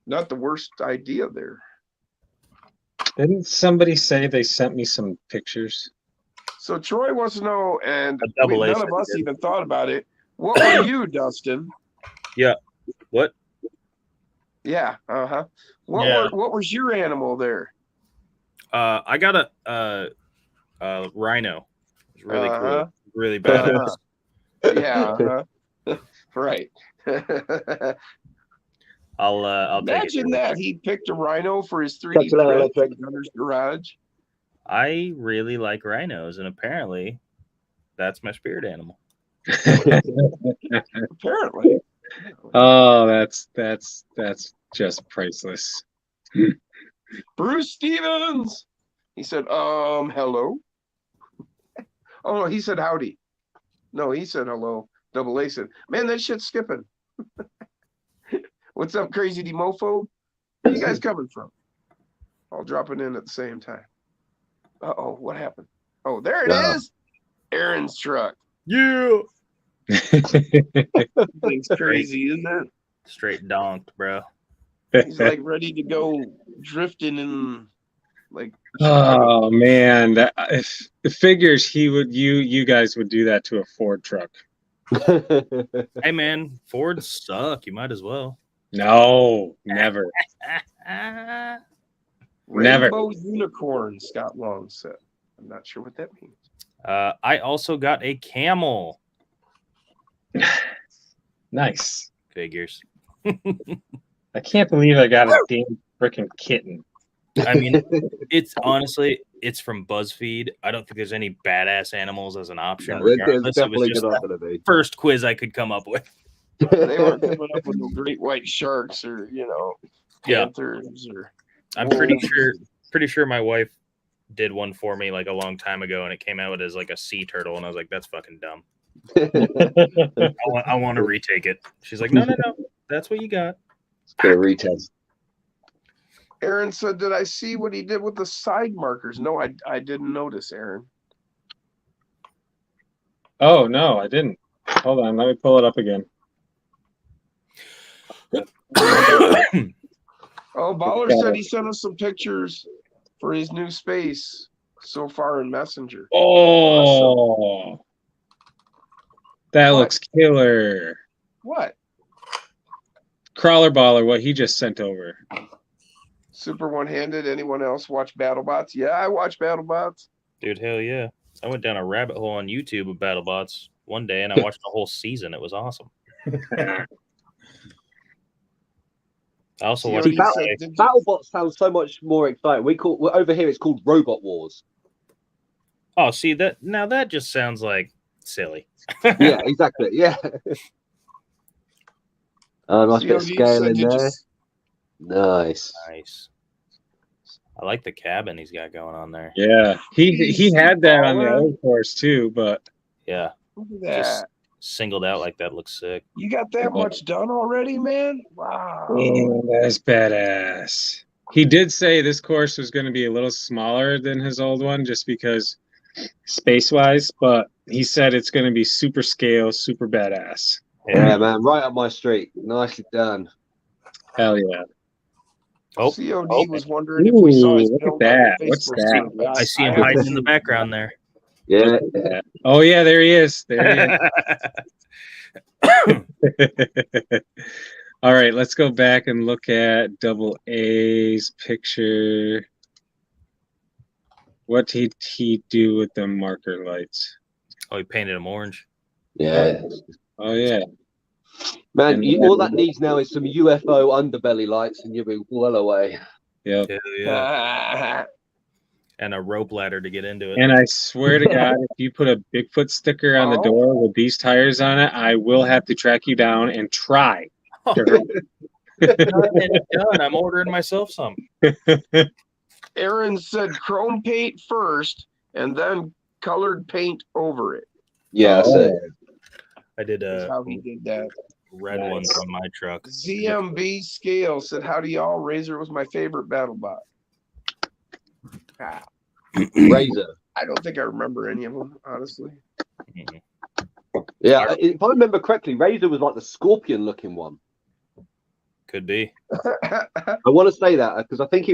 not the worst idea there. Didn't somebody say they sent me some pictures? So Troy wants to know, and A double A none said of us he did. even thought about it. What were you, Dustin? What? Yeah. Yeah. What was your animal there? I got a rhino. It was really Uh-huh. cool. Really badass. Yeah. Right. I'll take it. Imagine that he picked a rhino for his 3D That's an print electric. in Gunner's garage. I really like rhinos, and apparently, that's my spirit animal. Apparently. Oh, that's just priceless. Bruce Stevens. He said, hello. Oh no, he said howdy. No, he said hello. Double A said, man, that shit's skipping. What's up, crazy mofo? Where you guys coming from? All dropping in at the same time. Uh-oh, what happened? Oh, there it is. Aaron's truck. Yeah. Thing's crazy, isn't it? Straight donked, bro. He's like ready to go drifting in like Oh man, that if it figures he would you guys would do that to a Ford truck. Hey man, Fords suck. You might as well. No, never. Never. Rainbow Unicorn, Scott Long said. I'm not sure what that means. I also got a camel. Nice. Figures. I can't believe I got a damn freaking kitten. I mean, it's honestly, it's from BuzzFeed. I don't think there's any badass animals as an option. No, there's Regardless, it was definitely just not the going to be. first quiz I could come up with. They weren't coming up with no great white sharks or, you know, Yeah. panthers or I'm pretty sure my wife did one for me like a long time ago, and it came out as like a sea turtle, and I was like, "That's fucking dumb. I want to retake it." She's like, "No, that's what you got." Go retest. Aaron said, did I see what he did with the side markers? No, I didn't notice, Aaron. Oh no, I didn't. Hold on, let me pull it up again. Oh, Baller said he sent us some pictures for his new space so far in Messenger. Oh, that What? looks killer. What? Crawler baller, what he just sent over. Super one-handed. Anyone else watch BattleBots? Yeah, I watch BattleBots. Dude, hell yeah! I went down a rabbit hole on YouTube of BattleBots one day, and I watched the whole season. It was awesome. I also watched. See, did you- BattleBots sounds so much more exciting. Over here it's called Robot Wars. Oh, see that now that just sounds like silly. Yeah, exactly. Yeah. Nice bit of COD scale said, in did you there. s- Nice. Nice. I like the cabin he's got going on there. Yeah, he had that on the Baller. old course too, but Yeah, Look at that. just singled out like that looks sick. You got that much done already, man? Wow. man, that's badass. He did say this course was going to be a little smaller than his old one, just because space wise, but he said it's going to be super scale, super badass. Yeah, man, right up my street. Nicely done. Hell yeah. Oh, COD was wondering if we saw his Look at build on that. the What's Facebook that? group. I see him haven't hiding in seen the it. background there. Yeah. Oh yeah, there he is. There he is. All right, let's go back and look at Double A's picture. What did he do with the marker lights? Oh, he painted him orange. Yeah. Oh yeah. Man, And all that needs now is some UFO underbelly lights and you'll be well away. Yep. Hell yeah. And a rope ladder to get into it. And I swear to God, if you put a Bigfoot sticker on the door with these tires on it, I will have to track you down and try to hurt Done. I'm ordering myself some. Aaron said chrome paint first and then colored paint over it. Yeah, that's it. I did That's how he did that. red ones on my truck. ZMB Scale said, howdy y'all. Razor was my favorite battle bot. Razor. I don't think I remember any of them, honestly. Yeah, if I remember correctly, Razor was like the scorpion looking one. Could be. I want to say that because I think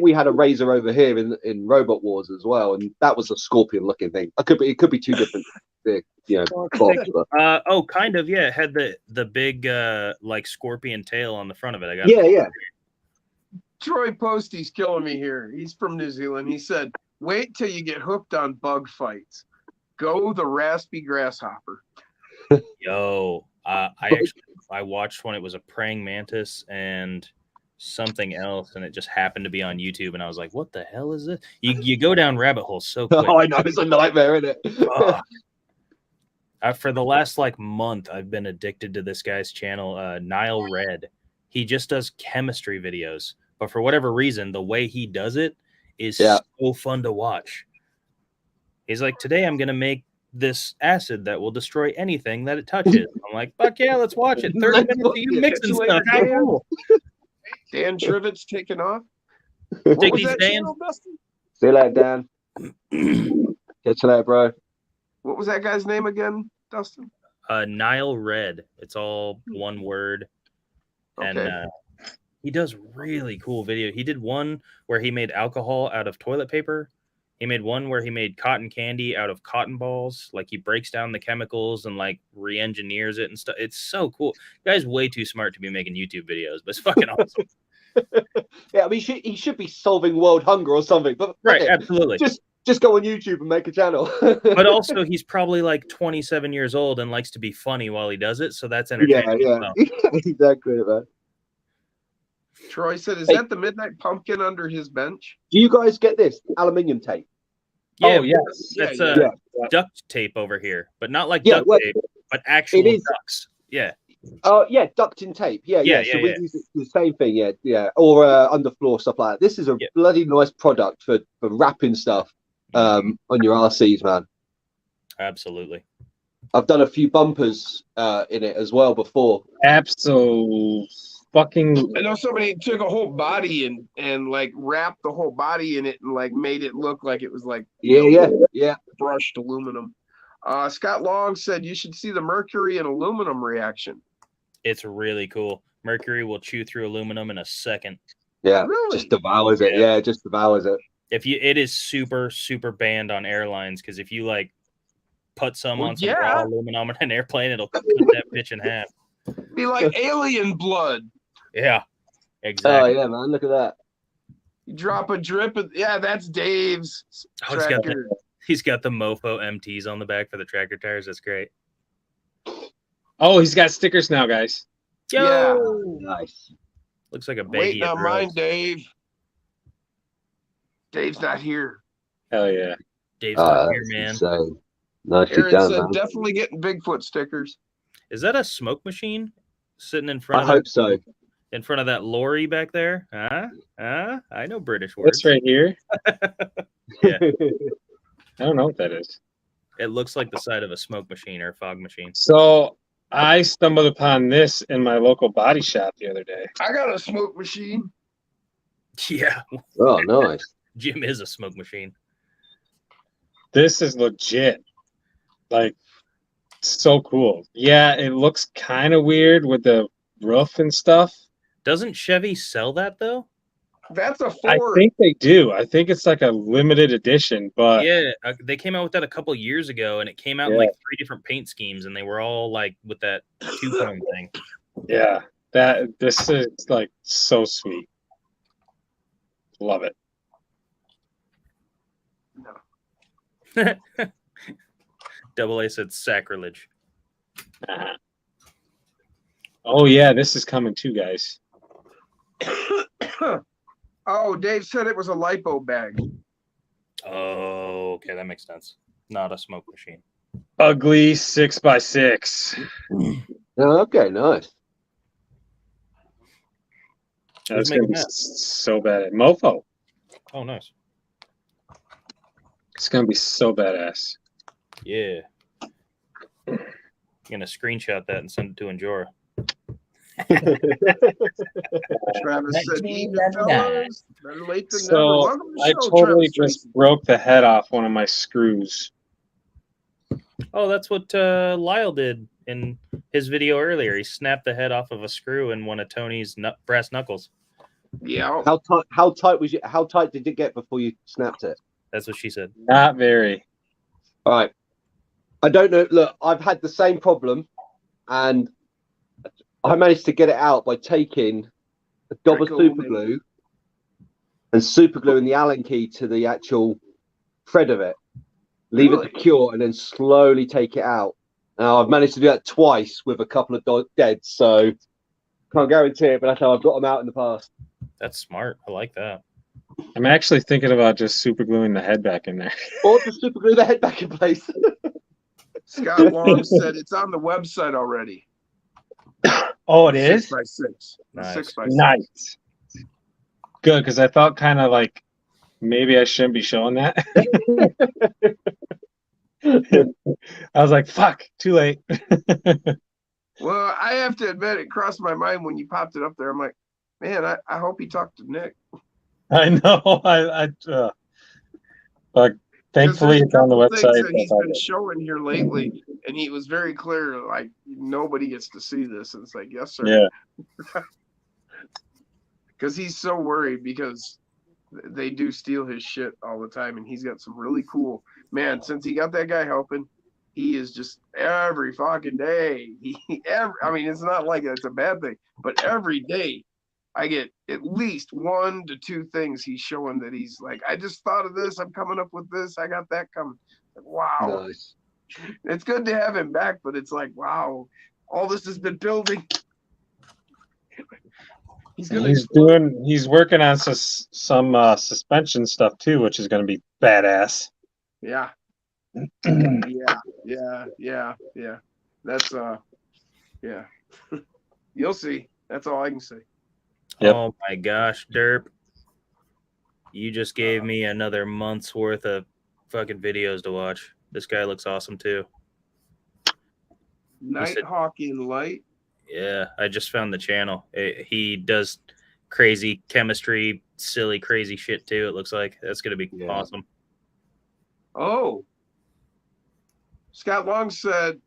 we had a Razor over here in Robot Wars as well, and that was a scorpion looking thing. It could be two different, bots, but... kind of. Yeah, it had the big like scorpion tail on the front of it. I got yeah. Troy Postie's killing me here. He's from New Zealand. He said, "Wait till you get hooked on bug fights. Go the raspy grasshopper." Yo, I watched one. It was a praying mantis and something else, and it just happened to be on YouTube. And I was like, "What the hell is this?" You go down rabbit holes so quick. Oh, I know, it's a nightmare, isn't it? For the last month, I've been addicted to this guy's channel, Nile Red. He just does chemistry videos, but for whatever reason, the way he does it is so fun to watch. He's like, "Today I'm gonna make this acid that will destroy anything that it touches." I'm like, "Fuck yeah, let's watch it." 30 minutes of you mixing stuff. How cool. Dan Trivett's taking off. Take What was these that Dans. channel, Dustin? See you later, Dan. Catch you later, bro. What was that guy's name again, Dustin? Nile Red. It's all one word. Okay. And he does really cool video. He did one where he made alcohol out of toilet paper. He made one where he made cotton candy out of cotton balls. Like he breaks down the chemicals and like re-engineers it and stuff. It's so cool. The guy's way too smart to be making YouTube videos, but it's fucking awesome. Yeah, I mean, he should be solving world hunger or something. But right, absolutely. Just go on YouTube and make a channel. But also, he's probably like 27 years old and likes to be funny while he does it. So that's entertaining. Yeah. Exactly, man. Troy said, "Is that the Midnight Pumpkin under his bench?" Do you guys get this aluminium tape? Yeah, oh yes, that's duct tape over here, but not like duct tape, but actual ducks. Yeah. Oh yeah, ducting tape. Yeah. So we use the same thing. Yeah. Or underfloor stuff like that. This is a bloody nice product for wrapping stuff on your RCs, man. Absolutely. I've done a few bumpers in it as well before. Absolutely. Fucking. I know somebody took a whole body and like wrapped the whole body in it and like made it look like it was like brushed aluminum. Scott Long said you should see the mercury and aluminum reaction. It's really cool. Mercury will chew through aluminum in a second. Yeah, really? Just devours it. Yeah, just devours it. It is super banned on airlines because if you like put some on some raw aluminum in an airplane, it'll cut that bitch in half. Be like alien blood. Yeah, exactly. Oh yeah, man, look at that. You drop a drip of that's Dave's tractor. He's got the Mofo MTs on the back for the tractor tires. That's great. Oh, he's got stickers now, guys. Yo! Nice. Looks like a baggie. Waiting on mine, Dave. Dave's not here. Hell yeah. Dave's not here, man. Insane. Nicely Aaron done, said man. definitely getting Bigfoot stickers. Is that a smoke machine sitting in front of I hope so. In front of that lorry back there? I know British words. What's right here? Yeah. I don't know what that is. It looks like the side of a smoke machine or a fog machine. So I stumbled upon this in my local body shop the other day. I got a smoke machine. Yeah. Oh, nice. Jim is a smoke machine. This is legit. Like, So cool. Yeah, it looks kind of weird with the roof and stuff. Doesn't Chevy sell that though? That's a I Ford. think they do. I think it's like a limited edition, but Yeah, they came out with that a couple years ago, and it came out in like 3 different paint schemes, and they were all like with that two-tone thing. yeah, this is like so sweet. Love it. Double A said sacrilege. Uh-huh. Oh yeah, this is coming too, guys. Oh, Dave said it was a lipo bag. Oh, okay, that makes sense. Not a smoke machine. Ugly 6x6. Okay, nice. That's Who's gonna making be that? so bad. Mofo. Oh, nice. It's gonna be so badass. Yeah. I'm gonna screenshot that and send it to Enjora. Travis said, "Evening, fellas. Better late than never." So Welcome to the I show, totally Travis just Tracy. broke the head off one of my screws. Oh, that's what Lyle did in his video earlier. He snapped the head off of a screw in one of Tony's brass knuckles. Yeah. How tight was you? How tight did it get before you snapped it? That's what she said. Not very. All right. I don't know. Look, I've had the same problem, and I managed to get it out by taking a dab of super glue and super gluing the Allen key to the actual thread of it. Leave it to cure and then slowly take it out. Now I've managed to do that twice with a couple of deads, so can't guarantee it, but that's how I've got them out in the past. That's smart. I like that. I'm actually thinking about just super gluing the head back in there. Or just super glue the head back in place. Scott Long said it's on the website already. Oh, it is? 6x6. Nice. 6x6. Nice. Good, because I thought kind of like maybe I shouldn't be showing that. I was like, fuck, too late. Well, I have to admit, it crossed my mind when you popped it up there. I'm like, man, I hope he talked to Nick. I know. But thankfully it's on the website. That he's been showing here lately, and he was very clear, like, nobody gets to see this. And it's like, yes, sir. Yeah. Because he's so worried because they do steal his shit all the time, and he's got some really cool, man, since he got that guy helping, he is just every fucking day. I mean, it's not like it's a bad thing, but every day I get at least 1 to 2 things he's showing that he's like, I just thought of this. I'm coming up with this. I got that coming. Like, wow. Nice. It's good to have him back, but it's like, wow, all this has been building. He's working on some suspension stuff too, which is going to be badass. Yeah. Yeah. That's yeah. You'll see. That's all I can say. Yep. Oh my gosh, Derp. You just gave me another month's worth of fucking videos to watch. This guy looks awesome too. Nighthawk in Light. Yeah, I just found the channel. He does crazy chemistry, silly, crazy shit too. It looks like that's gonna be awesome. Oh, Scott Long said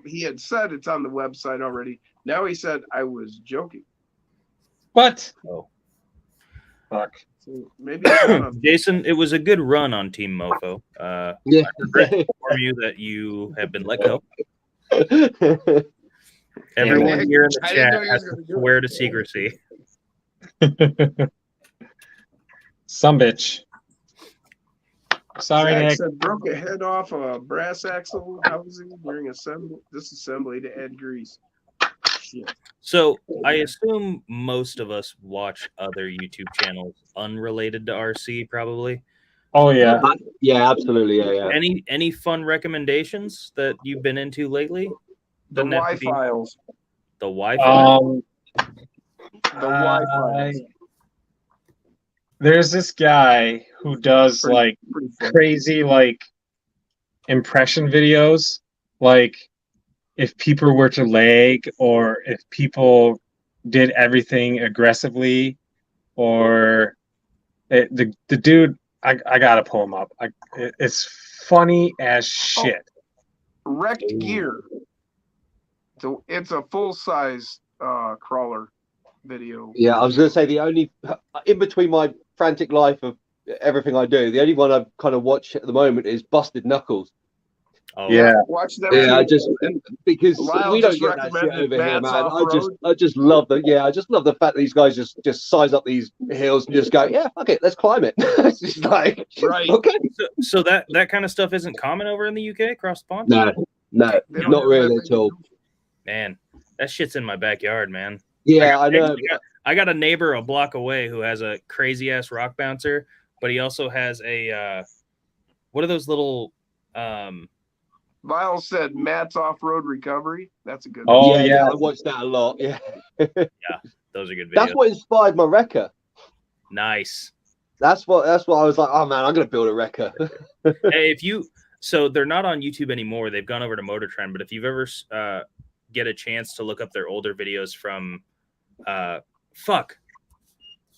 he had said it's on the website already. Now he said I was joking. What? Oh, fuck. So maybe it's Jason, it was a good run on Team Mofo. Yeah. I regret to inform you that you have been let go. Everyone here in the chat has to swear to secrecy. Some bitch. Sorry, Zach Nick. said broke a head off a brass axle housing during disassembly to add grease. Shit. So I assume most of us watch other YouTube channels unrelated to RC, probably. Oh yeah. Yeah, absolutely. Yeah. Any fun recommendations that you've been into lately? The Y-Files. The Wi-Fi. The Y-Files. There's this guy who does pretty crazy impression videos, like if people were to lag or if people did everything aggressively, or the dude. I gotta pull him up. It's funny as shit. Wrecked Gear. So it's a full-size crawler video. Yeah, I was going to say the only in between my frantic life of everything I do, the only one I've kind of watched at the moment is Busted Knuckles. Oh Yeah. Watch them. Yeah, too. because Lyle we don't just get that shit recommended over here, Matt's man. Off-Road. I just love the fact that these guys just size up these hills and just go, yeah, fuck it, let's climb it. It's just like, Right. okay. So that kind of stuff isn't common over in the UK across the pond? No, They don't not have really that at all. Man, that shit's in my backyard, man. Yeah, I know. I got a neighbor a block away who has a crazy ass rock bouncer, but he also has a what are those little Lyle said Matt's Off-Road Recovery. That's a good Oh, one. yeah. I watched that a lot. Yeah, those are good videos. that's what inspired my wrecker. Nice. That's what I was like. Oh man, I'm gonna build a wrecker. Hey, so they're not on YouTube anymore. They've gone over to Motor Trend, but if you've ever get a chance to look up their older videos from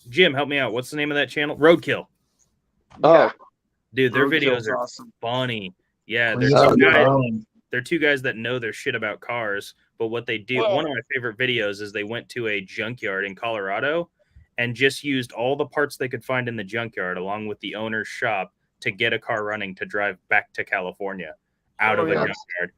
Jim, help me out. What's the name of that channel? Roadkill. Oh, Dude, their Roadkill's videos are awesome. funny. Yeah, they're two guys that know their shit about cars, but what they do, one of my favorite videos is they went to a junkyard in Colorado and just used all the parts they could find in the junkyard along with the owner's shop to get a car running to drive back to California out of the junkyard.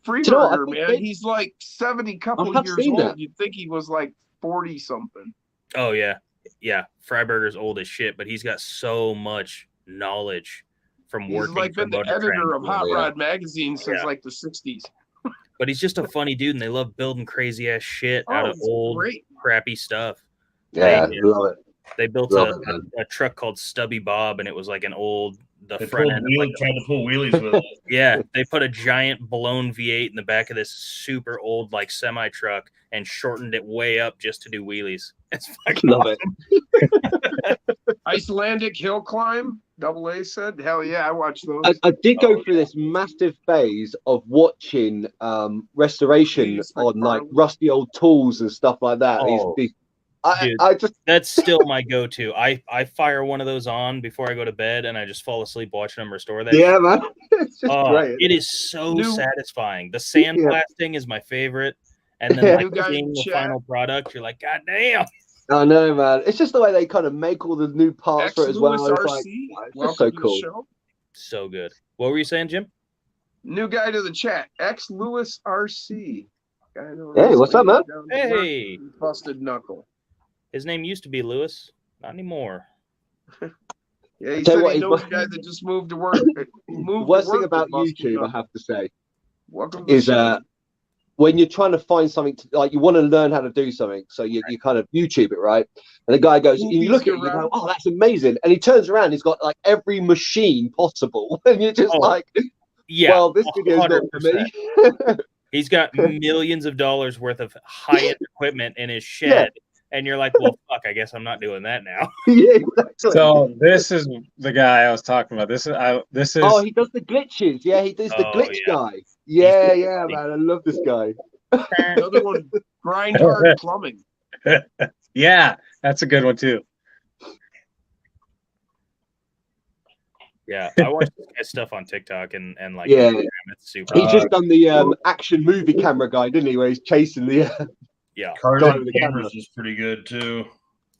Freeburger, man, he's like 70 couple I've years seen old. that. You'd think he was like 40 something. Oh yeah. Yeah. Freiburger's old as shit, but he's got so much knowledge from He's working like for been the Motor editor Trend. of Hot Rod magazine since like the 60s. But he's just a funny dude, and they love building crazy ass shit out of it's old great. crappy stuff. yeah, love it. They built Love a truck called Stubby Bob, and it was like an old They front end. tried to pull wheelies with it. Yeah, they put a giant blown V8 in the back of this super old like semi truck and shortened it way up just to do wheelies. It's fucking Love awesome. it. Icelandic hill climb, Double A said. Hell yeah, I watched those. I did go through this massive phase of watching restoration on like rusty old tools and stuff like that. Dude, I just that's still my go-to. I fire one of those on before I go to bed, and I just fall asleep watching them restore that. yeah, shit. man, it's just great. It is so satisfying. The sandblasting is my favorite, and then like seeing the final product, you're like, God damn! I know, man. It's just the way they kind of make all the new parts for it as well. It's like, it's just so cool. So good. What were you saying, Jim? New guy to the chat, X Lewis RC. Hey, what's up, man? Hey, Busted Knuckle. His name used to be Lewis, not anymore. Yeah, he said he knows a guy that just moved to work. The worst thing about YouTube, I have to say, welcome is when you're trying to find something like you want to learn how to do something, so you kind of YouTube it, right? And the guy goes, and you look at it, you go, oh, that's amazing, and he turns around, he's got like every machine possible, and you're just like, yeah, well, this video's not for me. He's got millions of dollars worth of high-end equipment in his shed. Yeah. And you're like, well, fuck, I guess I'm not doing that now. Yeah, exactly. So this is the guy I was talking about. This is Oh, he does the glitches. Yeah, he does the glitch guy. Yeah, man. I love this guy. Another one, Grind Hard Plumbing. Yeah, that's a good one too. Yeah, I watch this guy's stuff on TikTok and like it's super. He's just done the action movie camera guy, didn't he? Where he's chasing the yeah, Cars and Cameras is pretty good too.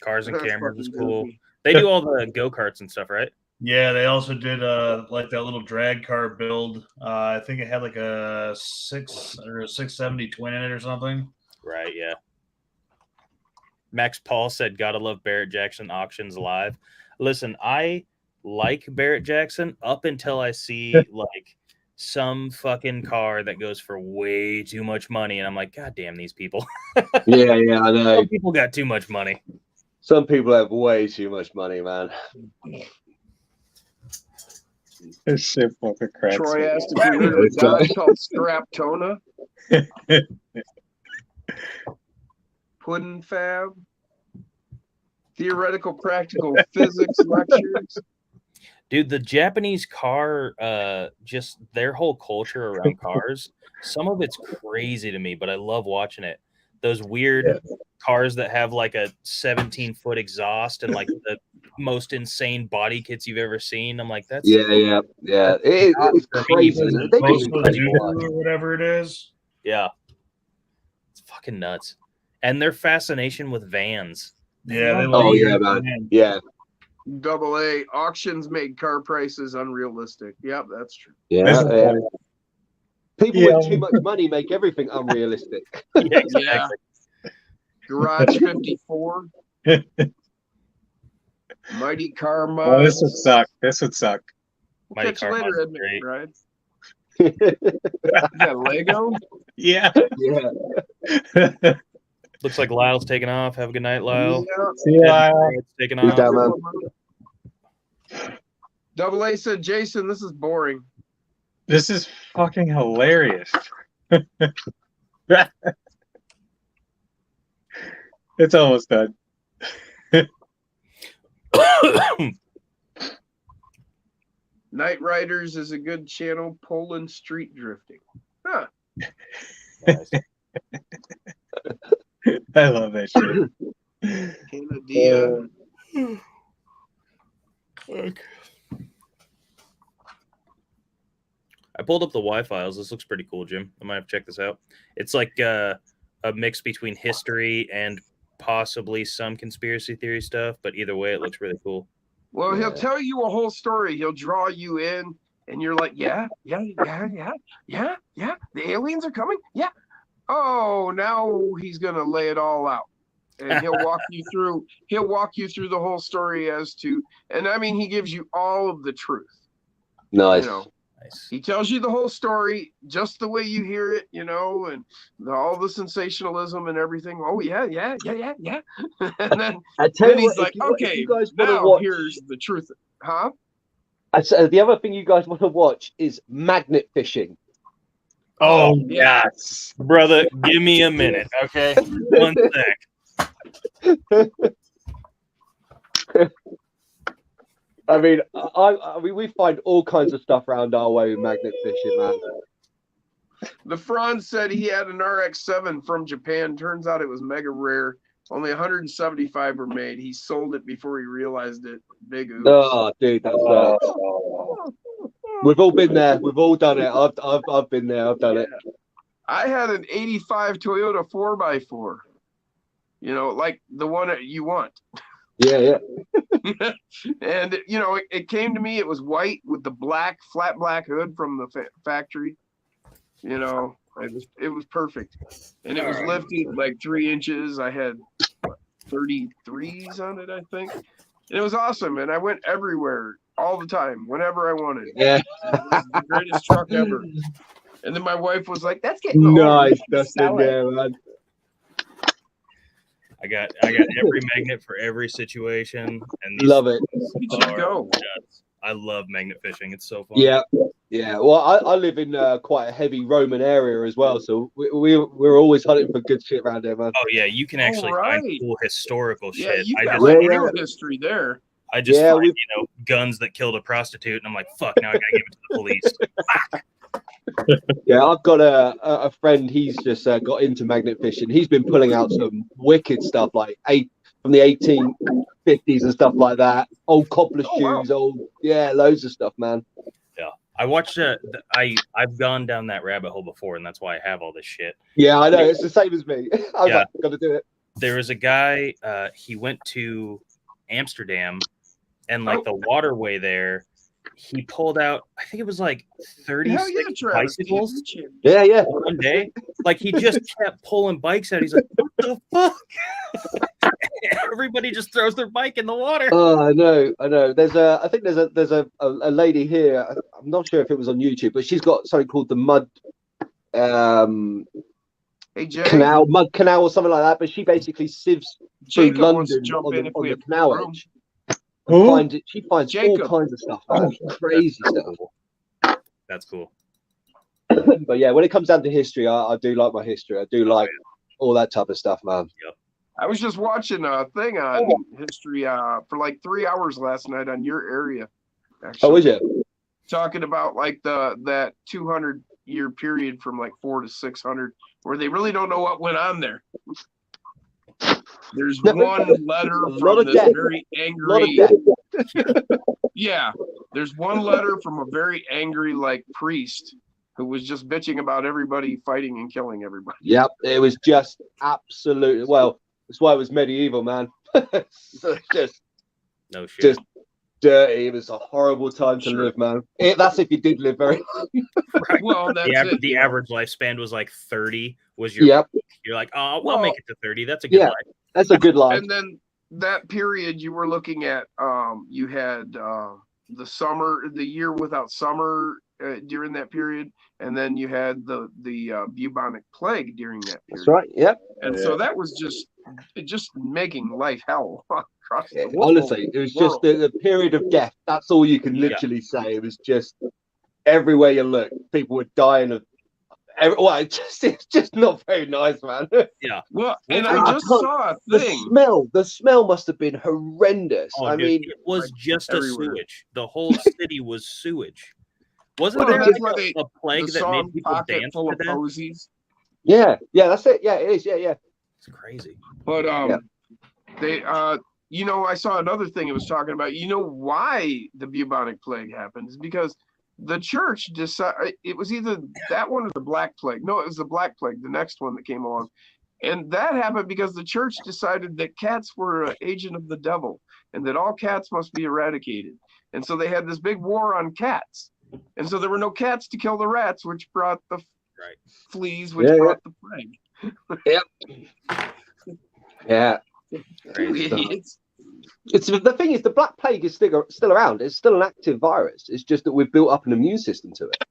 Cars and Cameras is cool. They do all the go-karts and stuff, right? Yeah, they also did like that little drag car build. I think it had like a 670 twin in it or something. Right, yeah. Max Paul said, "Gotta love Barrett Jackson auctions live." Listen, I like Barrett Jackson up until I see like some fucking car that goes for way too much money, and I'm like, God damn these people. Yeah, I know. Some people got too much money. Some people have way too much money, man. This shit fucking crap. Troy asked if you heard of a guy called Straptona. Puddin' Fab. Theoretical practical physics lectures. Dude, the Japanese car, just their whole culture around cars, some of it's crazy to me, but I love watching it. Those weird cars that have like a 17-foot exhaust and like the most insane body kits you've ever seen. I'm like, that's yeah. It's crazy. They can be crazy. Or whatever it is. Yeah, it's fucking nuts. And their fascination with vans. Yeah, they Oh like yeah, man. Yeah, AA auctions made car prices unrealistic. Yep, that's true. yeah. People with too much money make everything unrealistic. Yeah, exactly. Garage 54. Mighty Car Mod. Oh, this would suck. This would suck. We'll catch you later, Ed great. McBride. Is that Lego? Yeah. Yeah. Looks like Lyle's taking off. Have a good night, Lyle. Yeah. See you, Lyle. It's taking Peace off. out, man. Double A said, Jason, this is boring. This is fucking hilarious. It's almost done. Night Riders is a good channel. Poland street drifting. Huh. I love that shit. Canada. I pulled up the Y files. This looks pretty cool, Jim. I might have to check this out. It's like a mix between history and possibly some conspiracy theory stuff, but either way, it looks really cool. Well, he'll tell you a whole story. He'll draw you in, and you're like, yeah. The aliens are coming. Yeah. Oh, now he's gonna lay it all out, and he'll walk you through. He'll walk you through the whole story as to, and I mean, he gives you all of the truth. Nice. You know, Nice. he tells you the whole story just the way you hear it, you know, and all the sensationalism and everything. Oh yeah. And then, I tell then you he's what, like, if okay, you guys want to now watch, here's the truth. Huh? the other thing you guys want to watch is magnet fishing. Oh, yeah. yes. Brother, give me a minute, okay? 1 sec. I mean, I mean, we find all kinds of stuff around our way with magnet fishing, man. The Franz said he had an RX-7 from Japan. Turns out it was mega rare. Only 175 were made. He sold it before he realized it. Big oops. Oh, dude, that sucks. We've all been there. We've all done it. I've been there. I've done it. I had an 85 Toyota 4x4. You know, like the one that you want. Yeah. And, you know, it came to me. It was white with the flat black hood from the factory. You know, it was perfect. And it was lifted like 3 inches. I had 33s on it, I think. And it was awesome. And I went everywhere all the time, whenever I wanted. Yeah. It was the greatest truck ever. And then my wife was like, that's getting Nice, old. Dustin. Yeah, man. I got every magnet for every situation, and Love it. You should go. nuts. I love magnet fishing. It's so fun. Yeah. Well, I live in quite a heavy Roman area as well, so we're always hunting for good shit around there, man. Oh yeah, you can actually find cool historical Yeah, shit. you I got just like Yeah. real history there. find, you know, guns that killed a prostitute, and I'm like, fuck, now I gotta give it to the police. Yeah, I've got a friend. He's just got into magnet fishing. He's been pulling out some wicked stuff, like from the 1850s and stuff like that. Old cobbler shoes, loads of stuff, man. Yeah, I watched. I've gone down that rabbit hole before, and that's why I have all this shit. Yeah, I know. It's the same as me. I was like, gotta do it. There was a guy. He went to Amsterdam, and like the waterway there, he pulled out, I think it was like 36 bicycles. Yeah. One day. Like he just kept pulling bikes out. He's like, what the fuck? Everybody just throws their bike in the water. Oh, I know. I think there's a lady here. I'm not sure if it was on YouTube, but she's got something called the mud mud canal or something like that. But she basically sieves through London on the canal edge. She finds all kinds of stuff, man. Crazy stuff. That's cool. But yeah, when it comes down to history, I do like my history. I do like all that type of stuff, man. Yep. I was just watching a thing on history for like 3 hours last night on your area. Actually. Oh, is it? Talking about like that 200-year period from like 400 to 600, where they really don't know what went on there. There's No. one letter A lot from of this death. very A lot of angry. death. Yeah, there's one letter from a very angry like priest who was just bitching about everybody fighting and killing everybody. Yep, it was just absolutely, well, that's why it was medieval, man. So just No shit. just dirty. It was a horrible time to Sure. live, man. That's if you did live very Right. Well, that's it. The you know. average lifespan was like 30. Was your Yep. You're like, oh, Well, I'll make it to 30. That's a good yeah. life. That's a good life. And then that period you were looking at, you had the summer, the year without summer during that period, and then you had the bubonic plague during that period. That's right. Yep. And so that was just making life hell across the whole Honestly, it was just world. the period of death. That's all you can literally say. It was just everywhere you look, people were dying of. Well, it's just not very nice, man. Well, and I I just can't- saw a The thing. smell must have been horrendous. Oh, I dude, mean, it was like, just everywhere. a sewage. The whole city was sewage. Wasn't Well, there that's like why a plague The that song made people "Pocket dance Full to of death? Posies." yeah, that's it. Yeah, it is. Yeah. It's crazy. But Yeah. they I saw another thing it was talking about. You know why the bubonic plague happened is because the church decided it was either that one or the black plague. No, it was the black plague, the next one that came along. And that happened because the church decided that cats were an agent of the devil and that all cats must be eradicated. And so they had this big war on cats. And so there were no cats to kill the rats, which brought the fleas, which brought the plague. Yeah. Crazy. Idiots. It's the thing is the black plague is still around. It's still an active virus. It's just that we've built up an immune system to it.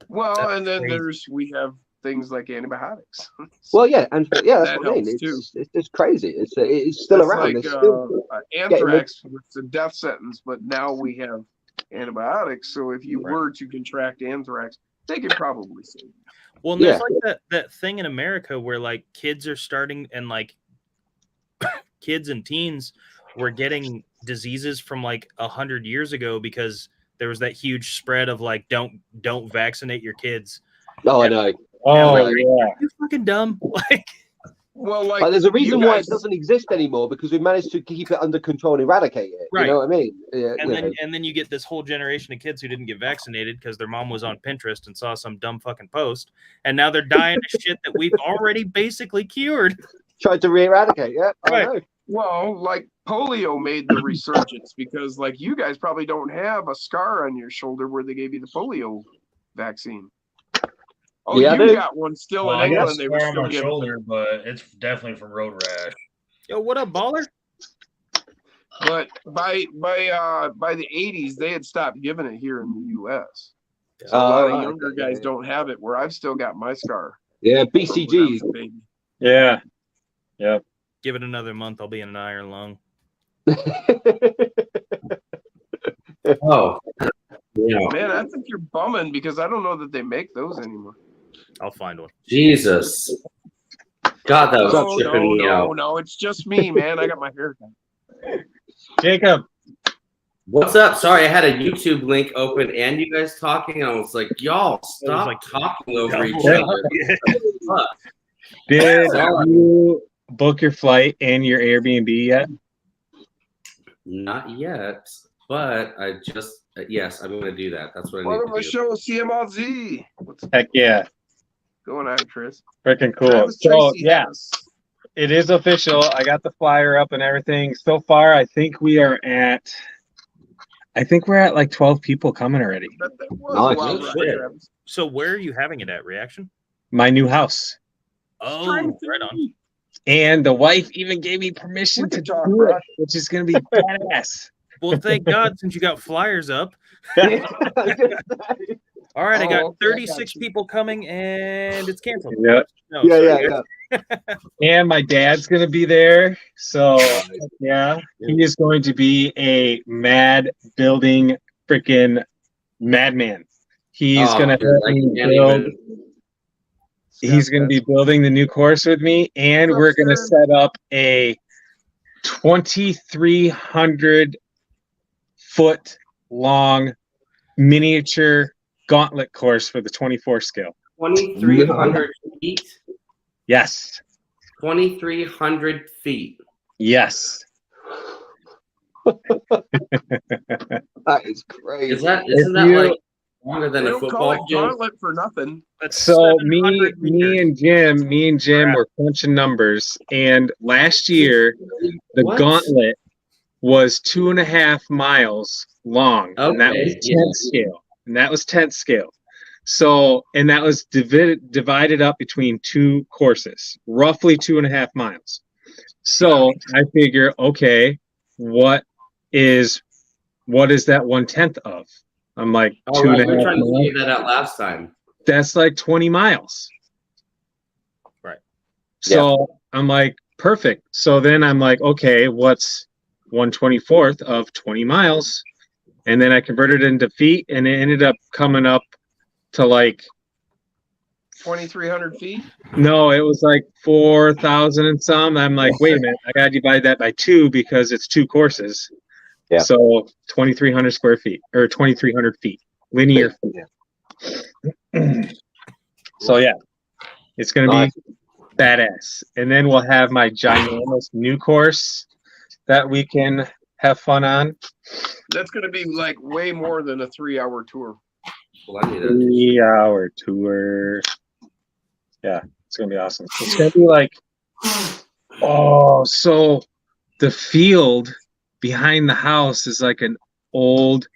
Well, That's and then crazy. we have things like antibiotics. Well, yeah, and that's That what I mean. helps, too. It's just crazy. It's still around. Like It's still anthrax was a death sentence, but now we have antibiotics. So if you were to contract anthrax, they could probably save you. Well, and there's like that thing in America where like kids are starting and like kids and teens were getting diseases from like 100 years ago because there was that huge spread of like don't vaccinate your kids. Oh, I know. Oh, like, yeah. you fucking dumb. Like, Well, like But there's a reason you why guys- it doesn't exist anymore because we've managed to keep it under control and eradicate it. Right. You know what I mean? Yeah. and then you get this whole generation of kids who didn't get vaccinated because their mom was on Pinterest and saw some dumb fucking post, and now they're dying of shit that we've already basically cured. Tried to re-eradicate. Yeah, Right. I know. Well, like polio made the resurgence because like you guys probably don't have a scar on your shoulder where they gave you the polio vaccine. Oh, Yeah, you dude. got one still Well, in I got a England. They were scar on still my giving. shoulder, but it's definitely from road rash. Yo, what up, baller? But by the 80s, they had stopped giving it here in the U.S. So a lot of right. younger guys don't have it. Where I've still got my scar. Yeah, from when I BCG. was a baby. Yeah. Give it another month, I'll be in an iron lung. Oh, yeah. Man, I think you're bumming because I don't know that they make those anymore. I'll find one. Jesus. God, that was tripping me out. No, it's just me, man. I got my hair done. Jacob. What's up? Sorry, I had a YouTube link open and you guys talking. And I was like, y'all, stop like- talking over each Yeah. other. Fuck. Did Sorry. you book your flight and your Airbnb yet? Not yet, but I just, yes, I'm going to do that. That's what I Welcome need to to the do. show, CMLZ. What's Heck yeah. going on, Chris? Freaking cool. Travis So, Tracy yeah, has- it is official. I got the flyer up and everything. So far, I think we're at like 12 people coming already. that was Nice. a wild No ride, shit. Travis. So where are you having it at? Reaction? My new house. Oh, Trying to right on. And the wife even gave me permission Look to at Josh, do it, bro. which is going to be badass. Well, thank God, since you got flyers up. Yeah. All right, I got Oh, okay, I got 36 you. people coming, and it's canceled. Yep. No, yeah, sorry, yeah, guys. yeah. And my dad's going to be there. So, yeah, he is going to be a mad building freaking madman. He's Oh, going to dude, I can't build. even. He's going to be building the new course with me, and What's up, we're going to sir? set up a 2,300 foot long miniature gauntlet course for the 24 scale. 2,300 feet. Yes. 2,300 feet. Yes. That is crazy. Isn't that like longer than They a don't call football it field? gauntlet for nothing. That's So 700 me meters. and Jim were crunching numbers, and last year the What? gauntlet was 2.5 miles long, and that was Okay, yeah. 10th scale, and that was 10th scale. So, and that was divided up between two courses, roughly 2.5 miles. So I figure, okay, what is that 1/10 of? I'm like, Oh, two right. and a You were half trying to miles. figure that out last time. That's like 20 miles. Right. So I'm like, perfect. So then I'm like, okay, what's 1/24 of 20 miles? And then I converted it into feet, and it ended up coming up to like, 2,300 feet. no, it was like 4,000 and some. I'm like, wait a minute, I gotta divide that by 2 because it's 2 courses. Yeah. So 2,300 square feet or 2,300 feet, linear feet. So yeah, it's gonna Nice. be badass. And then we'll have my ginormous new course that we can have fun on. That's going to be like way more than a 3-hour tour. Well, I need a 3-hour tour. Yeah, it's gonna be awesome. It's gonna be like, oh, so the field behind the house is like an old,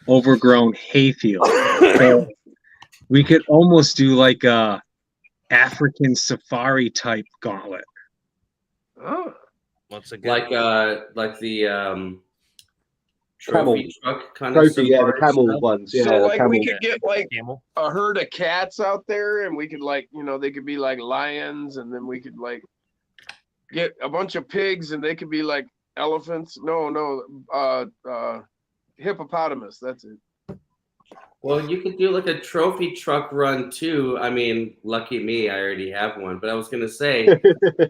overgrown hayfield. So we could almost do like a African safari type gauntlet. Oh, What's a good like the trophy truck kind of Trophy, yeah, the safari camel stuff. ones. Yeah, so the like camel. we could get like camel? a herd of cats out there, and we could like, they could be like lions, and then we could like get a bunch of pigs, and they could be like elephants. Hippopotamus. That's it. Well, you could do like a trophy truck run too. I mean, lucky me, I already have one. But I was gonna say,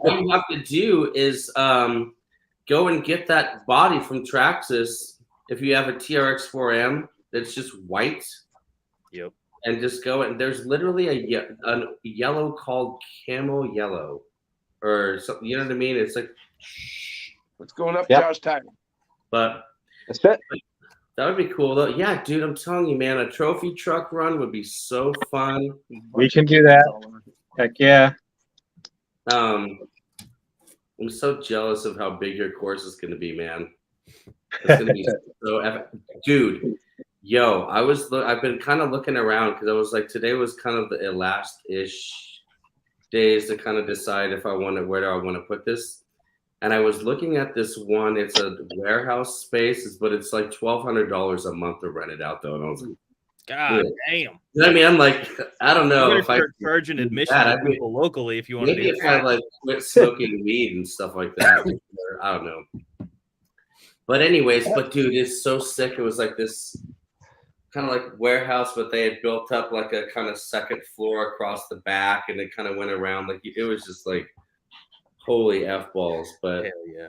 all you have to do is go and get that body from Traxxas. If you have a TRX 4M that's just white, Yep. and just go and there's literally a yellow called Camo Yellow, or something. You know what I mean? It's like, What's going up, Yep. Josh Tiger? but That's it. that would be cool though. Yeah, dude, I'm telling you, man, a trophy truck run would be so fun. We can do that. Heck yeah. I'm so jealous of how big your course is going to be, man. It's going to be so epic. Dude, yo, I've been kind of looking around because I was like, today was kind of the last-ish days to kind of decide if where do I want to put this. And I was looking at this one. It's a warehouse space, but it's like $1,200 a month to rent it out, though. And I was like, God damn. you know what I mean? I'm like, I don't know You if I start charging admission that. to I mean, people locally if you want to maybe do if I that. like quit smoking weed and stuff like that. Or, I don't know. But anyways, dude, it's so sick. It was like this kind of like warehouse, but they had built up like a kind of second floor across the back, and it kind of went around. Like it was just like holy F balls. But Hell yeah.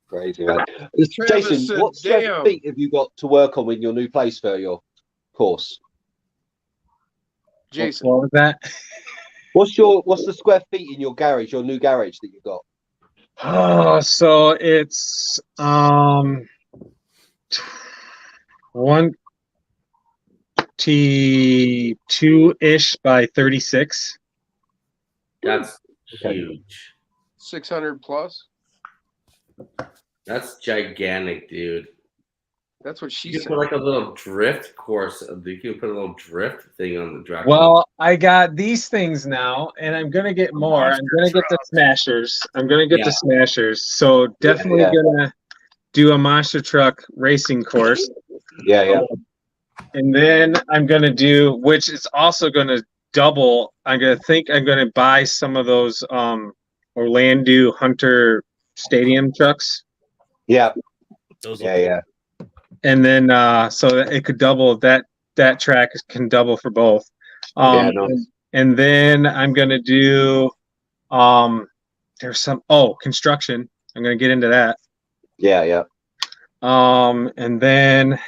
Crazy, man. Travis Jason, said, what square "Damn." feet have you got to work on in your new place for your course? Jason. What was that? What's the square feet in your garage, your new garage that you've got? Oh, so it's 22-ish by 36. that's huge. 600 plus. That's gigantic, dude. That's what she You said. can put like a little drift course. You can put a little drift thing on the drag. Well, I got these things now, and I'm gonna get more. I'm gonna get the Smashers. Yeah. So definitely Yeah. gonna do a monster truck racing course. Yeah. And then I'm gonna do, which is also gonna double. I'm gonna buy some of those Orlando Hunter Stadium trucks. Yeah. Those Yeah. And then so that it could double, that track can double for both. Yeah, nice. And then I'm gonna do there's some construction. I'm gonna get into that. Yeah. And then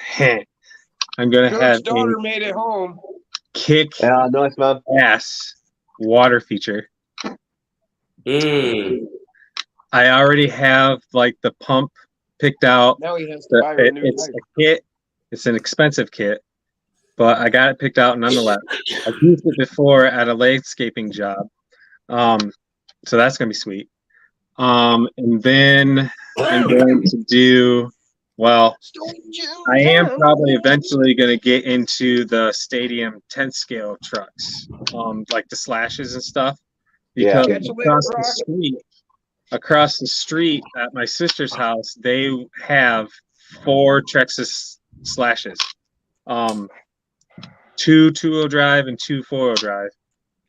I'm gonna Coach's have daughter a made it home. kick Yeah, nice, man. ass water feature. I already have like the pump picked out. Now he has to buy a new It's tire. a kit. It's an expensive kit, but I got it picked out nonetheless. I've used it before at a landscaping job, so that's gonna be sweet. And then I'm going to do well. I am probably eventually going to get into the stadium 10 scale trucks, like the slashes and stuff, because across the street at my sister's house, they have 4 Trexas slashes, 2 2-wheel drive and 2 4-wheel drive.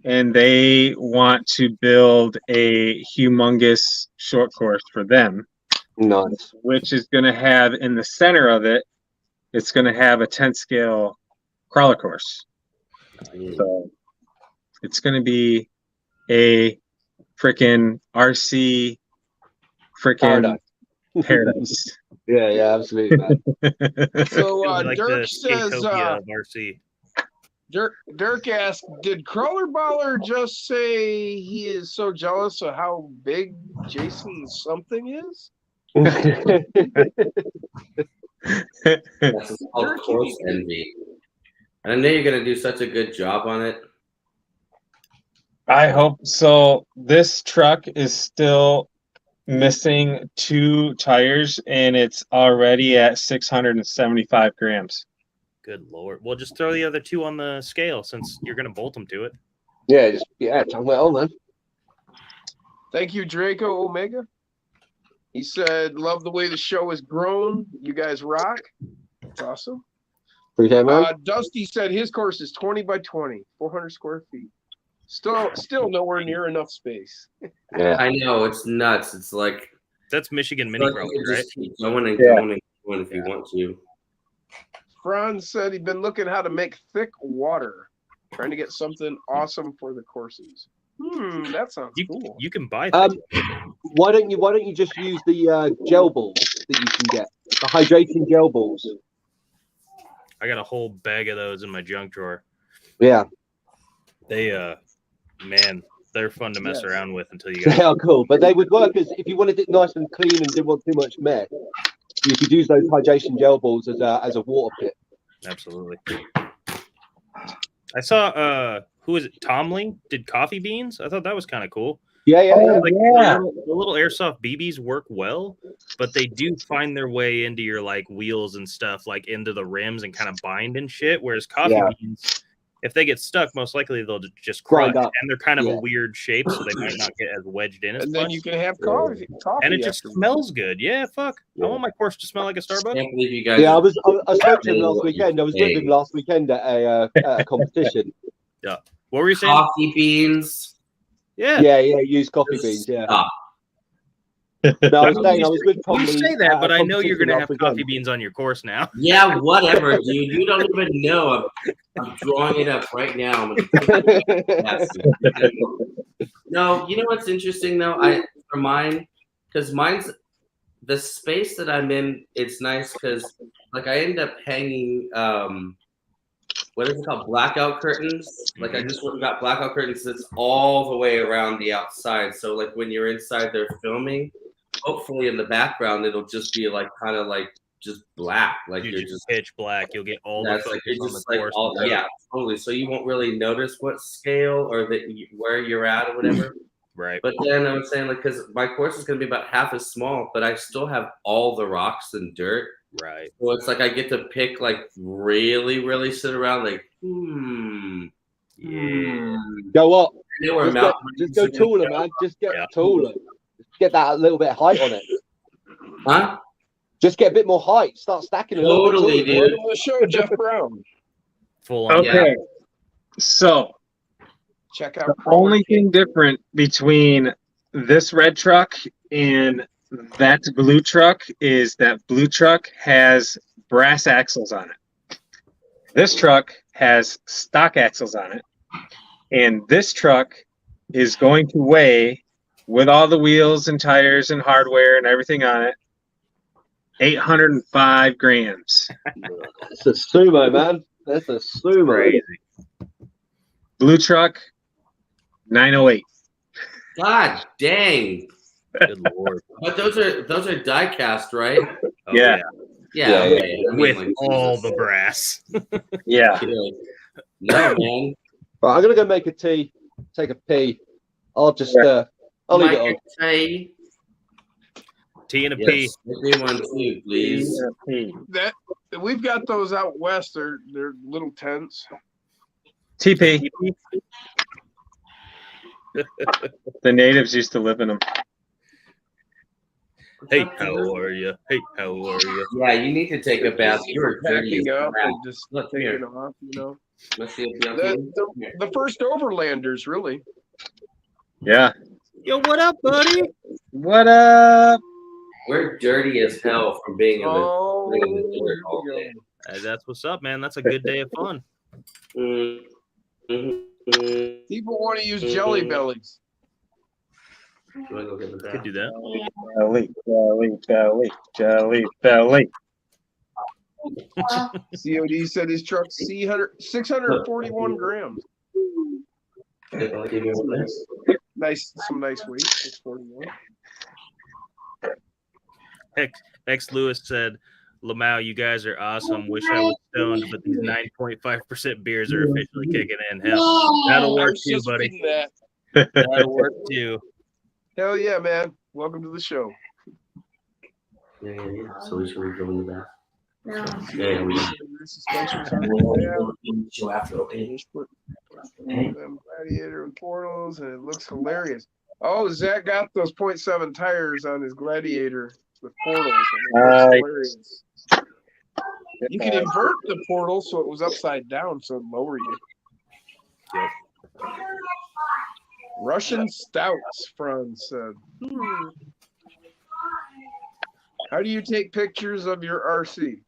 And they want to build a humongous short course for them. Nice. Which is going to have in the center of it, it's going to have a 10 scale crawler course. So it's going to be a freaking RC freaking paradise. Yeah, absolutely, man. So like Dirk the says, Skatopia of RC. Dirk asked, did Crawler Baller just say he is so jealous of how big Jason's something is? That's called course envy. And I know you're going to do such a good job on it. I hope so. This truck is still missing 2 tires, and it's already at 675 grams. Good Lord. Well, just throw the other 2 on the scale since you're going to bolt them to it. Yeah, talk well, man. Thank you, Draco Omega. He said, love the way the show has grown. You guys rock. That's awesome. Appreciate it, man. Dusty said his course is 20 by 20, 400 square feet. Still nowhere near enough space. Yeah, I know, it's nuts. It's like that's Michigan mini crawler, right? Just keep going and going and going if you want to. Franz said he'd been looking how to make thick water, trying to get something awesome for the courses. That sounds cool. You can buy why don't you just use the gel balls that you can get, the hydration gel balls? I got a whole bag of those in my junk drawer. Yeah, they man, they're fun to mess around with until you get. They are cool, but they would work as if you wanted it nice and clean and didn't want too much mess. You could use those hydration gel balls as a water pit. Absolutely. I saw who was it? Tomling did coffee beans. I thought that was kind of cool. Yeah. The little airsoft BBs work well, but they do find their way into your like wheels and stuff, like into the rims and kind of bind and shit. Whereas coffee beans, if they get stuck, most likely they'll just crush, and they're kind of a weird shape, so they might not get as wedged in as and much. then you can have coffee and it just smells good. Yeah, fuck. I want my course to smell like a Starbucks. I can't believe you guys. Yeah, I spoke to him last weekend. I was with him last weekend at a competition. Yeah. What were you saying? Coffee beans. Yeah. Use coffee beans. Yeah. No, I was saying I was with Tom. You say that, but I know you're going to have coffee beans on your course now. Yeah, whatever, dude. You don't even know. I'm drawing it up right now. No, you know what's interesting though? For mine, because mine's the space that I'm in. It's nice because like I end up hanging. What is it called? Blackout curtains. Like I just went and got blackout curtains that's all the way around the outside. So like when you're inside there filming, hopefully in the background it'll just be like kind of like just black. Like you're just pitch black. You'll get all the focus on the like course. Yeah, totally. So you won't really notice what scale or where you're at or whatever. Right. But then I was saying like because my course is going to be about half as small, but I still have all the rocks and dirt. Right. So it's like I get to pick like really, really sit around like, Go up. Just go taller, man. Just get taller. Just get that a little bit of height on it. Huh? Just get a bit more height. Start stacking. Totally, dude. On the show, Jeff Brown. Full on. Okay. So check out. The only thing different between this red truck and that blue truck is that blue truck has brass axles on it. This truck has stock axles on it. And this truck is going to weigh, with all the wheels and tires and hardware and everything on it, 805 grams. That's a sumo, man. That's a sumo. Crazy. Blue truck, 908. God dang. Good lord. But those are die cast, right? Oh, Yeah. Yeah. Yeah, Okay. I mean, With like, all Jesus. the brass. Yeah. No, man. Right, I'm gonna go make a tea, take a pee. I'll just I'll leave it on. Tea. T and a P. Yes. Make me one too, please. That we've got those out west. They're little tents. TP. The natives used to live in them. Hey, how are you? Hey, how are you? Yeah, you need to take a bath. You were dirty as Packing up crap. and just Look, taking here. off, you know. Let's see if you The first overlanders, really. Yeah. Yo, what up, buddy? What up? We're dirty as hell from being in the, Oh, being in the dirt all here we day. Hey, that's what's up, man. That's a good day of fun. People want to use jelly bellies. Could do that. Belly. COD said his truck's 641 grams. Some nice weight. 641. X Lewis said, Lamau, you guys are awesome. Wish I was stoned, but these 9.5% beers are officially kicking in. Hell, that'll work too, buddy. That'll work too. Hell yeah, man. Welcome to the show. Yeah. So we should go in the bath. No. Yeah, we Suspensions are show after, okay? Gladiator and portals, and it looks hilarious. Oh, Zach got those 0.7 tires on his Gladiator with portals. And it looks hilarious. You can invert the portal so it was upside down, so it lower you. Yep. Russian stouts, Franz said. How do you take pictures of your RC?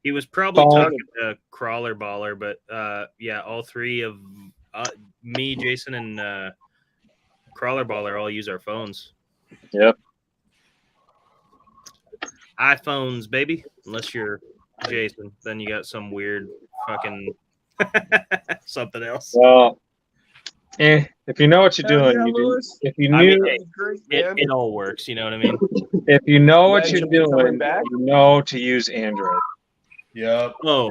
He was probably talking to Crawler Baller, but yeah, all three of me, Jason, and Crawler Baller all use our phones. Yep. iPhones, baby. Unless you're Jason, then you got some weird fucking something else. Well, if you know what you're doing, yeah, you do. Lewis. If you I knew, mean, Great, man. it all works. You know what I mean? if you know what you're Imagine coming doing, back. you know to use Android. Yep. Oh,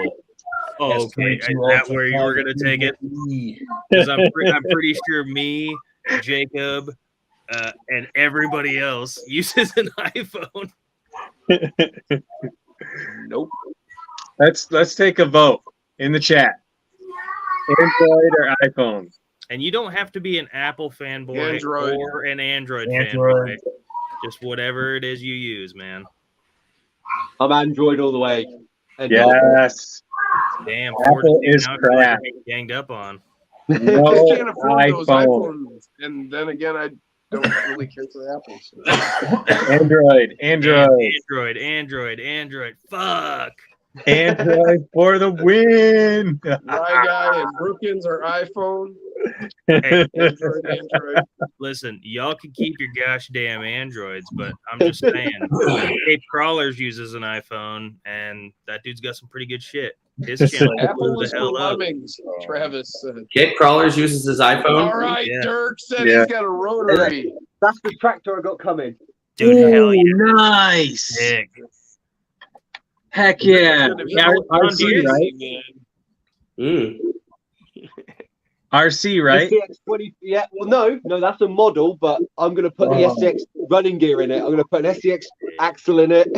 okay. Is that where you were gonna take it? Because I'm pretty sure me, Jacob, and everybody else uses an iPhone. Nope. Let's take a vote in the chat. Android or iPhone? And you don't have to be an Apple fanboy Android. or an Android fanboy. Just whatever it is you use, man. I'm Android all the way. Yes. Damn, Apple is crap. Ganged up on. I No just can't afford those iPhone. iPhones. And then again, I don't really care for Apple. So. Android. Fuck. Android for the win. My guy and Brookins are iPhone. Hey, Android. listen, y'all can keep your gosh damn Androids, but I'm just saying, Cape Crawlers uses an iPhone, and that dude's got some pretty good shit. His channel Apple blew is the for hell up. lemmings, Travis said. Cape Crawlers uses his iPhone. All right, Yeah. Dirk said Yeah. he's got a rotary. That's the tractor I got coming. Dude, hell yeah. Nice. Sick. Heck yeah. It's Yeah, RC, right? Mm. RC, right? SCX20, yeah. Well, no, that's a model, but I'm going to put the SCX running gear in it. I'm going to put an SCX axle in it.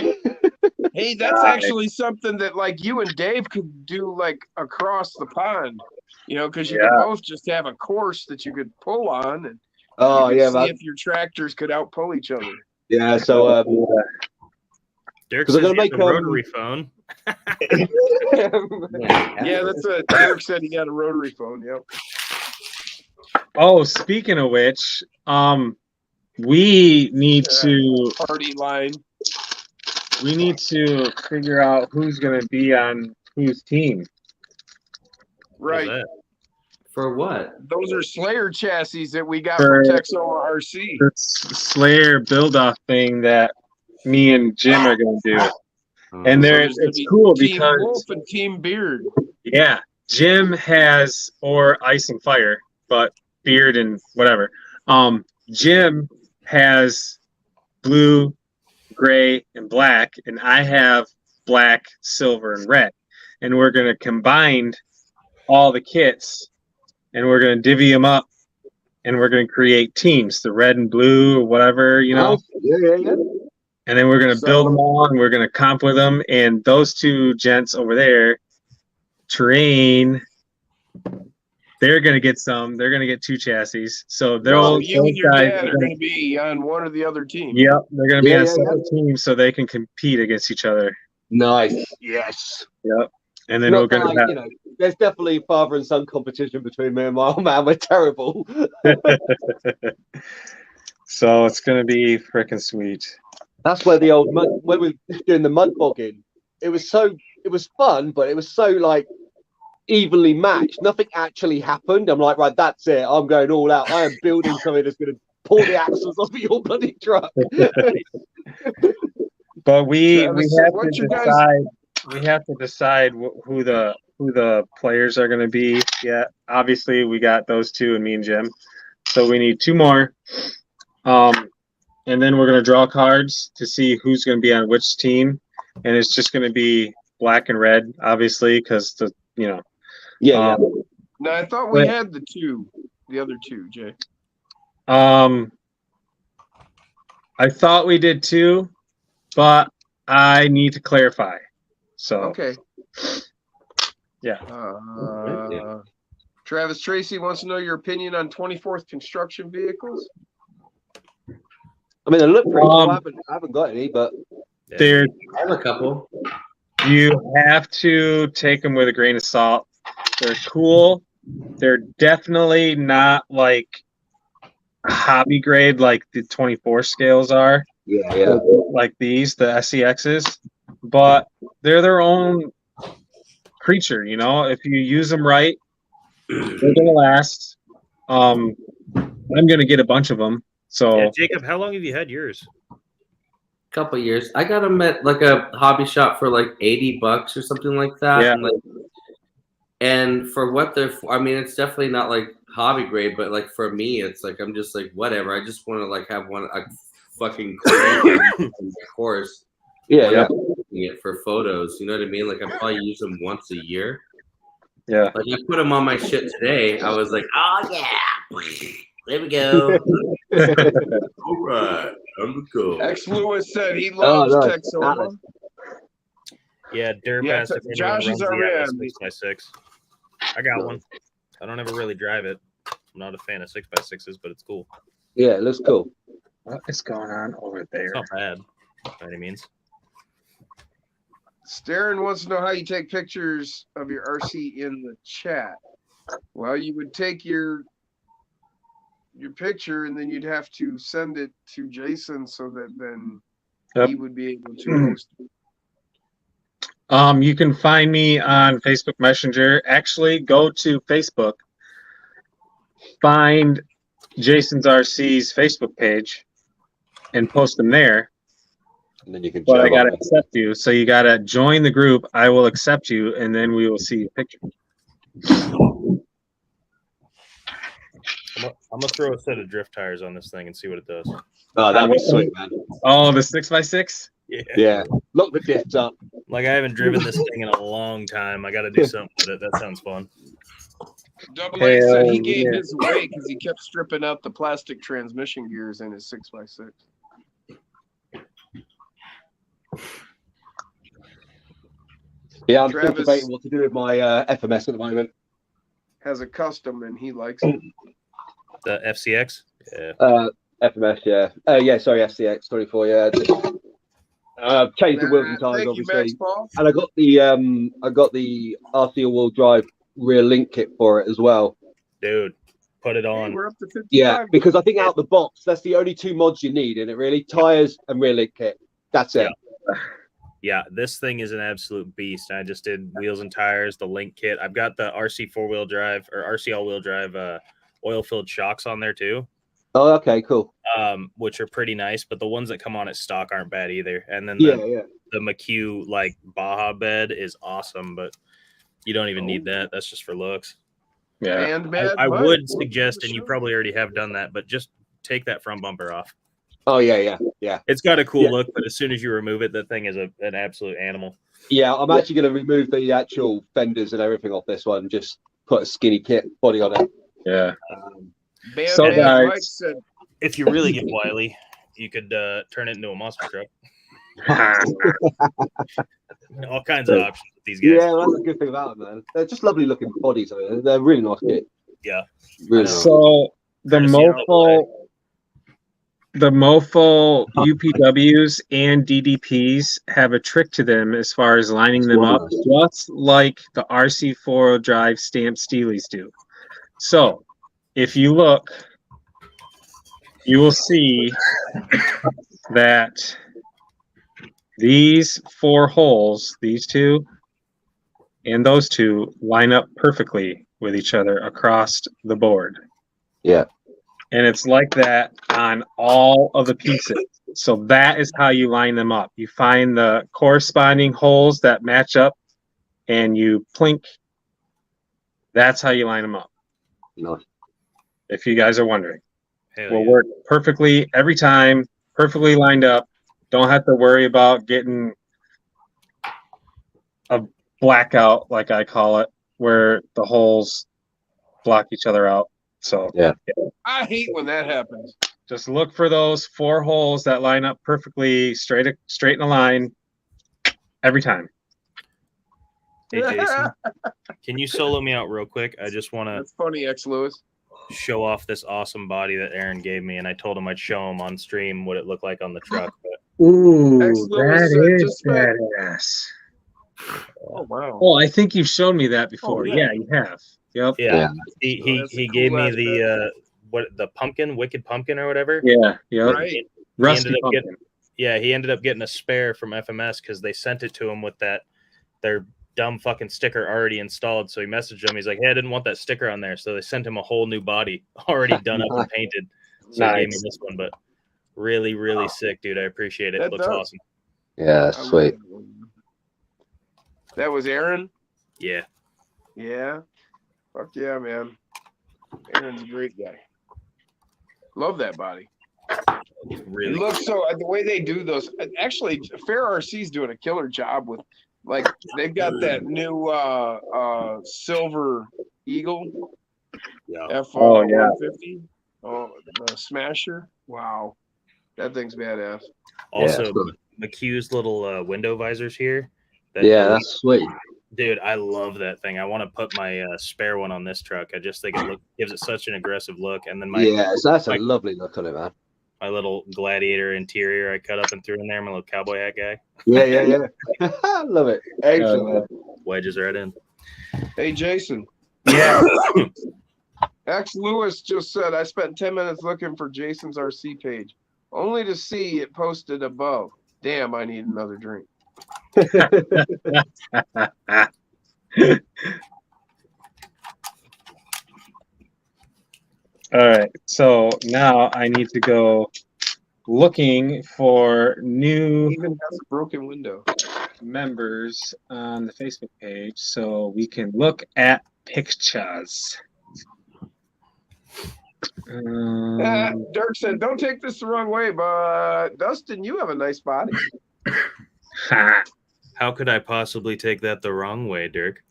Hey, that's actually something that like you and Dave could do like across the pond, you know, because you could both just have a course that you could pull on and Oh, you could yeah, see man. if your tractors could outpull each other. Yeah, so Dirk 'Cause says I'm gonna he has make, a rotary phone. Yeah, that's what Dirk said. He got a rotary phone. Yep. Oh, speaking of which, we need to Party line. figure out who's going to be on whose team. Right. That? For what? Those are Slayer chassis that we got For- from Texoma RC. The Slayer build-off thing that me and Jim are going to do. And So there's gonna it's be cool Team because Wolf and Team Beard. yeah, Jim has or Ice and Fire, but Beard and whatever. Jim has blue, gray, and black, and I have black, silver, and red. And we're going to combine all the kits, and we're going to divvy them up, and we're going to create teams, the red and blue or whatever, you know. Yeah. And then we're going to build them all, and we're going to comp with them. And those two gents over there, Terrain, they're going to get some. They're going to get 2 chassis. So So you and your dad are going to be on one or the other team. Yep, they're going to be on separate teams so they can compete against each other. Nice. Yes. Yep. And then we're going to have... you know, there's definitely father and son competition between me and my old man. We're terrible. So it's going to be freaking sweet. That's where the old mud, when we were doing the mud bogging, it was fun, but it was so like evenly matched. Nothing actually happened. I'm like, right, that's it. I'm going all out. I am building something that's going to pull the axles off of your bloody truck. But we have to decide who the players are going to be. Yeah, obviously we got those 2 and me and Jim. So we need 2 more. And then we're going to draw cards to see who's going to be on which team. And it's just going to be black and red, obviously, because Yeah. No, I thought we had the other two, Jay. I thought we did too, but I need to clarify. So okay. Yeah. Travis Tracy wants to know your opinion on 24th construction vehicles. I mean, they look pretty cool. I haven't got any, but I have a couple. You have to take them with a grain of salt. They're cool. They're definitely not like hobby grade like the 24 scales are. Yeah. Like these, the SEXs, but they're their own creature. You know, if you use them right, they're gonna last. I'm gonna get a bunch of them. So, yeah, Jacob, how long have you had yours? Couple years. I got them at like a hobby shop for like $80 or something like that. Yeah. And for what they're for, I mean, it's definitely not like hobby grade, but like for me, it's like I'm just like whatever. I just want to like have a fucking course. Yeah. It for photos, you know what I mean? Like I probably use them once a year. Yeah. Like I put them on my shit today. I was like, oh yeah, there we go. All right, I'm cool. X Lewis said he loves Texoma. Yeah, Durpass. Yeah, Josh is our man. 6x6. I got one. I don't ever really drive it. I'm not a fan of 6x6s, but it's cool. Yeah, it looks cool. What is going on over there? It's not bad by any means. Starren wants to know how you take pictures of your RC in the chat. Well, you would take your picture and then you'd have to send it to Jason so that then he would be able to post it. You can find me on Facebook Messenger. Actually, go to Facebook, find Jason's RC's Facebook page, and post them there. And then you can. But I gotta accept you, so you gotta join the group. I will accept you, and then we will see your picture. I'm gonna throw a set of drift tires on this thing and see what it does. Oh, that'd be sweet, man. Oh, the 6x6. Yeah. Look the diffs up. Like I haven't driven this thing in a long time. I got to do something with it. That sounds fun. Double A said he gave his away because he kept stripping out the plastic transmission gears in his 6x6. Yeah, I'm still debating what to do with my FMS at the moment. Has a custom and he likes it. The FCX? Yeah. FMS, yeah. Sorry, FCX 24, yeah. Changed the wheels and tires, obviously. And I got the RC all-wheel drive rear link kit for it as well. Dude, put it on. Hey, we're up to 55. Yeah, because I think out the box, that's the only 2 mods you need in it, really. Tires and rear link kit. That's it. Yeah, this thing is an absolute beast. I just did wheels and tires, the link kit. I've got the RC 4-wheel drive or RC all-wheel drive oil-filled shocks on there too. Oh, okay, cool. Which are pretty nice, but the ones that come on at stock aren't bad either. And then the McHugh like Baja bed is awesome, but you don't even need that. That's just for looks. Yeah. I would suggest, and you probably already have done that, but just take that front bumper off. Oh yeah. It's got a cool look, but as soon as you remove it, that thing is an absolute animal. Yeah, I'm actually going to remove the actual fenders and everything off this one. Just put a skinny kit body on it. Yeah. So guys, Mike said, if you really get wily, you could turn it into a monster truck. All kinds of options with these guys. Yeah, that's a good thing about them, man. They're just lovely looking bodies. I mean. They're really nice kit. Yeah. Really nice. So the Mofo UPWs and DDPs have a trick to them as far as lining them up, just like the RC4 drive stamped Steelies do. So if you look, you will see that these 4 holes, these 2 and those 2, line up perfectly with each other across the board. Yeah. And it's like that on all of the pieces. So that is how you line them up. You find the corresponding holes that match up and you plink. That's how you line them up. Nice. If you guys are wondering. Hell Will yeah. work perfectly every time, perfectly lined up. Don't have to worry about getting a blackout, like I call it, where the holes block each other out. So yeah. I hate when that happens. Just look for those 4 holes that line up perfectly straight in a line every time. Hey, Jason, can you solo me out real quick? I just want That's funny, X Lewis. show off this awesome body that Aaron gave me, and I told him I'd show him on stream what it looked like on the truck. But Ooh, X-Lewis that just is badass. Oh wow. Oh, I think you've shown me that before. Oh, yeah. yeah. You have. Yep. yeah, Yeah. he gave me the the pumpkin, wicked pumpkin or whatever. Yeah. Yep. Right. Rusty ended up pumpkin. He ended up getting a spare from FMS because they sent it to him with their dumb fucking sticker already installed. So he messaged them. He's like, "Hey, I didn't want that sticker on there." So they sent him a whole new body already done up and painted. So he gave me this one, but really, really sick, dude. I appreciate it. That It looks does. awesome. Yeah, that's sweet. That was Aaron? Yeah. Yeah. Fuck yeah, man. Aaron's a great guy. Love that body. Really. It looks so the way they do those. Actually, Fair RC's doing a killer job with, like, they've got that new silver Eagle. Yeah. F150. Oh, the Smasher. Wow, that thing's badass. Also, McHugh's little window visors here. That's sweet. Dude, I love that thing. I want to put my spare one on this truck. I just think it gives it such an aggressive look. And then that's a lovely look on it, man. My little gladiator interior I cut up and threw in there. My little cowboy hat guy. Yeah. I love it. Excellent. Wedges right in. Hey, Jason. Yeah. X Lewis just said, I spent 10 minutes looking for Jason's RC page, only to see it posted above. Damn, I need another drink. All right. So now I need to go looking for new Even has a broken window. members on the Facebook page so we can look at pictures. Dirk said, don't take this the wrong way, but Dustin, you have a nice body. How could I possibly take that the wrong way, Dirk?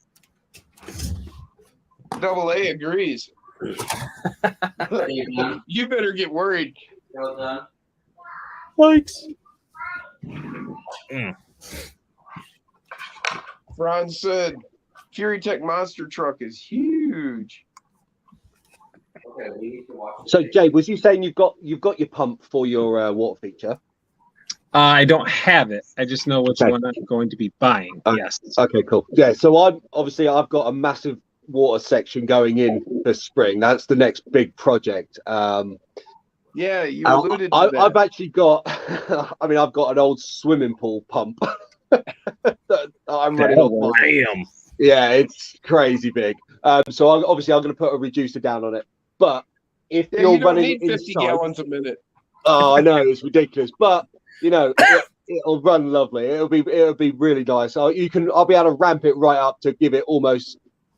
Double A agrees. You better get worried. Well done. Thanks. Franz said, Fury Tech monster truck is huge. Okay, we need to watch. So, Jay, was you saying you've got your pump for your water feature? I don't have it. I just know which one I'm going to be buying. Yes. Okay, cool. Yeah, so I've got a massive water section going in this spring. That's the next big project. Yeah, you alluded to that. I've actually got, I've got an old swimming pool pump that I'm running on. Damn. Yeah, it's crazy big. So I'm going to put a reducer down on it. But if you're you don't running need 50 inside, gallons a minute. Oh, I know, it's ridiculous, but it'll run lovely. It'll be really nice. I'll be able to ramp it right up to give it almost.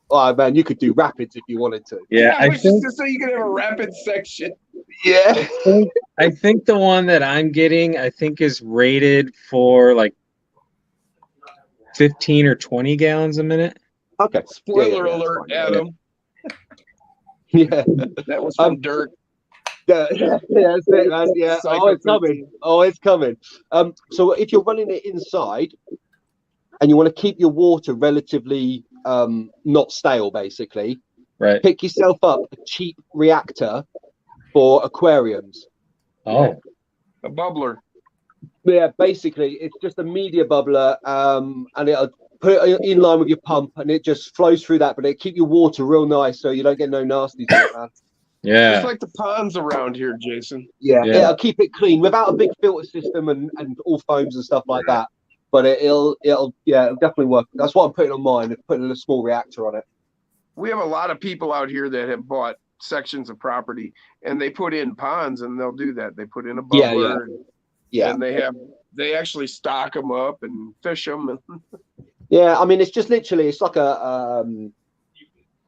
Oh man, you could do rapids if you wanted to. Yeah, I was just to say you could have a rapid section. Yeah. I think the one that I'm getting, I think, is rated for like 15 or 20 gallons a minute. Okay. Spoiler that's alert, fine. Adam. Yeah. That was from Dirk. Yeah, that's it, man. Yeah. Oh, it's coming. Oh, it's coming. So if you're running it inside and you want to keep your water relatively not stale, basically, Right. pick yourself up a cheap reactor for aquariums. Oh. A bubbler. Yeah, basically, it's just a media bubbler, and it'll put it in line with your pump, and it just flows through that. But it keep your water real nice, so you don't get no nasties in it, man. Yeah. Just like the ponds around here, Jason. Yeah, Yeah. it'll keep it clean without a big filter system and all foams and stuff like that. But it'll definitely work. That's what I'm putting on mine. Putting a small reactor on it. We have a lot of people out here that have bought sections of property and they put in ponds, and they'll do that. They put in a bubbler. And they actually stock them up and fish them. Yeah, I mean, it's just literally, it's like a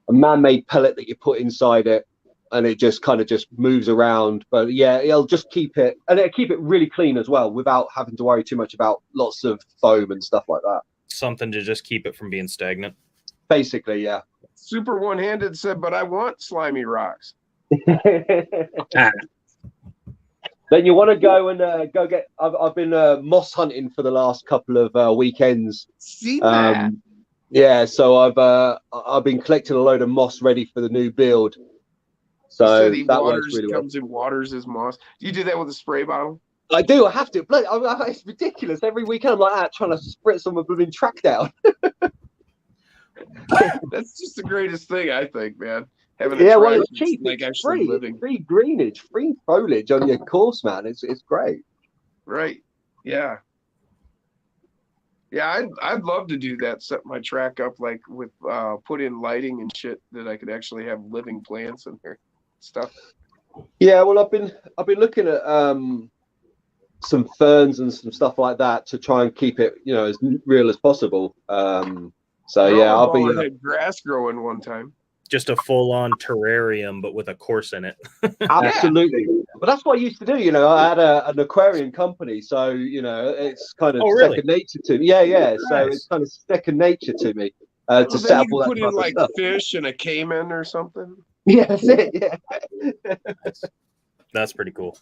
man-made pellet that you put inside it, and it just kind of just moves around. But yeah, it'll just keep it, and it'll keep it really clean as well, without having to worry too much about lots of foam and stuff like that. Something to just keep it from being stagnant. Basically, yeah. Super One-Handed said, but I want slimy rocks. Then you want to go and go get. I've been moss hunting for the last couple of weekends. See that? Yeah, so I've been collecting a load of moss ready for the new build. So that works really well. Comes in waters his moss. Do you do that with a spray bottle? I do. I have to. It's ridiculous. Every weekend I'm like that, trying to spritz on my blooming track down. That's just the greatest thing, I think, man. Having well, it's cheap. Like it's actually free greenage, free foliage on your course, man. It's great. Right. Yeah. Yeah, I'd love to do that. Set my track up like with put in lighting and shit that I could actually have living plants in there, stuff. Yeah, well, I've been looking at some ferns and some stuff like that to try and keep it, as real as possible. So yeah, I'll be had grass growing one time. Just a full-on terrarium, but with a course in it. Absolutely. But that's what I used to do. I had an aquarium company, so it's kind of second nature to me. Yeah. Nice. So it's kind of second nature to me to set up all that put in like stuff. Fish and a caiman or something. Yeah, that's it. Yeah. That's pretty cool.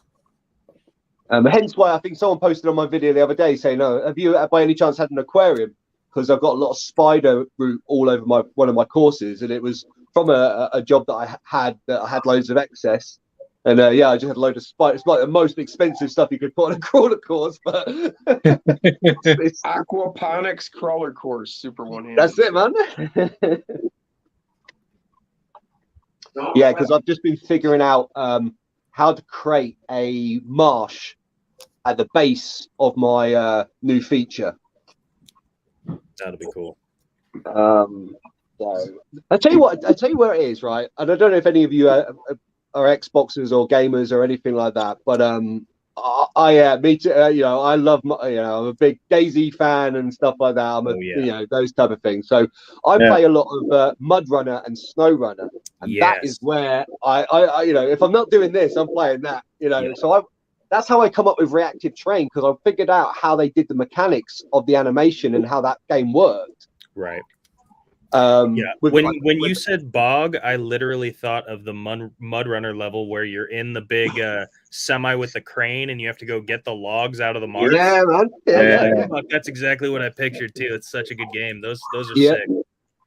Hence why I think someone posted on my video the other day saying, "No, have you by any chance had an aquarium?" Because I've got a lot of spider root all over one of my courses, and it was from a job that I had loads of excess, and I just had a load of spiders. It's like the most expensive stuff you could put on a crawler course, but it's aquaponics crawler course, Super One-Handed. That's it, man. Yeah, because I've just been figuring out how to create a marsh at the base of my new feature. That'll be cool. So I tell you where it is, right? And I don't know if any of you are Xboxers or gamers or anything like that, but me too. I love I'm a big DayZ fan and stuff like that. I'm those type of things. So I play a lot of Mud Runner and Snow Runner, and that is where I if I'm not doing this, I'm playing that. So that's how I come up with Reactive Train, because I figured out how they did the mechanics of the animation and how that game worked. Right. When you said bog, I literally thought of the Mud Runner level where you're in the big semi with the crane and you have to go get the logs out of the marsh. Yeah, man. Yeah. That's exactly what I pictured too. It's such a good game. Those are sick.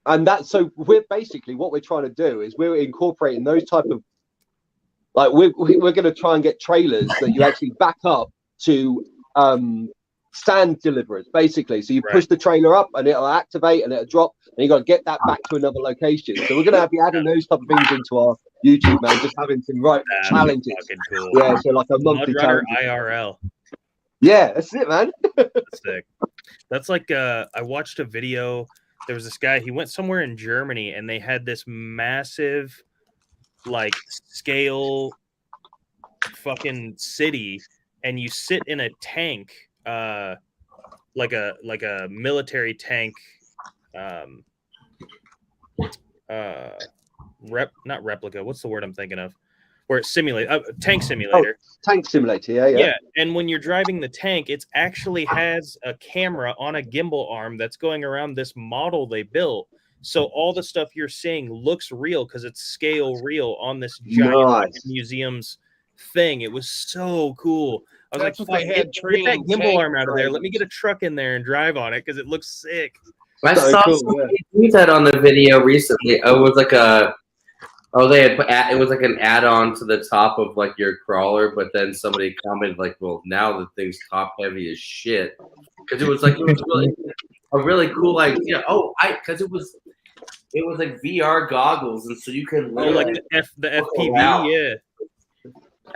And so we're basically what we're trying to do is we're incorporating those type of we're going to try and get trailers that you actually back up to stand deliverers, basically. So you push the trailer up and it'll activate and it'll drop, and you got to get that back to another location. So we're going to be adding those type of things into our YouTube, man. Just having some challenges. Cool. Yeah, so like a monthly challenge. IRL. Yeah, that's it, man. That's sick. That's like I watched a video. There was this guy. He went somewhere in Germany, and they had this massive, scale, fucking city, and you sit in a tank. Like a military tank, not replica. What's the word I'm thinking of? where it simulates tank simulator. Tank simulator, yeah. Yeah, and when you're driving the tank, it actually has a camera on a gimbal arm that's going around this model they built. So all the stuff you're seeing looks real because it's scale real on this giant museum's thing. It was so cool. I was That's like, what they had get that gimbal tank arm out of there. drivers. Let me get a truck in there and drive on it because it looks sick. I So saw cool, somebody do that on the video recently. It was like they had it was like an add-on to the top of like your crawler, but then somebody commented like, "Well, now the thing's top heavy as shit," because it was really a really cool idea. Oh, because it was like VR goggles, and so you can like the FPV, yeah.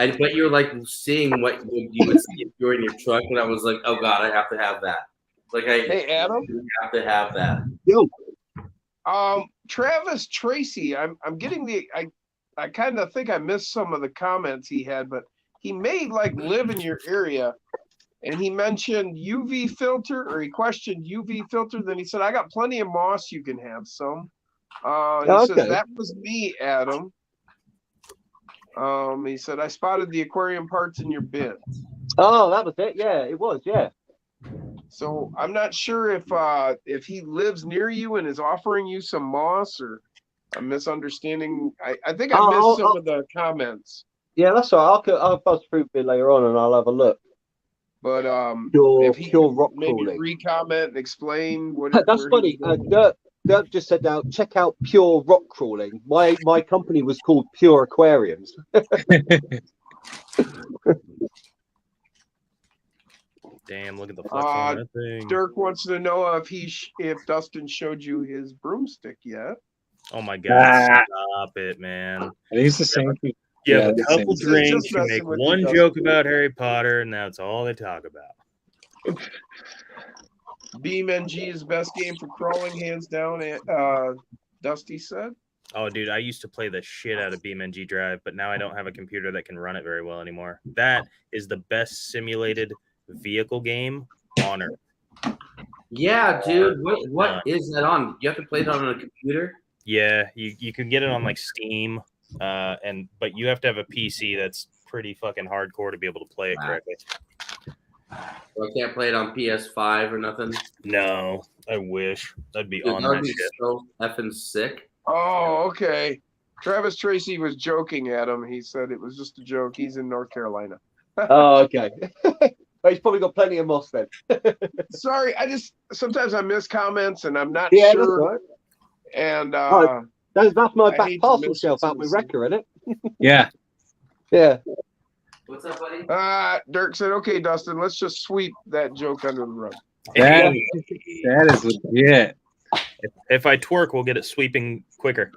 And but you're like seeing what you would see if you were in your truck, and I was like, "Oh God, I have to have that." Like, Hey, Adam, have to have that. Yo. Travis Tracy, I'm getting I kind of think I missed some of the comments he had, but he may like live in your area, and he mentioned UV filter, or he questioned UV filter. Then he said, "I got plenty of moss. You can have some." He says that was me, Adam. He said I spotted the aquarium parts in your bin. Oh, that was it. Yeah, it was. Yeah. So I'm not sure if he lives near you and is offering you some moss, or I'm misunderstanding. I think I missed some of the comments. Yeah, that's all right. I'll buzz through it later on and I'll have a look. But Pure, if he pure rock maybe crawling. Re-comment and explain what That's funny. Dirk just said now, check out Pure Rock Crawling. My company was called Pure Aquariums. Damn, look at the flex on that thing. Dirk wants to know if Dustin showed you his broomstick yet. Oh my God, stop it, man. He's the same. You have a couple drinks, you make one joke about Harry Potter, and that's all they talk about. BeamNG is best game for crawling, hands down, Dusty said. Oh, dude, I used to play the shit out of BeamNG Drive, but now I don't have a computer that can run it very well anymore. That is the best simulated vehicle game on Earth. Yeah, dude. What is that on? You have to play it on a computer? Yeah, you can get it on like Steam, but you have to have a PC that's pretty fucking hardcore to be able to play it correctly. So I can't play it on PS5 or nothing? No, I wish. I'd be on that would that be shit. so effing sick. Oh, okay. Travis Tracy was joking at him. He said it was just a joke. He's in North Carolina. Oh, okay. He's probably got plenty of moss then. Sorry, sometimes I miss comments and I'm not Yeah, sure. that's right. And that's my I back hate to parcel miss shelf it, out my so- wrecker, isn't it? Yeah. Yeah. What's up, buddy? Dirk said, "Okay, Dustin, let's just sweep that joke under the rug." That is legit. If I twerk, we'll get it sweeping quicker.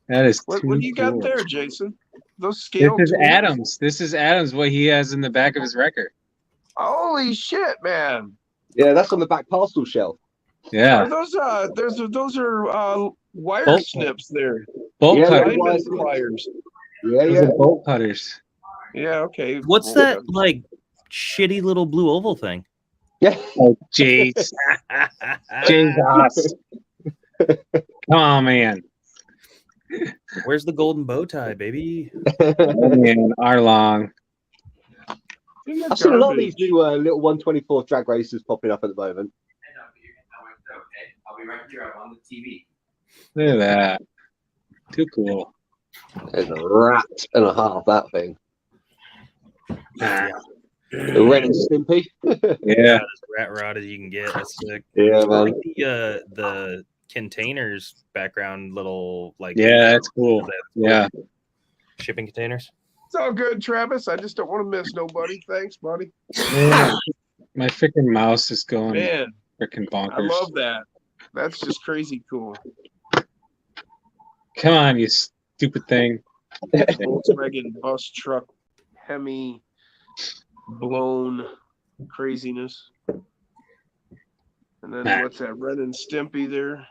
That is What do you got there, Jason? Those scale. This is tools? Adams. This is Adams. What he has in the back of his record. Holy shit, man! Yeah, that's on the back parcel shelf. Yeah. Are those are wire Bolt snips there? Bolt Yeah, cutters. Lineman pliers. Yeah, Those yeah. are bolt cutters. Yeah, okay. What's that like shitty little blue oval thing? Yeah. Oh, jeez. Jesus. Come on, man. Where's the golden bow tie, baby? Oh, man, Arlong. I've seen a lot of these new little 124 drag races popping up at the moment. I'll be right here. I'm on the TV. Look at that. Too cool. There's a rat and a half, that thing. The Ren and Stimpy. Yeah. As rat rod as you can get. That's sick. Yeah, I man. like the containers background little like. Yeah, that's cool. Yeah. Shipping containers. It's all good, Travis. I just don't want to miss nobody. Thanks, buddy. Yeah. My freaking mouse is going Man, freaking I bonkers. love that. That's just crazy cool. Come on, you stupid thing. Volkswagen bus truck, Hemi, blown craziness. And then what's that? Ren and Stimpy there.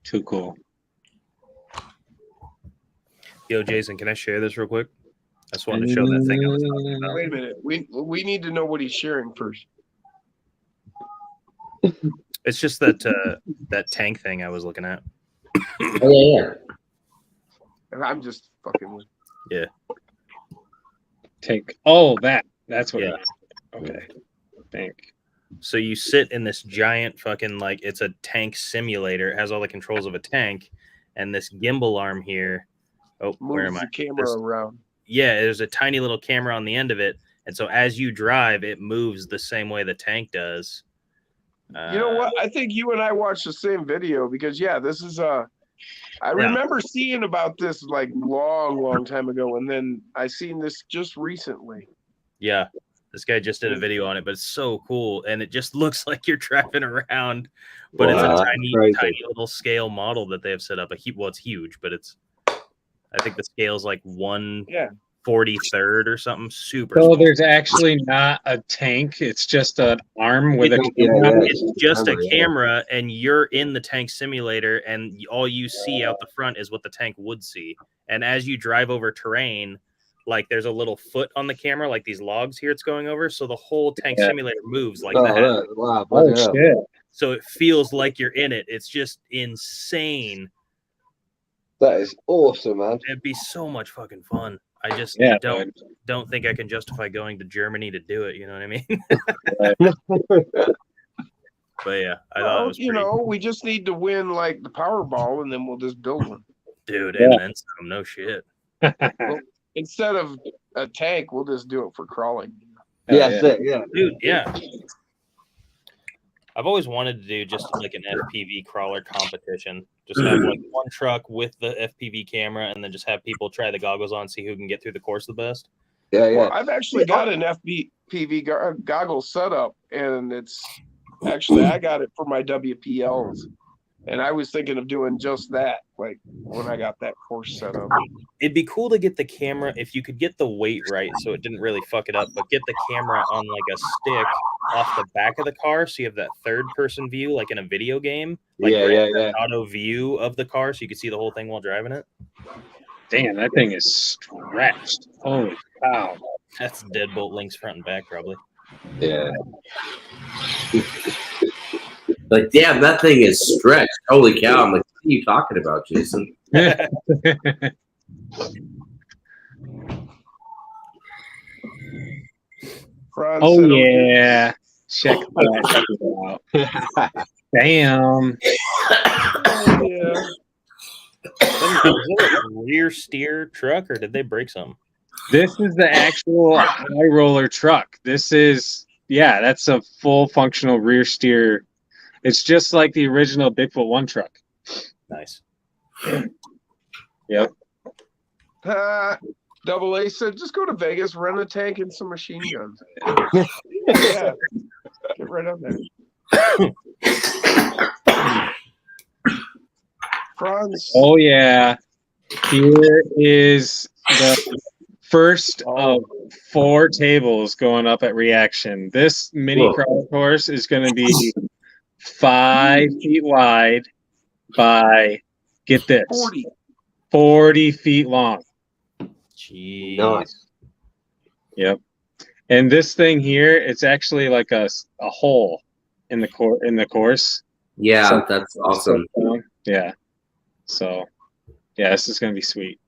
Too cool. Yo, Jason, can I share this real quick? I just wanted to show that thing I was talking about. Wait a minute. We need to know what he's sharing first. It's just that that tank thing I was looking at. Oh, yeah. And I'm just fucking with. Take that's what Yeah. it is. Okay. Think. So you sit in this giant fucking like it's a tank simulator. It has all the controls of a tank, and this gimbal arm here. Oh, where am Moves I? the camera around. Yeah, there's a tiny little camera on the end of it, and so as you drive, it moves the same way the tank does. You know what? I think you and I watched the same video because this is I remember seeing about this like long time ago, and then I seen this just recently. Yeah, this guy just did a video on it, but it's so cool, and it just looks like you're driving around, but it's a tiny little scale model that they have set up. Well, it's huge, but I think the scale's like 1/43 or something. Super. So small. there's actually not a tank. It's just an arm with a camera. It's just a camera, and you're in the tank simulator, and all you see out the front is what the tank would see. And as you drive over terrain, like there's a little foot on the camera, like these logs here it's going over. So the whole tank simulator moves like that. Wow, shit. So it feels like you're in it. It's just insane. That is awesome, man. It'd be so much fucking fun. I just don't think I can justify going to Germany to do it. You know what I mean? But yeah, I thought it was pretty... we just need to win like the Powerball, and then we'll just build one. Dude, and then some. No shit. Well, instead of a tank, we'll just do it for crawling. Yeah. Dude, yeah. I've always wanted to do just like an FPV crawler competition. Just have like one truck with the FPV camera, and then just have people try the goggles on, see who can get through the course the best. Yeah. Well, I've actually got an FPV goggle setup, and it's actually I got it for my WPLs. And I was thinking of doing just that, like when I got that course set up. It'd be cool to get the camera if you could get the weight right, so it didn't really fuck it up. But get the camera on like a stick off the back of the car, so you have that third-person view, like in a video game, like auto view of the car, so you can see the whole thing while driving it. Damn, that thing is stretched. Holy cow! That's Deadbolt links front and back, probably. Yeah. Like, damn, that thing is stretched. Holy cow. I'm like, what are you talking about, Jason? Yeah. Check that out. Damn. Yeah. Is it a rear steer truck, or did they break something? This is the actual high roller truck. This is, that's a full functional rear steer. It's just like the original Bigfoot 1 truck. Nice. Yep. Double A said, just go to Vegas, rent a tank and some machine guns. Yeah. Get right on there. Franz. Oh, yeah. Here is the first of 4 tables going up at Reaction. This mini crawl course is going to be 5 feet wide by, get this, 40 feet long. Jeez. Nice. Yep. And this thing here, it's actually like a hole in the course. Yeah, so, that's awesome. Yeah. So, this is going to be sweet.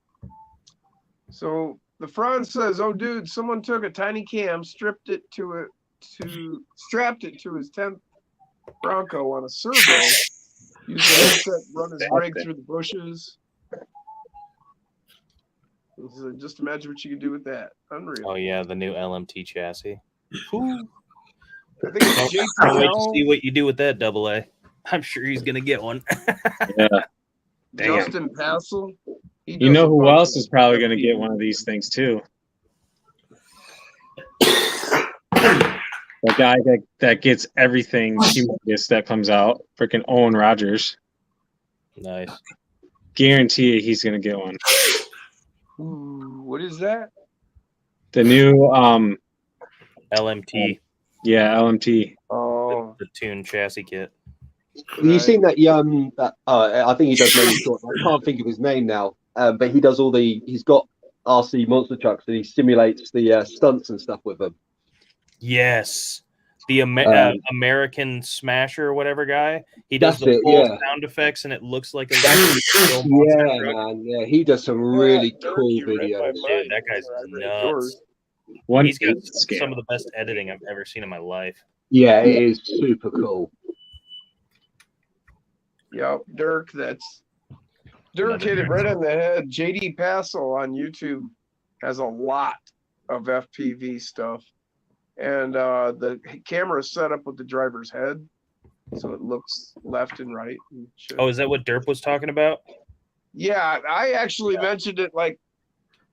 So the Franz says, "Oh, dude, someone took a tiny cam, strapped it to his 10th Bronco on a servo, used the headset, run his rig through the bushes. So just imagine what you could do with that. Unreal." Oh yeah, the new LMT chassis. I think it's Jason. Can't wait to see what you do with that, Double A. I'm sure he's gonna get one. Yeah. Damn. Justin Passel. You know who else is probably gonna get one of these things too? The guy that gets everything humongous that comes out, freaking Owen Rogers. Nice. Guarantee he's gonna get one. Ooh, what is that? The new LMT. Yeah, LMT. Oh, the Tune chassis kit. You seen that? I think he does mainly short. I can't think of his name now. But he does he's got RC monster trucks and he simulates the stunts and stuff with them. Yes. The American Smasher or whatever guy. He does the full sound effects, and it looks like a yeah, man. Yeah, he does some really cool videos. Dude, that guy's nuts. He's got some of the best editing I've ever seen in my life. Yeah, it is super cool. Yep, Dirk hit it right on the head. JD Passel on YouTube has a lot of FPV stuff. And the camera is set up with the driver's head, so it looks left and right. Oh, is that what Derp was talking about? Yeah, I actually mentioned it like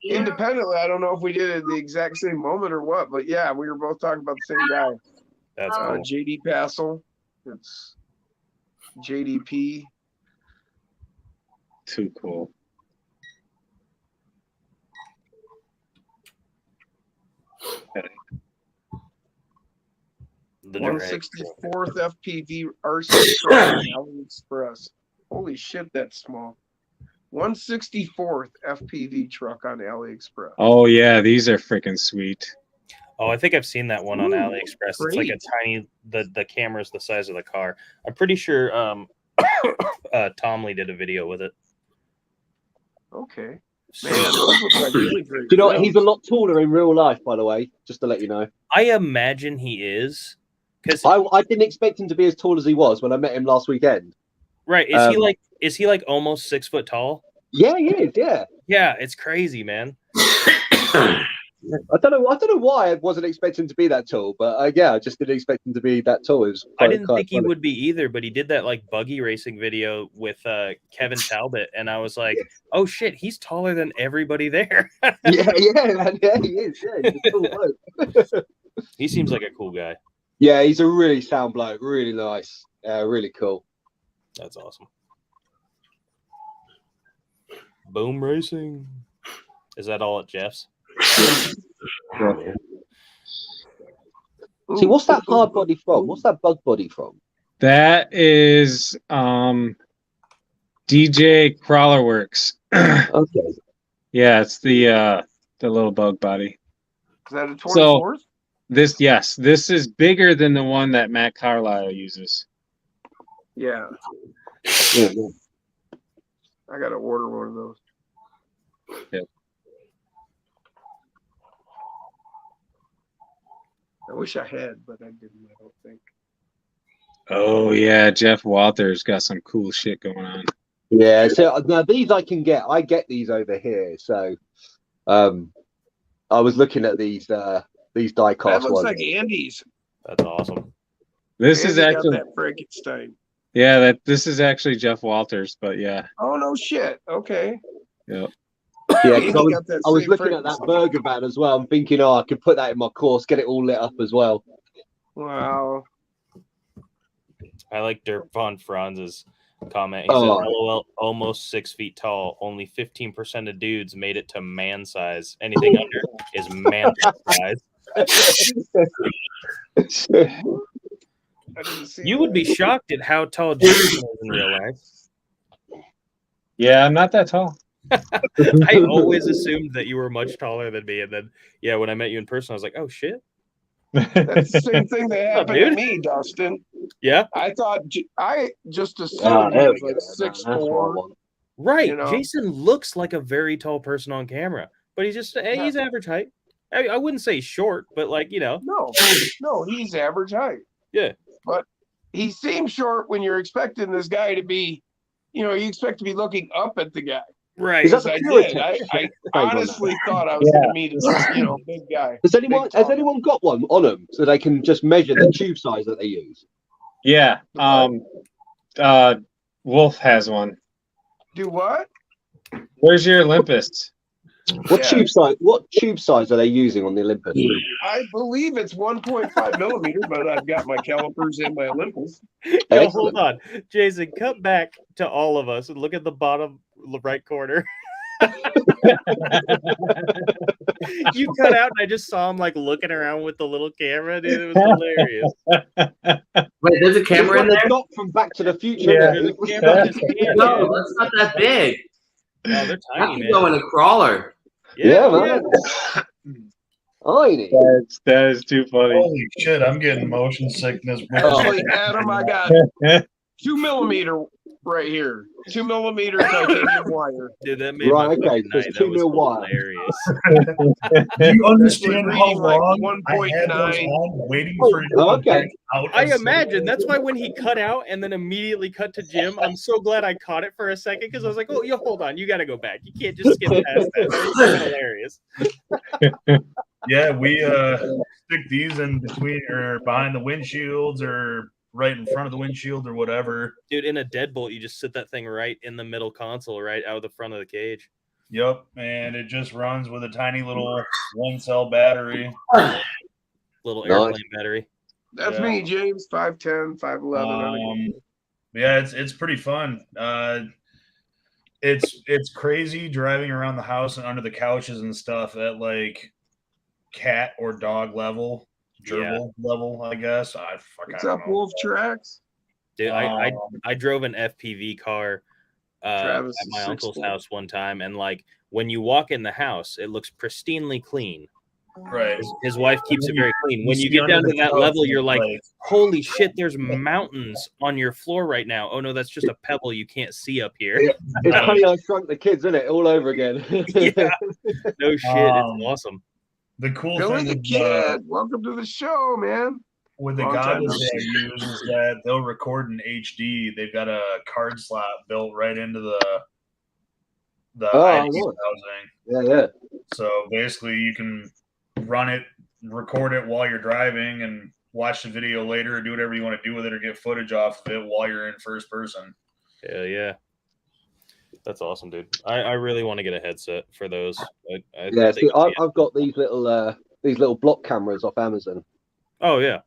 independently. I don't know if we did it at the exact same moment or what, but yeah, we were both talking about the same guy. That's cool. JD Passel. It's JDP. Too cool. The 164th FPV RC truck on AliExpress. Holy shit, that's small. 164th FPV truck on AliExpress. Oh yeah, these are freaking sweet. Oh, I think I've seen that one on AliExpress. It's like a tiny. The camera's the size of the car. I'm pretty sure Tom Lee did a video with it. Okay. Man, do you know what? He's a lot taller in real life, by the way, just to let you know. I imagine he is. I didn't expect him to be as tall as he was when I met him last weekend. Right. Is he like almost 6 foot tall? Yeah, he is, yeah. Yeah, it's crazy, man. I don't know why I wasn't expecting him to be that tall, but yeah, I just didn't expect him to be that tall. I didn't think he would be either, but he did that like buggy racing video with Kevin Talbot, and I was like, oh shit, he's taller than everybody there. man, yeah, he is. Yeah, he's a cool bloke. He seems like a cool guy. Yeah, he's a really sound bloke, really nice, really cool. That's awesome. Boom racing. Is that all at Jeff's? See, what's that hard body from? What's that bug body from? That is DJ Crawlerworks. Okay. Yeah, it's the little bug body. Is that a 24th? So this is bigger than the one that Matt Carlisle uses. Yeah. I gotta order one of those. Yeah. I wish I had, but I didn't, I don't think. Oh yeah, Jeff Walters got some cool shit going on. Yeah, so now these I can get. I get these over here. So I was looking at these die cast That looks ones. like Andy's. That's awesome. This Andy is actually got that Frankenstein. Yeah, this is actually Jeff Walters, but yeah. Oh no shit. Okay. Yep. Yeah, I was looking at that burger van as well. I'm thinking, I could put that in my course, get it all lit up as well. Wow. I like Dirk Von Franz's comment. He said, LOL, almost 6 feet tall. Only 15% of dudes made it to man size. Anything under is man size. You would be shocked at how tall Jason is in real life. Yeah, I'm not that tall. I always assumed that you were much taller than me, and then when I met you in person, I was like, "Oh shit!" That's the same thing that happened to me, Dustin. Yeah, I just assumed he was like 6'4". Right, you know? Jason looks like a very tall person on camera, but he's average height. I wouldn't say short, but No, he's average height. Yeah, but he seems short when you're expecting this guy to be, you expect to be looking up at the guy. Right. I honestly thought I was going to meet a big guy. Has anyone got one on them so they can just measure the tube size that they use? Yeah. Wolf has one. Do what? Where's your Olympus? What tube size are they using on the Olympus? I believe it's 1.5 millimeter, but I've got my calipers in my Olympus. Yo, hold on, Jason, cut back to all of us and look at the bottom right corner. You cut out, and I just saw him like looking around with the little camera, dude. It was hilarious. Wait, there's a camera in there? Not from Back to the Future. Yeah. There's a camera in his hand, no, that's not that big. No, they're I tiny, can man. go in a crawler. Yeah, man. Tiny. That is too funny. Holy shit, I'm getting motion sickness. Actually, Adam, I got 2 millimeter right here. 2 millimeter titanium wire. Dude, that made Right, my okay, fucking so night. it's That 2 was mil wire. hilarious. Do you understand how reading like long I had those 1.9. on waiting for you to okay. get out? I of imagine cinema? that's why when he cut out and then immediately cut to Jim, I'm so glad I caught it for a second because I was like, "Oh, yo, hold on, you got to go back. You can't just skip past that. That was fucking hilarious." Yeah, we stick these in between or behind the windshields or right in front of the windshield or whatever. Dude, in a deadbolt, you just sit that thing right in the middle console, right out of the front of the cage. Yep, and it just runs with a tiny little 1-cell battery. Little Nice. airplane battery. That's Yeah. me, James. 5'10", 5'11". Yeah, it's pretty fun. It's crazy driving around the house and under the couches and stuff at like cat or dog level, gerbil level, I guess. What's up, Wolf Tracks? Dude, I drove an FPV car at Travis my is uncle's 6'4". house one time, and like when you walk in the house, it looks pristinely clean. Right. His wife keeps it very clean. When you get down to that level, you're like, holy shit, there's mountains on your floor right now. Oh no, that's just a pebble you can't see up here. Yeah. It's Honey, I Shrunk the Kids, isn't it? All over again. Yeah. No shit, it's awesome. The cool Billy thing the Kid, welcome to the show, man. with the Long time goggles no they see. use is that they'll record in HD. They've got a card slot built right into the ID housing. Yeah. So basically, you can run it, record it while you're driving, and watch the video later, or do whatever you want to do with it, or get footage off of it while you're in first person. Yeah. That's awesome, dude. I really want to get a headset for those. Yeah, see, I've got these little block cameras off Amazon. Oh yeah.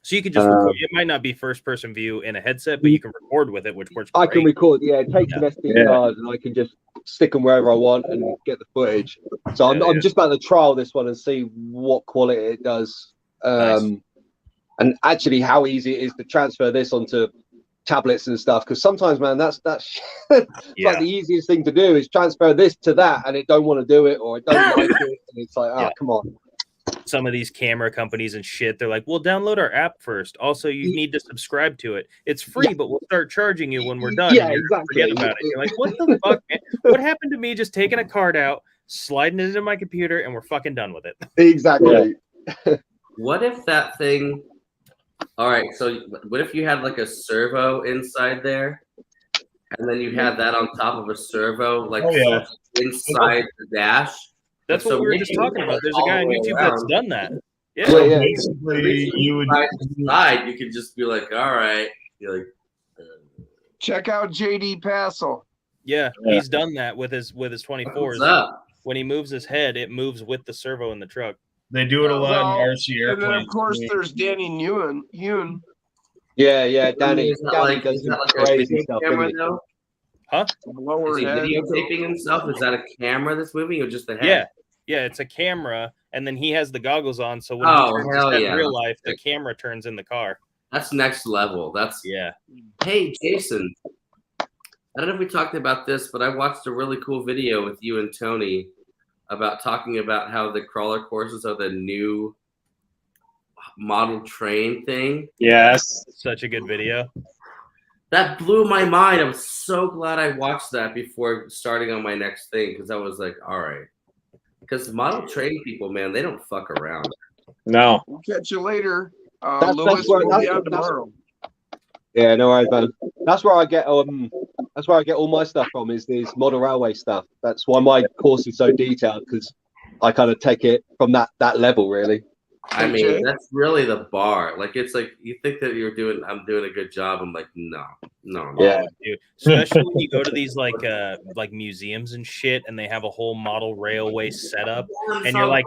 So you can just record. It might not be first person view in a headset, but you can record with it, which works great. I can record. Yeah, it takes an SD card, and I can just stick them wherever I want and get the footage. So I'm just about to trial this one and see what quality it does, and actually how easy it is to transfer this onto tablets and stuff. Because sometimes, man, that's it's like the easiest thing to do is transfer this to that, and it don't want to do it or it don't like it, and it's like, come on. Some of these camera companies and shit, they're like, we'll download our app first. Also, you need to subscribe to it. It's free, but we'll start charging you when we're done. Yeah, and exactly. Forget about it. You're like, what the fuck, man? What happened to me just taking a card out, sliding it into my computer, and we're fucking done with it? Exactly. What if that thing... All right, so what if you had like a servo inside there, and then you had that on top of a servo, like inside the dash? That's what we were just talking about. There's a guy on YouTube that's done that. Yeah. So basically, you would you could just be like, all right. You're like, check out JD Passel. Yeah, he's done that with his 24s. When he moves his head, it moves with the servo in the truck. They do it a lot in RC airplanes. And then, of course, there's Danny Ewan. Yeah, Danny. Is that Danny like, does is that some like crazy a stuff. camera, Doesn't he? though? Huh? Lower Is he head. videotaping himself? Is that a camera that's moving or just the head? Yeah, it's a camera, and then he has the goggles on, so when he turns his head in real life, the camera turns in the car. That's next level. That's Hey, Jason. I don't know if we talked about this, but I watched a really cool video with you and Tony about talking about how the crawler courses are the new model train thing. Yes. Such a good video. That blew my mind. I'm so glad I watched that before starting on my next thing, because I was like, all right. Because model train people, man, they don't fuck around. No. We'll catch you later. That's Lewis where- will that's- be on that's- tomorrow. Yeah, no worries, man. That's where I get all my stuff from, is this model railway stuff. That's why my course is so detailed, because I kind of take it from that level, really. I mean, that's really the bar. Like, it's like, you think that I'm doing a good job. I'm like, no. Yeah. Dude. Especially when you go to these like museums and shit, and they have a whole model railway setup, and you're like,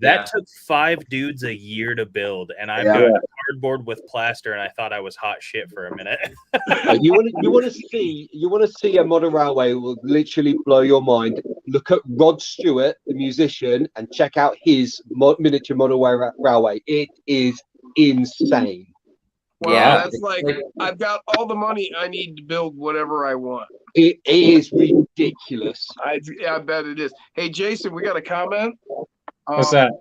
that took 5 dudes a year to build, and I've got cardboard with plaster, and I thought I was hot shit for a minute. You want to see a modern railway will literally blow your mind. Look at Rod Stewart, the musician, and check out his miniature model railway. It is insane. Wow, that's like I've got all the money I need to build whatever I want. It is ridiculous. I bet it is. Hey, Jason, we got a comment. What's that?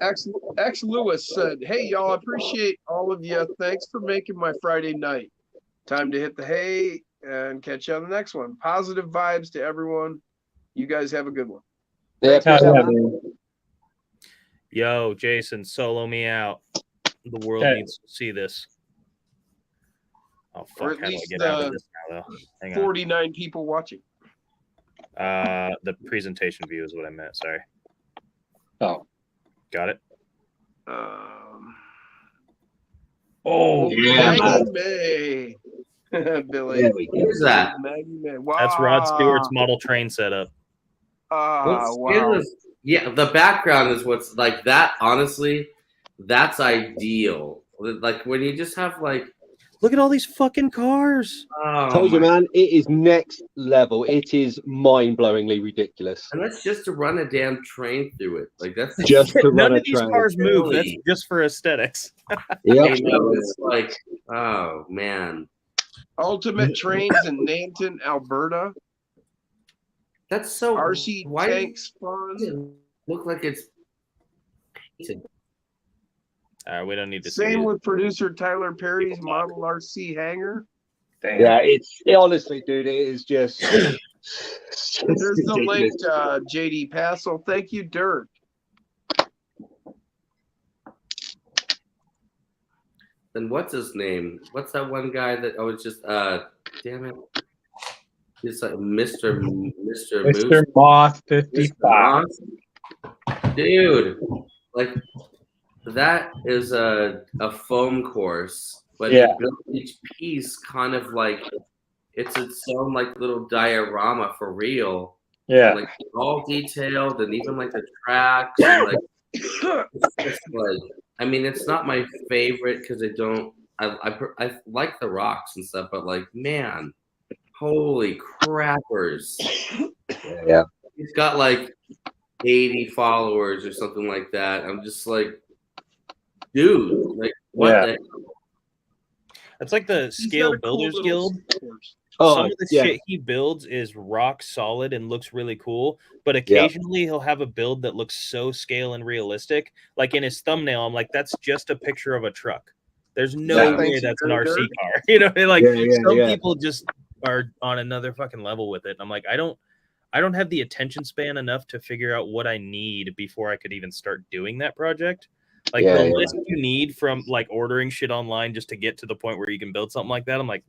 X Lewis said, "Hey y'all, I appreciate all of you. Thanks for making my Friday night. Time to hit the hay and catch you on the next one. Positive vibes to everyone. You guys have a good one." Yeah, Hell peace out, yeah, man. dude. Yo, Jason, solo me out. The world Okay. needs to see this. Oh Or fuck! at How do I least get out of this now, though? Hang on. 49 people watching. The presentation view is what I meant. Sorry. Oh. Got it. Oh, Yeah, Maggie man. May. Billy. There we go. Who's that? Maggie May. Wow. That's Rod Stewart's model train setup. Wow. Yeah, the background is what's like that. Honestly, that's ideal. Like when you just have like, Look at all these fucking cars. oh Told you, my- man, it is next level. It is mind-blowingly ridiculous. and that's just to run a damn train through it. Like that's Just to None run a of these train. cars move. That's Really? just for aesthetics. Yep. you know, it's like, oh man, Ultimate Trains in Nanton, Alberta. that's so. RC why Tanks does Fun. it look like it's painted? We don't need to see Same it. with producer Tyler Perry's Model RC hangar. damn. Yeah, honestly, dude, it is just. There's the link ridiculous. to JD Passel. Thank you, Dirk. Then what's his name? What's that one guy that was just damn it? He's like Mr. Moose. Mr. Moth 55. Dude, like that is a foam course, but Yeah. he built each piece kind of like it's its own like little diorama for real. Yeah. Like all detailed and even like the tracks and like it's just like I mean it's not my favorite because I like the rocks and stuff, but like man, holy crappers. Yeah. He's got like 80 followers or something like that. I'm just like, dude, like what Yeah. the That's like the He's got Scale a cool Builders little Guild. course. Oh, Some of the yeah. shit he builds is rock solid and looks really cool, but occasionally he'll have a build that looks so scale and realistic. Like in his thumbnail, I'm like, that's just a picture of a truck. There's no Yeah. way Thanks, that's an Dirk. RC car. You know, like Yeah, some yeah. people just are on another fucking level with it. I'm like, I don't have the attention span enough to figure out what I need before I could even start doing that project. Like Yeah, the yeah. list you need from like ordering shit online just to get to the point where you can build something like that. I'm like,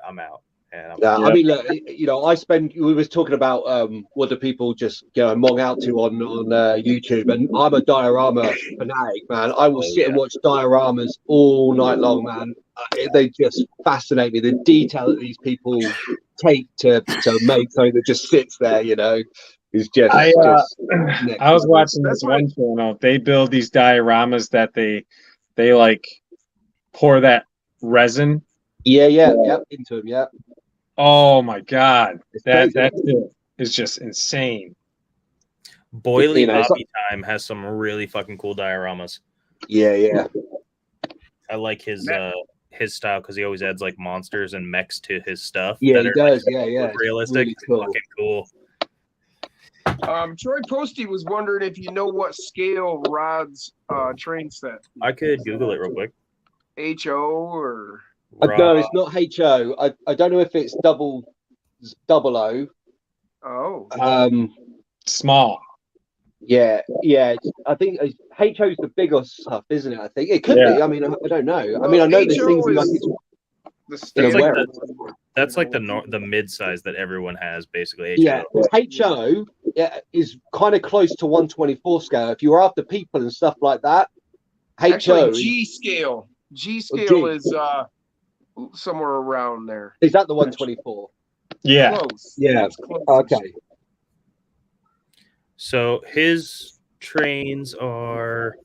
I'm out. And I'm Yeah, Yeah. I mean, look, we was talking about what do people just mong out to on YouTube, and I'm a diorama fanatic, man. I will sit and watch dioramas all night long, man. They just fascinate me. The detail that these people take to make something that just sits there, is just. I next was level. watching this one channel. They build these dioramas that they like pour that resin. Yeah, into them, yeah. Oh my god, It's that crazy. shit is just insane. Boily You know, it's Hobby Time has some really fucking cool dioramas. Yeah. I like his style because he always adds like monsters and mechs to his stuff. Yeah, that he are, does. like, Yeah. It's realistic. really It's cool. fucking cool. Troy Posty was wondering if you know what scale Rod's train set. I could Google it real quick. HO or No, it's not HO. I don't know if it's double O. oh. Small. Yeah. I think HO's the bigger stuff, isn't it? I think it could Yeah. be. I mean, I don't know. I mean, I know there's HO things like is it's the That's standard like one. That's like the mid size that everyone has basically. yeah. HO is kind of close to 124 scale. If you're after people and stuff like that, Actually, HO G scale. G scale G. is somewhere around there. is that the 124? Yeah. Close. Yeah. It's close. Okay. So his trains are.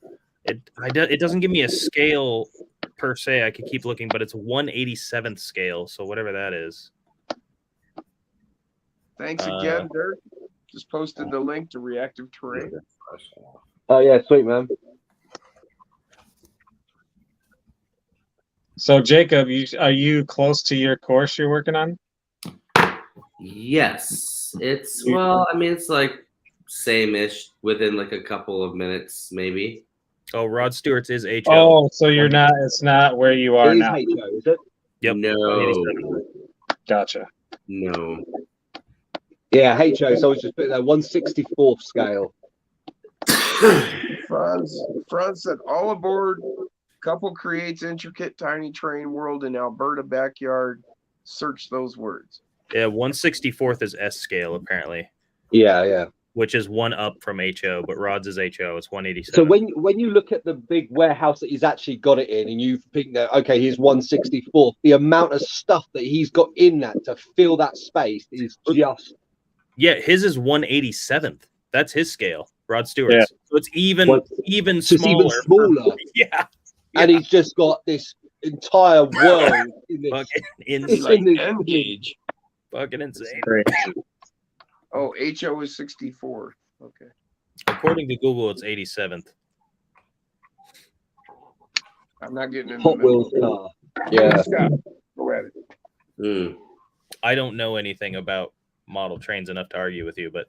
It doesn't give me a scale per se. I could keep looking, but it's 1/87th scale. So whatever that is. Thanks again, Dirk. Just posted the link to Reactive Terrain. Oh yeah, sweet man. So Jacob, are you close to your course you're working on? Yes, it's well. I mean, it's like same-ish within like a couple of minutes, maybe. Oh, Rod Stewart's is HO. Oh, so you're not. It's not where you are It is now. HO, is it? Yep. No, 187. Gotcha. no. Yeah, HO. So I was just putting that 1/64th scale. Franz said, all aboard. Couple creates intricate tiny train world in Alberta backyard. Search those words. Yeah, 1/64th is S scale apparently, Yeah. which is one up from HO, but Rod's is HO. It's 187. So when you look at the big warehouse that he's actually got it in, and you think that okay, he's 1/64th, the amount of stuff that he's got in that to fill that space is just his is 187th. That's his scale, Rod Stewart's. Yeah. So it's even It's smaller. even smaller. Yeah. And he's just got this entire world in this. Fucking It's insane. like N gauge. Fucking insane. Great. Oh, HO is 64. Okay. According to Google, it's 87th. I'm not getting in Hot the middle. Wheels car. Yeah. Scott, go at it. Mm. I don't know anything about model trains enough to argue with you, but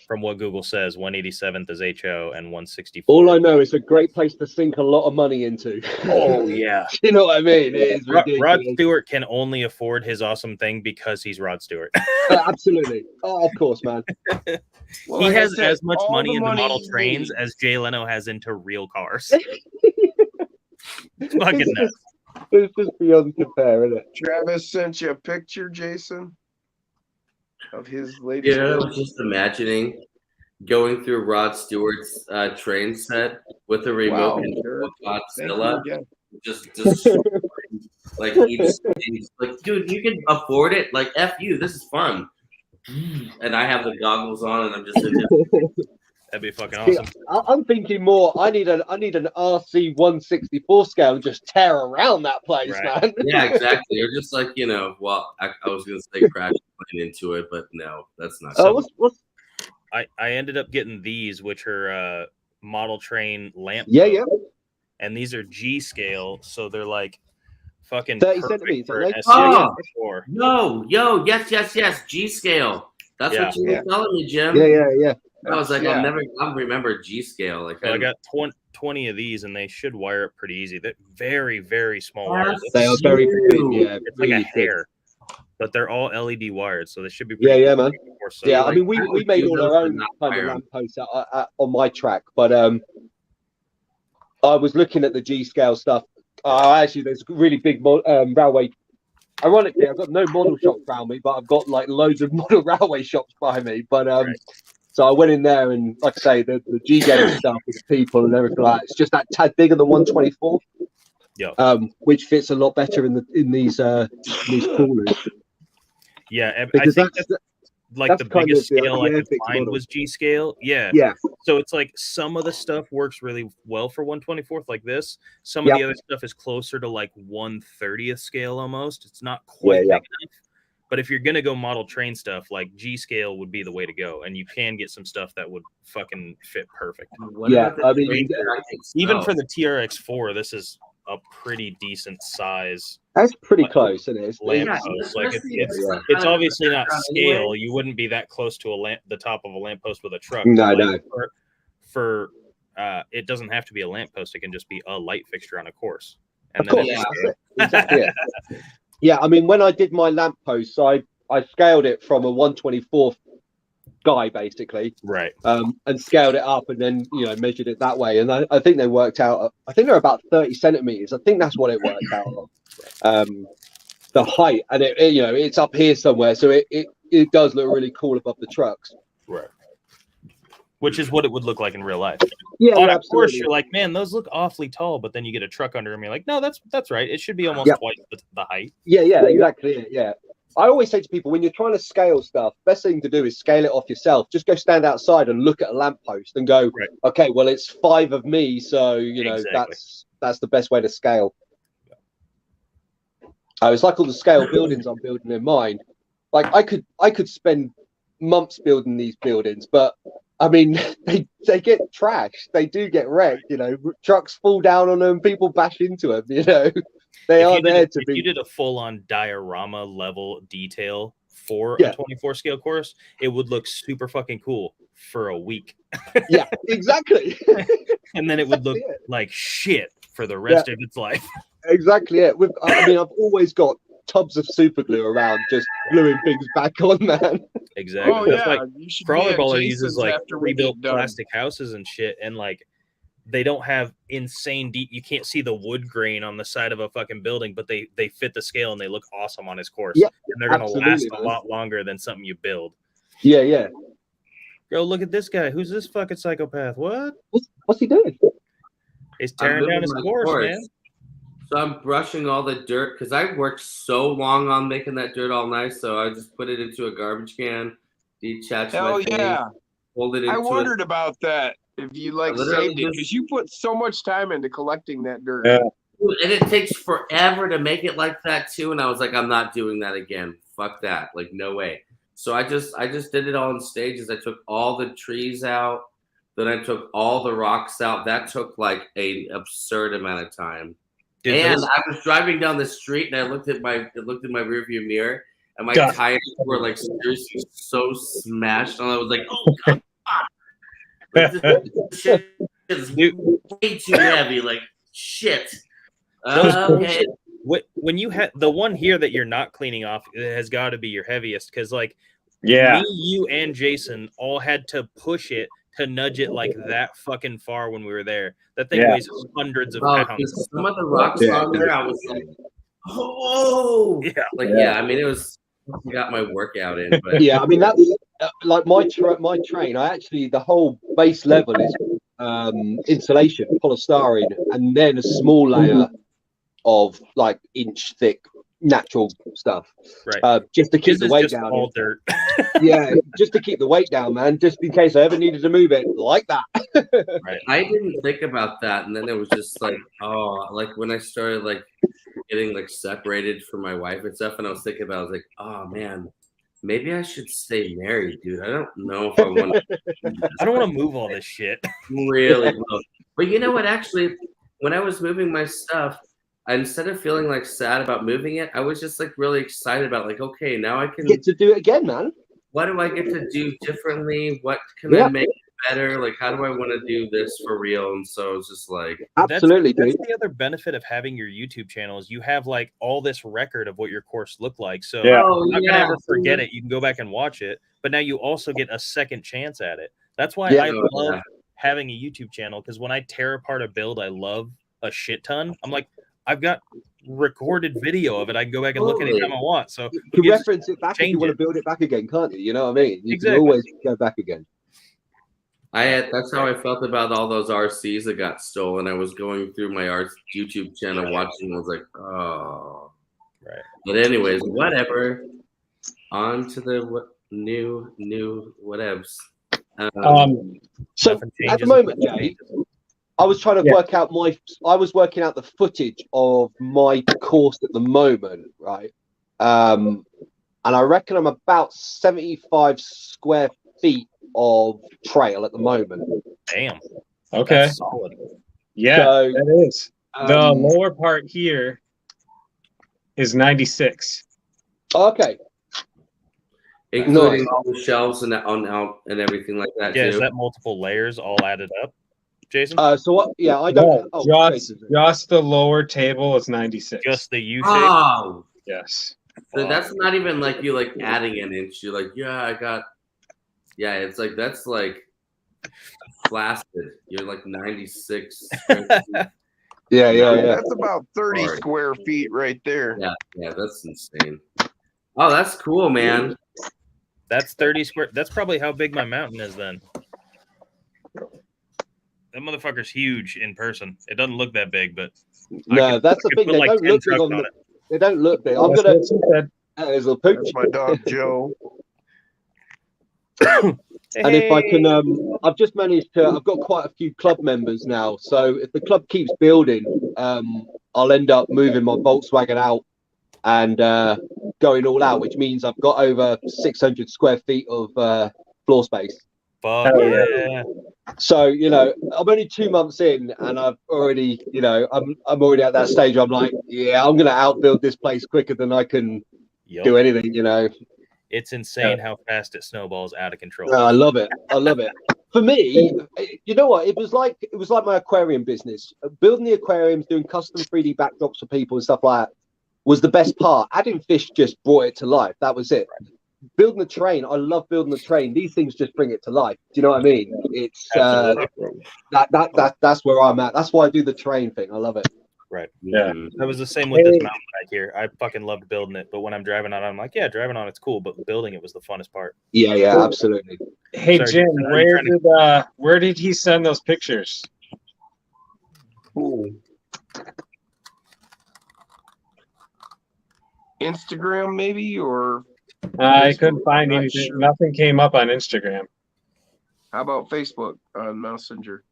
from what Google says, 187th is HO and 164. All I know is a great place to sink a lot of money into. Oh yeah. You know what I mean? It is Rod ridiculous. Stewart can only afford his awesome thing because he's Rod Stewart. Absolutely. Oh, of course, man. Well, He like I has said, as much all money the into model he trains needs. as Jay Leno has into real cars. It's fucking It's nuts. It's just beyond compare, isn't it? Travis sent you a picture, Jason, of his latest. Yeah, I was just imagining going through Rod Stewart's train set with a remote Wow, control Thank you Godzilla. again. Just like he's like, dude, you can afford it. Like, F you, this is fun. And I have the goggles on, and I'm just in this. That'd be fucking See, awesome. I'm thinking more. I need an RC 1/64 scale and just tear around that place, Right. man. Yeah, exactly. You're just like, well, I was gonna say crash plane into it, but no, that's not. Oh, what's I ended up getting these, which are model train lamp. Yeah, posts, yeah. And these are G scale, so they're like fucking 30 perfect centimeters, for are an they? SCR. Yo, yes, G scale. That's Yeah. what you were telling me, Jim. Yeah. I was like, Yeah. I'll remember G scale. Like, So I got 20 of these, and they should wire up pretty easy. They're very, very small wires. They are very big, yeah. It's like really a big. hair, but they're all LED wired, so they should be. Yeah, Pretty yeah, good man. for some- Yeah, like, I mean, we I would made use all those our to own not kind of fire 'em. lampposts on my track, but I was looking at the G scale stuff. Actually, there's a really big railway. Ironically, I've got no model shops around me, but I've got like loads of model railway shops by me. But so I went in there, and like I say, the G game stuff with the people and everything like that. It's just that tad bigger than 1/24. Yeah. Which fits a lot better in these coolers. Yeah, I Because think that's like that's the kind biggest of the scale I could epic find model. was G scale. Yeah. yeah. So it's like some of the stuff works really well for 1/24th, like this. Some of Yep. the other stuff is closer to like 1/30th scale almost. It's not quite Yeah. big enough. But if you're gonna go model train stuff, like G scale would be the way to go, and you can get some stuff that would fucking fit perfect. What Yeah, about the I mean, train tracking Even stuff? for the TRX4, this is a pretty decent size That's pretty Like, close, isn't it? lamp Yeah, post. Like especially it's if like it's kind of obviously not background scale. anyway. You wouldn't be that close to the top of a lamppost with a truck. No, But, like, no. For it doesn't have to be a lamppost. It can just be a light fixture on a course. Of And then course, Yeah. that's it. Exactly. Yeah, I mean, when I did my lampposts, I scaled it from a 1/24th guy basically, right. and scaled it up, and then measured it that way, and I think they worked out. I think they're about 30 centimeters. I think that's what it worked out of. The height, and it's up here somewhere, so it does look really cool above the trucks. Right. Which is what it would look like in real life. Yeah, On a absolutely. course, you're like, man, those look awfully tall, but then you get a truck under them. You're like, no, that's right. It should be almost Yep. twice the height. Yeah, exactly. Yeah. I always say to people, when you're trying to scale stuff, best thing to do is scale it off yourself. Just go stand outside and look at a lamppost and go, Right. okay, well, it's 5 of me, so Exactly. that's the best way to scale. It's like all the scale buildings I'm building in mine. Like I could spend months building these buildings, but I mean, they get trashed. They do get wrecked. Trucks fall down on them. People bash into them. They are there to If be. you did a full-on diorama level detail for Yeah. a 24 scale course, it would look super fucking cool for a week. Yeah, exactly. And then it would look like shit for the rest of its life. Exactly. Yeah. I mean, I've always got tubs of super glue around, just gluing things back on, man. Exactly. Oh That's yeah, like you should Crawler be at Baller uses Jason's like after we rebuilt get done. plastic houses and shit, and like they don't have insane deep. You can't see the wood grain on the side of a fucking building, but they fit the scale and they look awesome on his course. Yeah, and they're gonna absolutely, last man. a lot longer than something you build. Yeah, yeah. Go look at this guy. Who's this fucking psychopath? What? What's he doing? He's tearing down his course, man. So I'm brushing all the dirt because I worked so long on making that dirt all nice. So I just put it into a garbage can, detached Hell my thing, yeah. hold it into I wondered about that. If you like literally saved it, because you put so much time into collecting that dirt. Yeah. and it takes forever to make it like that too. And I was like, I'm not doing that again. Fuck that. Like, no way. So I just did it all in stages. I took all the trees out, then I took all the rocks out. That took like an absurd amount of time. Dude, and I was driving down the street and I looked at my rearview mirror and my tires were like seriously so smashed. And I was like, oh god, this shit is way too heavy. Like shit. Okay. When you had the one here that you're not cleaning off, it has got to be your heaviest because like Yeah. me, you, and Jason all had to push it to nudge it like that fucking far when we were there. That thing weighs hundreds of pounds. Some of the rocks on there, I was like, oh, yeah, like I mean, it was. I got my workout in, but Yeah, I mean that's like my train. I actually the whole base level is insulation, polystyrene, and then a small layer of like inch thick natural stuff, right? Just to keep the weight down. All dirt. Yeah, just to keep the weight down, man. Just in case I ever needed to move it like that. Right. I didn't think about that, and then it was just like, oh, like when I started like getting like separated from my wife and stuff, and I was thinking about, I was like, oh man, maybe I should stay married, dude. I don't know if I want to. I don't want to move all this shit. Really low. But you know what? Actually, when I was moving my stuff, instead of feeling like sad about moving it, I was just like really excited about like, okay, now I can get to do it again, man. What do I get to do differently? What can I make better? Like, how do I want to do this for real? And so it's just like, absolutely, that's the other benefit of having your YouTube channel is you have like all this record of what your course looked like. So you're not gonna ever forget it. You can go back and watch it, but now you also get a second chance at it. That's why I love having a YouTube channel, because when I tear apart a build I love a shit ton, I'm like, I've got recorded video of it. I can go back and look anytime I want. So you can reference it back if you want to build it back again, can't you? You know what I mean? You can always go back again. That's how I felt about all those RCs that got stolen. I was going through my YouTube channel watching. I was like, oh, right. But anyways, whatever. On to the new whatevs. So at the moment, Jay, I was trying to work out I was working out the footage of my course at the moment, right? And I reckon I'm about 75 square feet of trail at the moment. Damn. Okay. That's solid. Yeah, so, that is. The lower part here is 96. Okay. Including all the shelves and everything like that. Yeah, too. Is that multiple layers all added up, Jason? So what? Yeah, I don't. Just the lower table is 96. Just the U shape. Oh, yes. So that's not even like you like adding an inch. You're like, I got. Yeah, it's like that's like flaccid. You're like 96. Yeah. That's about 30 square feet right there. Yeah, that's insane. Oh, that's cool, man. That's 30 square. That's probably how big my mountain is then. That motherfucker's huge in person. It doesn't look that big, but no, that's the thing. They don't look big on it. They don't look big. I'm gonna. There's a pooch. That's my dog Joe. And if I can, I've just managed to. I've got quite a few club members now. So if the club keeps building, I'll end up moving my Volkswagen out and going all out, which means I've got over 600 square feet of floor space. Fuck yeah! So I'm only 2 months in, and I've already, I'm already at that stage. I'm like, I'm gonna outbuild this place quicker than I can do anything. It's insane how fast it snowballs out of control. I love it. I love it. For me, you know what? It was like my aquarium business. Building the aquariums, doing custom 3D backdrops for people and stuff like that was the best part. Adding fish just brought it to life. That was it. Building the train, I love building the train. These things just bring it to life. Do you know what I mean? It's that's where I'm at. That's why I do the train thing. I love it. Right. Yeah. That was the same with this mountain bike here. I fucking loved building it, but when I'm driving on it, I'm like, yeah, driving on it's cool, but building it was the funnest part. Yeah, absolutely. Hey, Sorry, Jim, where did he send those pictures? Ooh. Instagram maybe, or I couldn't find Not anything. sure. Nothing came up on Instagram. how about Facebook on Messenger?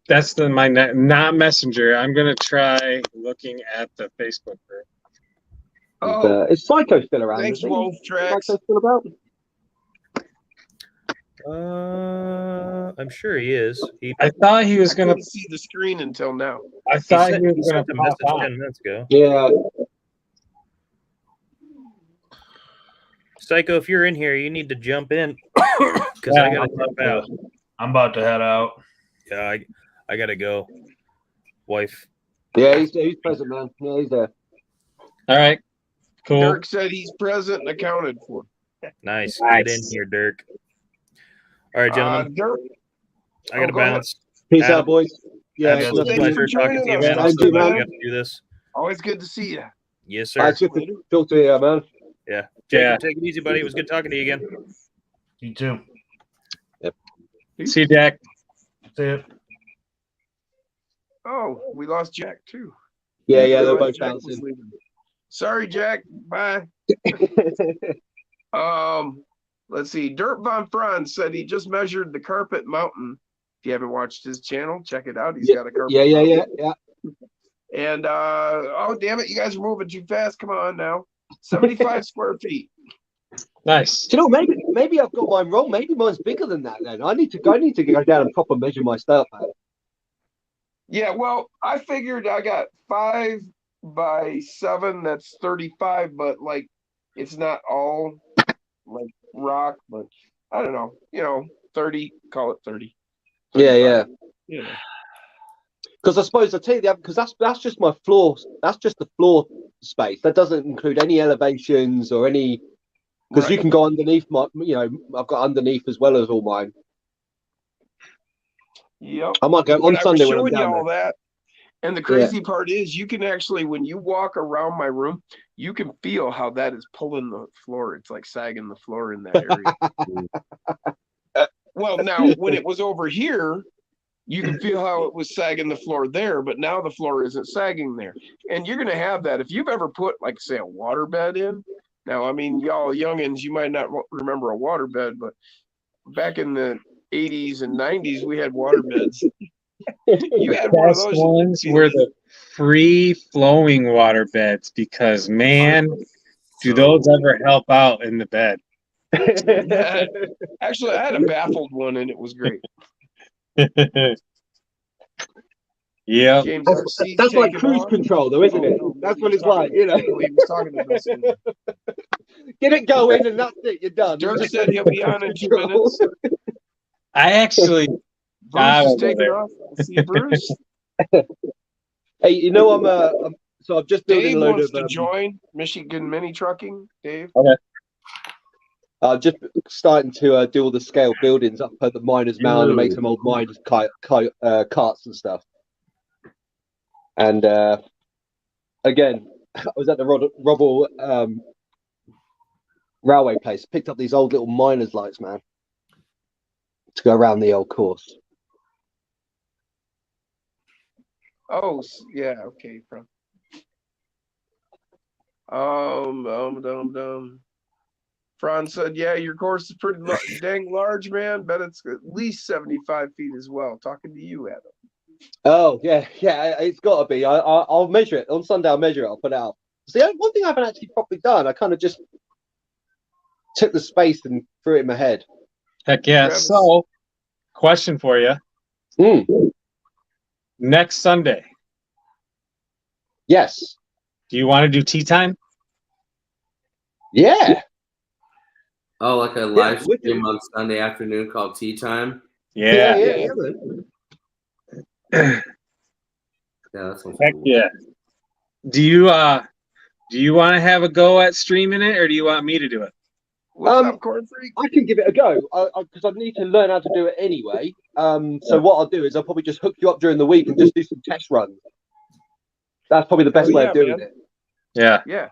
That's not Messenger. I'm gonna try looking at the Facebook group. Oh, Is Psycho still around? thanks, Is he? Wolf Tracks. Psycho still about? I'm sure he is. I thought he was I gonna. couldn't see the screen until now. I He thought sent, he he was gonna sent a pop message on. 10 minutes ago. Yeah. Psycho, if you're in here, you need to jump in because I gotta jump out. I'm about to head out. Yeah, I gotta go. Wife. Yeah, he's present, man. Yeah, he's there. All right, cool. Dirk said he's present and accounted for. Nice. Nice. Get in here, Dirk. All right, gentlemen. Dirk, I gotta go ahead. bounce. Peace Adam, out, boys. Yeah, Absolute nothing. Thanks pleasure for talking to you, joining man. us. I'm so Thank you, glad we man. got to do this. always good to see you. Yes, sir. It's good to talk to you, man. Yeah. Jacob, Yeah. take it easy, buddy. It was good talking to you again. You too. See you, Jack. See ya. Oh, we lost Jack too. Yeah, they're Realized both Jack was bouncing. leaving. Sorry, Jack. Bye. Let's see. Dirt Von Franz said he just measured the carpet mountain. If you haven't watched his channel, check it out. He's got a carpet mountain. Yeah. And oh damn it, you guys are moving too fast. Come on now. 75 square feet. Nice. Do you know, maybe I've got mine wrong. Maybe mine's bigger than that. Then I need to go down and proper measure my stuff. Man. Yeah, well, I figured I got 5 by 7. That's 35, but like it's not all like rock, but I don't know. 30. Call it 30. Yeah. You know. Because I suppose I tell you that because that's just my floor. That's just the floor space. That doesn't include any elevations or any. Because you can go underneath my. I've got underneath as well as all mine. Yep. I might go on Sunday when I'm showing you down all there. that. And the crazy part is you can actually, when you walk around my room, you can feel how that is pulling the floor. It's like sagging the floor in that area. Well, now when it was over here, you can feel how it was sagging the floor there, but now the floor isn't sagging there. And you're going to have that. If you've ever put, like, say, a water bed in. Now, I mean, y'all youngins, you might not remember a water bed, but back in the 80s and 90s, we had water beds. You had one of Best those. ones were the free flowing water beds because man, do those ever help out in the bed? Actually, I had a baffled one and it was great. Yeah, James, that's like cruise control, though, isn't it? That's what it's like, you know. He was talking to us. Get it going, and that's it. You're done. Dirk said he'll be on in 2 minutes. I actually. Bruce is taking off. I see Bruce. Hey, you know I'm so I've just building Dave a load wants of to join Michigan Mini Trucking. Dave. Okay. Just starting to do all the scale buildings up at the miners' mound and make some old miners' carts and stuff. And again, I was at the Robble railway place. Picked up these old little miners' lights, man, to go around the old course. Oh yeah, okay. Franz said, "Yeah, your course is pretty dang large, man. Bet it's at least 75 feet as well." Talking to you, Adam. Oh yeah, it's got to be. I'll measure it on Sunday. I'll measure it. I'll put it out. See, one thing I haven't actually properly done. I kind of just took the space and threw it in my head. Heck yeah! Travis. So, question for you: next Sunday, Yes. do you want to do tea time? Yeah. Oh, like a live wicked. stream on Sunday afternoon called Tea Time. Yeah. man. Yeah, that sounds Heck cool. yeah. Do you want to have a go at streaming it, or do you want me to do it? What's up, Corn Freak? I can give it a go because I need to learn how to do it anyway. So what I'll do is I'll probably just hook you up during the week and just do some test runs. That's probably the best way of doing it. Yeah. Yeah.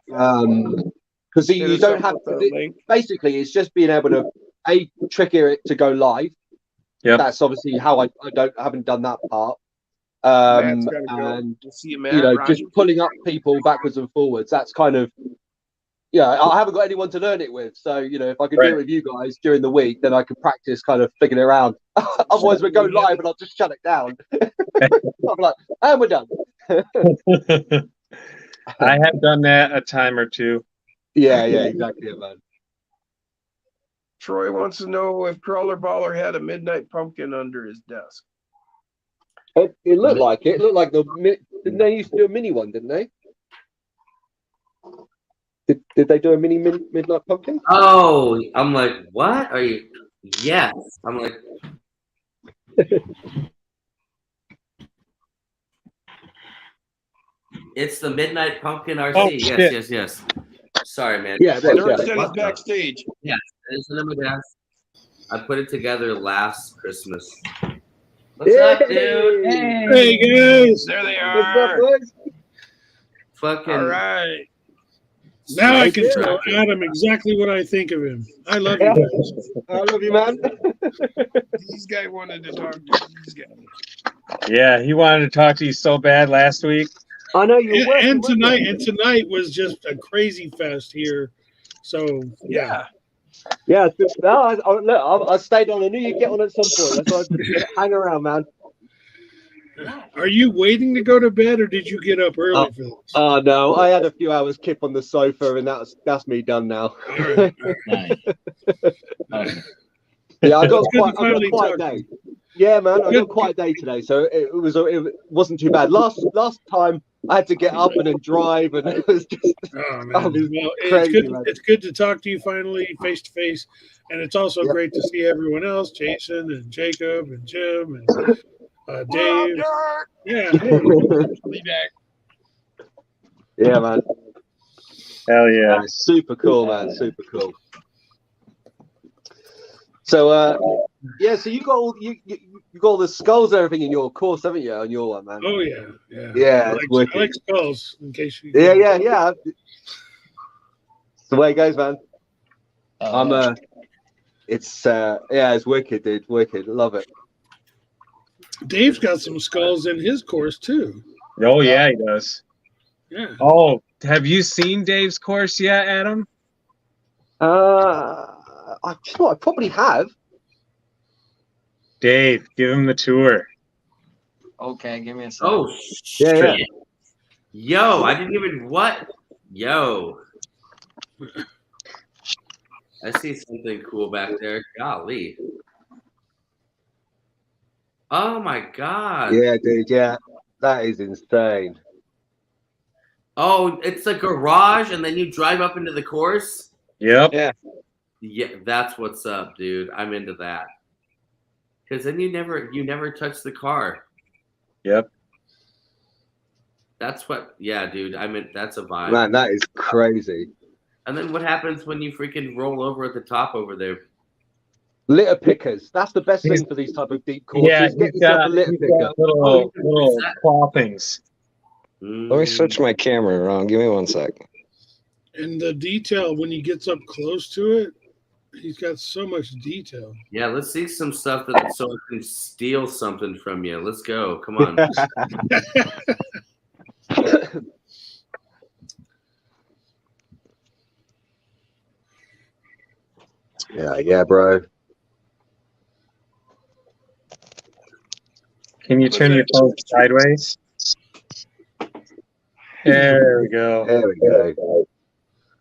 Because you don't have to. Basically, it's just being able to trigger it to go live. Yeah. That's obviously how I haven't done that part. And just pulling up people backwards and forwards. That's kind of I haven't got anyone to learn it with. So if I can do it with you guys during the week, then I can practice kind of figuring it around. Otherwise, we go live and I'll just shut it down. I'm like, and we're done. I have done that a time or two. Yeah, exactly, man. Troy wants to know if Crawler Baller had a midnight pumpkin under his desk. It looked like it. It looked like didn't they used to do a mini one, didn't they? Did they do a mini midnight pumpkin? Oh, I'm like, what are you? Yes, I'm like. It's the Midnight Pumpkin RC. Oh, yes. Sorry, man. Yeah, Nerd backstage. Yeah, it's in my desk. I put it together last Christmas. What's up, dude? Hey guys. There they What's up, are. boys? Fucking. All right. Now I can tell Adam exactly what I think of him. I love you guys. I love you, man. These guys wanted to talk to these guys. Yeah, he wanted to talk to you so bad last week. I know you were. And tonight was just a crazy fest here. So Yeah. Yeah, no, I stayed on. I knew you'd get on at some point. That's why I hang around, man. Are you waiting to go to bed, or did you get up early for this? Oh no, I had a few hours kip on the sofa, and that's me done now. Right. Yeah, I got a quiet day. Yeah, man, I got a quiet day today, so it wasn't too bad. Last time I had to get up and then drive, and it was just it's good to talk to you finally face to face, and it's also great to see everyone else, Jason and Jacob and Jim and Dave. Yeah. Yeah, man. Hell yeah. Super cool, man. Super cool. So so you got all you got all the skulls and everything in your course, haven't you? On your one, man. Oh yeah. Yeah, I like skulls in case you. Yeah. It's the way it goes, man. It's wicked, dude. Wicked. Love it. Dave's got some skulls in his course too. Oh yeah, he does. Yeah. Oh, have you seen Dave's course yet, Adam? I probably have. Dave, give him the tour. Okay, give me a second. Oh shit! Yeah. Yo, I didn't even what? Yo, I see something cool back there. Golly. Oh my god. Yeah, dude. Yeah, that is insane. Oh, it's a garage, and then you drive up into the course. Yep. Yeah, that's what's up, dude. I'm into that. Because then you never touch the car. Yep. That's what. Yeah, dude. I mean, that's a vibe. Man, that is crazy. And then what happens when you freaking roll over at the top over there? Litter pickers. That's the best thing for these type of deep courses. Yeah, Get yourself a litter picker. Little claw things. Let me switch my camera around. Give me 1 sec. And the detail when he gets up close to it, he's got so much detail. Yeah, let's see some stuff so I can steal something from you. Let's go. Come on. Yeah, bro. Can you turn your phone sideways? There we go. There we go.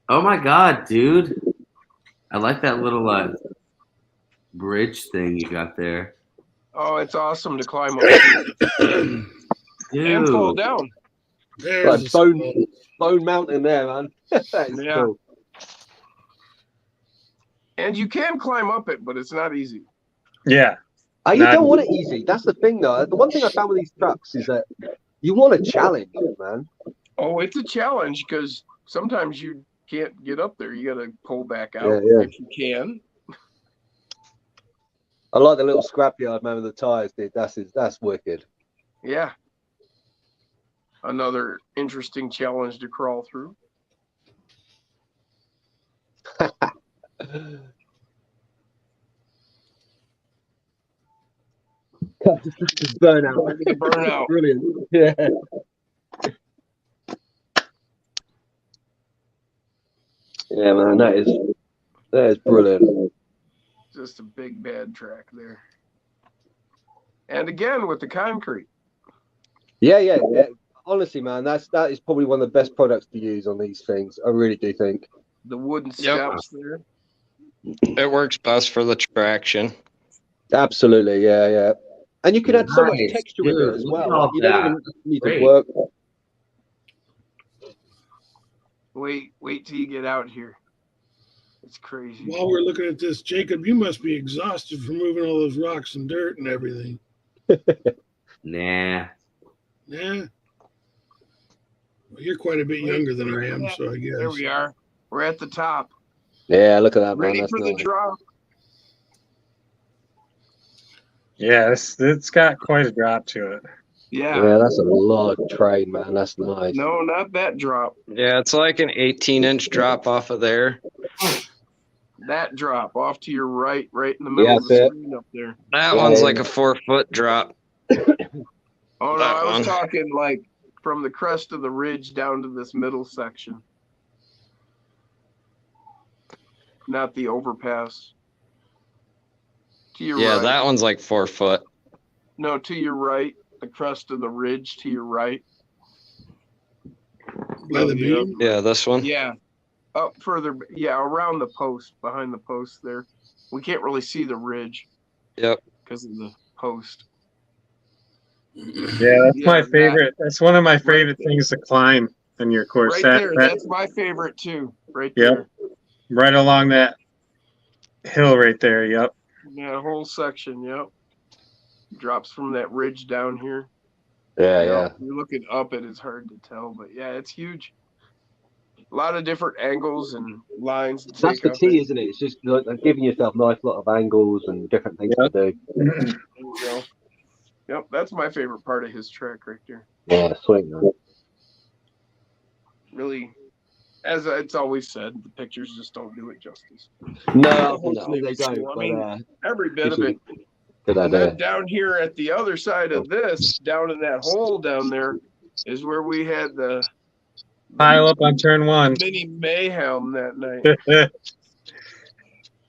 Oh my god, dude. I like that little bridge thing you got there. Oh, it's awesome to climb over. And fall down. Like Bone Mountain there, man. That is cool. And you can climb up it, but it's not easy. Yeah. You don't want it easy. That's the thing, though. The one thing I found with these trucks is that you want a challenge, man. Oh, it's a challenge because sometimes you can't get up there. You got to pull back out if you can. I like the little scrapyard, man, with the tires, dude. That's wicked. Yeah. Another interesting challenge to crawl through. Burnout. Burnout. Brilliant. Yeah. Yeah, man, that is brilliant. Just a big bad track there. And again with the concrete. Yeah. Honestly, man, that is probably one of the best products to use on these things. I really do think. The wooden steps there. It works best for the traction. Absolutely, yeah. And you can add so much texture with it as well. Like, you don't even need to work. Wait till you get out here. It's crazy. While we're looking at this, Jacob, you must be exhausted from moving all those rocks and dirt and everything. Nah. Well, you're quite a bit younger than I am, so I guess. There we are. We're at the top. Yeah, look at that, man. Ready for the drop. Yeah, it's got quite a drop to it. Yeah, that's a lot of train, man. That's nice. No, not that drop. Yeah, it's like an 18-inch drop off of there. That drop off to your right in the middle of the screen up there. That one's like a 4-foot drop. Oh no, I was talking like from the crest of the ridge down to this middle section. Not the overpass. To your right. That one's like 4 foot. No, to your right. The crest of the ridge to your right. By the beam? Yeah, this one? Yeah. Up further, around the post, behind the post there. We can't really see the ridge. Yep. Because of the post. Yeah, that's my favorite. That's one of my favorite things to climb in your course. Right there. That's my favorite too. Right there. Right along that hill right there. Yep. Yeah, whole section. Yep. Drops from that ridge down here. Yeah. You're looking up it, it's hard to tell, but yeah, it's huge. A lot of different angles and lines. That's the key, isn't it? It's just like giving yourself a nice lot of angles and different things to do. There you go. Yep, that's my favorite part of his track right there. Yeah, sweet, man. Really, as it's always said, the pictures just don't do it justice. No, unfortunately they don't. I mean, every bit of it. Good And idea. then down here at the other side of this, down in that hole down there, is where we had the pile up on turn 1. Mini mayhem that night.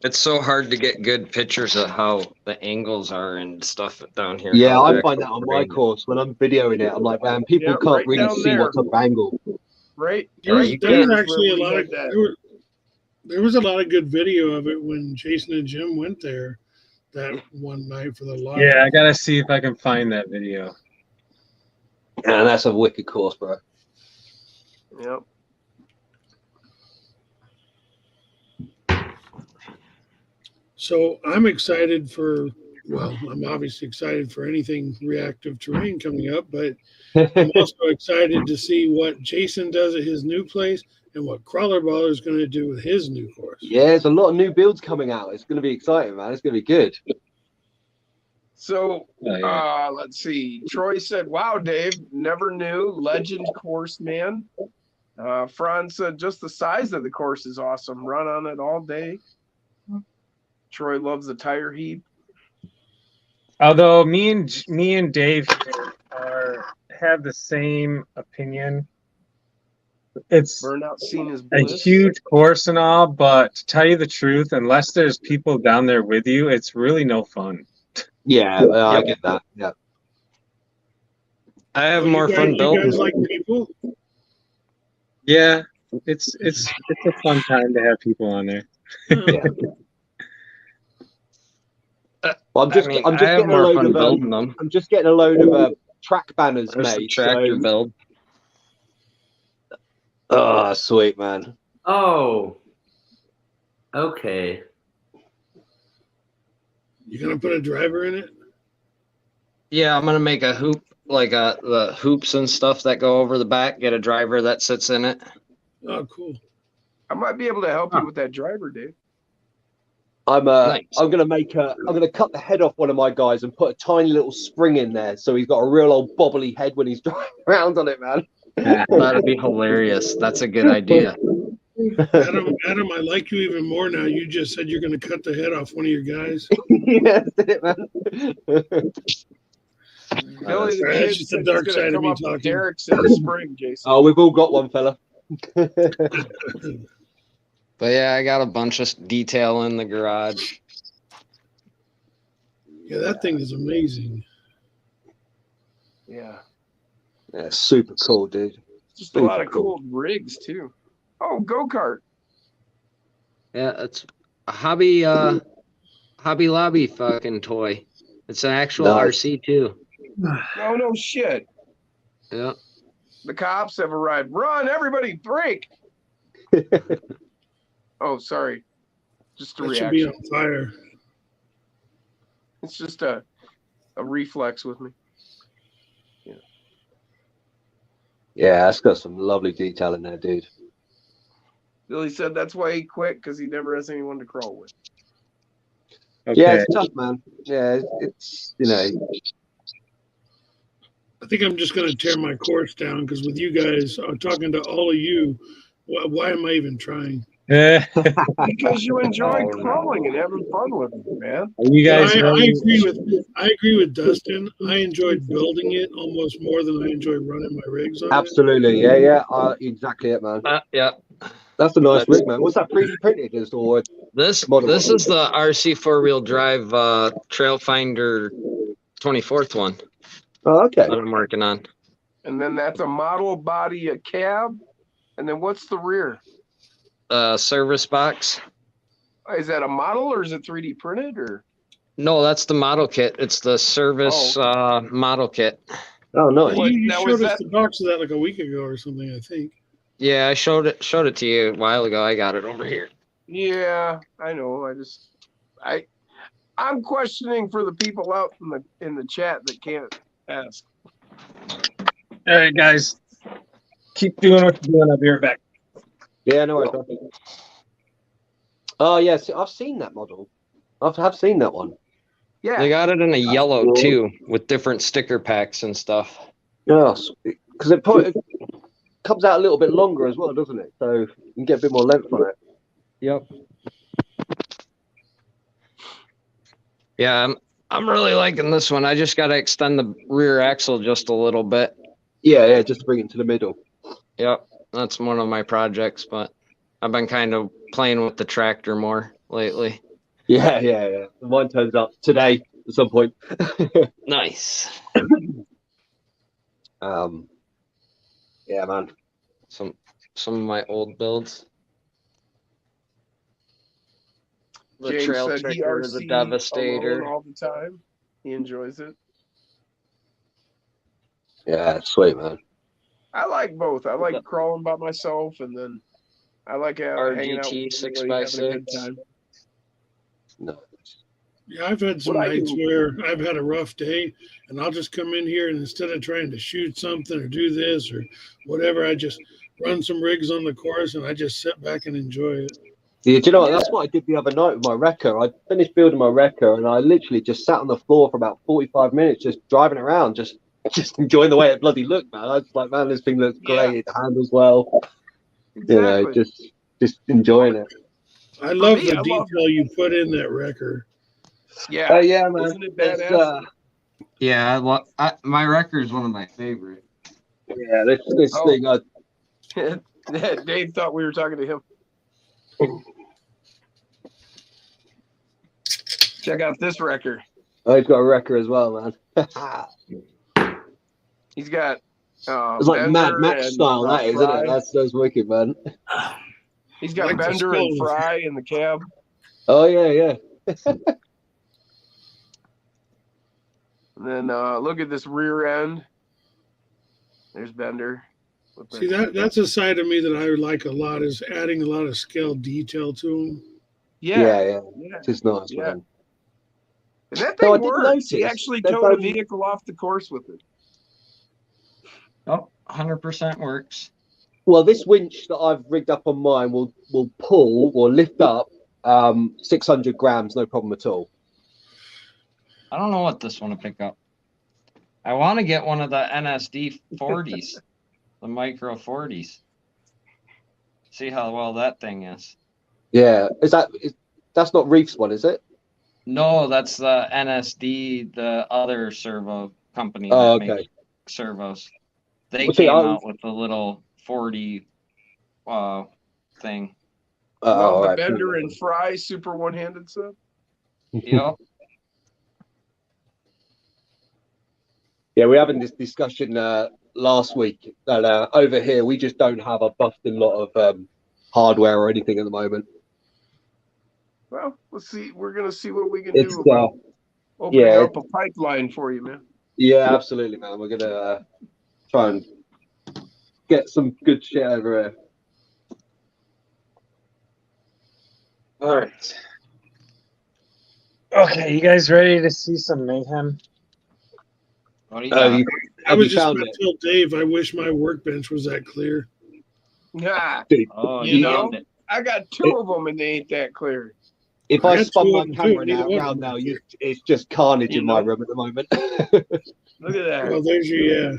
It's so hard to get good pictures of how the angles are and stuff down here. Yeah, I find that on my course when I'm videoing it. I'm like, man, people can't really see what's up angle. Right. There was actually a lot of there was a lot of good video of it when Jason and Jim went there that one night for the live. Yeah, I gotta see if I can find that video. And that's a wicked course, bro. Yep. So I'm excited I'm obviously excited for anything reactive terrain coming up, but I'm also excited to see what Jason does at his new place and what Crawler Baller is going to do with his new course. Yeah, there's a lot of new builds coming out. It's going to be exciting, man. It's going to be good. So, let's see. Troy said, wow, Dave, never knew. Legend course, man. Franz said, just the size of the course is awesome. Run on it all day. Troy loves the tire heap. Although me and Dave have the same opinion. It's burnout scene is a huge course and all, but to tell you the truth, unless there's people down there with you, it's really no fun. Yeah, I get that. Yeah. I have more fun building. You guys like people? Yeah, it's a fun time to have people on there. Yeah. Well, I'm just getting a load of I'm just getting a load of track banners made. Tractor build. Oh, sweet, man. Oh. Okay. You gonna put a driver in it? Yeah, I'm gonna make a hoop, like the hoops and stuff that go over the back. Get a driver that sits in it. Oh, cool. I might be able to help you with that driver, Dave. I'm Nice. I'm gonna cut the head off one of my guys and put a tiny little spring in there, so he's got a real old bobbly head when he's driving around on it, man. That'd be hilarious. That's a good idea. Adam, I like you even more now. You just said you're gonna cut the head off one of your guys. Yeah, that's it, man. Billy the That's Kid just said the dark he's gonna side of come me up with talking. Derek's in the spring, Jason. Oh, we've all got one, fella. But yeah, I got a bunch of detail in the garage. Yeah, that thing is amazing. Yeah. Yeah, super cool, dude. Just a lot of cool rigs too. Oh, go-kart. Yeah, it's a Hobby Lobby fucking toy. It's an actual Nice. RC too. No shit. Yeah. The cops have arrived. Run, everybody, break. Oh, sorry. Just a That should be reaction. on fire. It's just a reflex with me. Yeah, it's got some lovely detail in there, dude. Billy said that's why he quit, because he never has anyone to crawl with. Okay. Yeah, it's tough, man. Yeah, it's I think I'm just gonna tear my course down because with you guys, talking to all of you, why am I even trying? Because you enjoy crawling and having fun with it, man. You guys, I agree with Dustin. I enjoyed building it almost more than I enjoy running my rigs on absolutely, yeah, exactly it, man. Yeah. That's a nice rig, man. What's that 3D printed? Just or This model? is the RC 4-wheel drive Trail Finder 24th one Oh, okay. that I'm working on. And then that's a model body, a cab. And then what's the rear? Service box. Is that a model or is it 3D printed or? No, that's the model kit. It's the service model kit. Oh, nice. it. You Now, showed is us that- the box of that like a week ago or something, I think. Yeah, I showed it to you a while ago. I got it over here. Yeah, I know. I'm questioning for the people out in the chat that can't ask. all right, guys, keep doing what you're doing. I'll be right back. Yeah, no worries. Oh, yes, I've seen that model. I've seen that one. Yeah. They got it in a yellow too, with different sticker packs and stuff. Yes, because it comes out a little bit longer as well, doesn't it? So you can get a bit more length on it. Yep. Yeah, I'm really liking this one. I just got to extend the rear axle just a little bit. Yeah, just to bring it to the middle. Yep, that's one of my projects, but I've been kind of playing with the tractor more lately. Yeah. Mine turns up today at some point. Nice. Yeah, man. Some of my old builds. The James Trail said he Tricker, RC the Devastator. alone all the time. He enjoys it. Yeah, sweet, man. I like both. I like crawling by myself, and then I like hanging out with RGT everybody, having a good 6x6. time. No. Yeah, I've had some What I nights do- where I've had a rough day and I'll just come in here and instead of trying to shoot something or do this or whatever, I just run some rigs on the course and I just sit back and enjoy it. Yeah, do you know what? That's what I did the other night with my wrecker. I finished building my wrecker and I literally just sat on the floor for about 45 minutes just driving around, just enjoying the way it bloody looked, man. I was like, man, this thing looks great. It handles well. Exactly. You know, just enjoying it. I love me, the I love- detail you put in that wrecker. Yeah. Yeah, man. Isn't it It's, badass? Yeah, my wrecker is one of my favorite. yeah, this Oh. thing. Dave thought we were talking to him. Check out this wrecker. I've got a wrecker as well, man. He's got It's like Mad Bender Max and, style, that is, isn't Fry. it? That's wicked, man. He's got Like the Bender and skull. Fry in the cab. Oh yeah. And then look at this rear end. There's Bender. See, that's a side of me that I like a lot is adding a lot of scale detail to them. Yeah. Yeah. It's nice, Yeah. man. And that So I thing did works. He notice actually there's, towed a vehicle off the course with it. Oh, 100% works. Well, this winch that I've rigged up on mine will pull or lift up 600 grams, no problem at all. I don't know what this one will pick up. I want to get one of the NSD 40s, the micro 40s. See how well that thing is. Yeah, that's not Reef's one, is it? No, that's the NSD, the other servo company Oh, that okay. makes servos. They Well, see, came out with the little 40 thing. Love all the right. Bender and Fry super one-handed stuff. Yep. Yeah, we were having this discussion last week that over here we just don't have a busting lot of hardware or anything at the moment. Well, let's see. We're gonna see what we can do It's about opening yeah, up a pipeline for you, man. yeah, absolutely, man. We're gonna try and get some good shit over here. All right. Okay, you guys ready to see some mayhem? What do you got? I was just going to tell Dave I wish my workbench was that clear. Yeah. Oh, You know, nailed it. I got two of them and they ain't that clear. If I I had spun two my of them, camera too. Neither one of around them now, was clear. it's just carnage You in my know? room at the moment. Look at that. Well, there's your, yeah.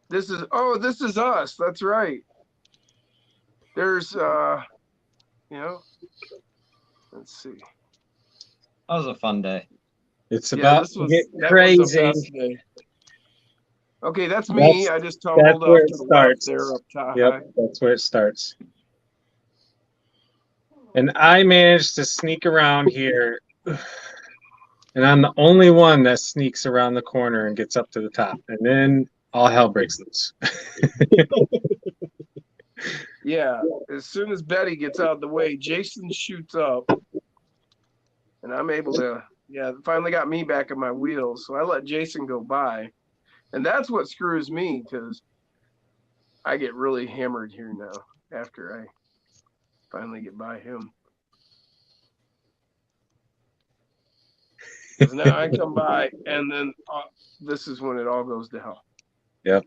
This is us. That's right. There's you know, let's see. That was a fun day. It's about to get that crazy. was the best day. Okay, that's me. I just That's toggled where up it to the starts. left there up top. Yep, that's where it starts. And I managed to sneak around here, and I'm the only one that sneaks around the corner and gets up to the top, and then all hell breaks loose. Yeah, as soon as Betty gets out of the way, Jason shoots up, and I'm able to, finally got me back at my wheels. So I let Jason go by, and that's what screws me because I get really hammered here now after I finally get by him. Because now I come by, and then this is when it all goes to hell. Yep.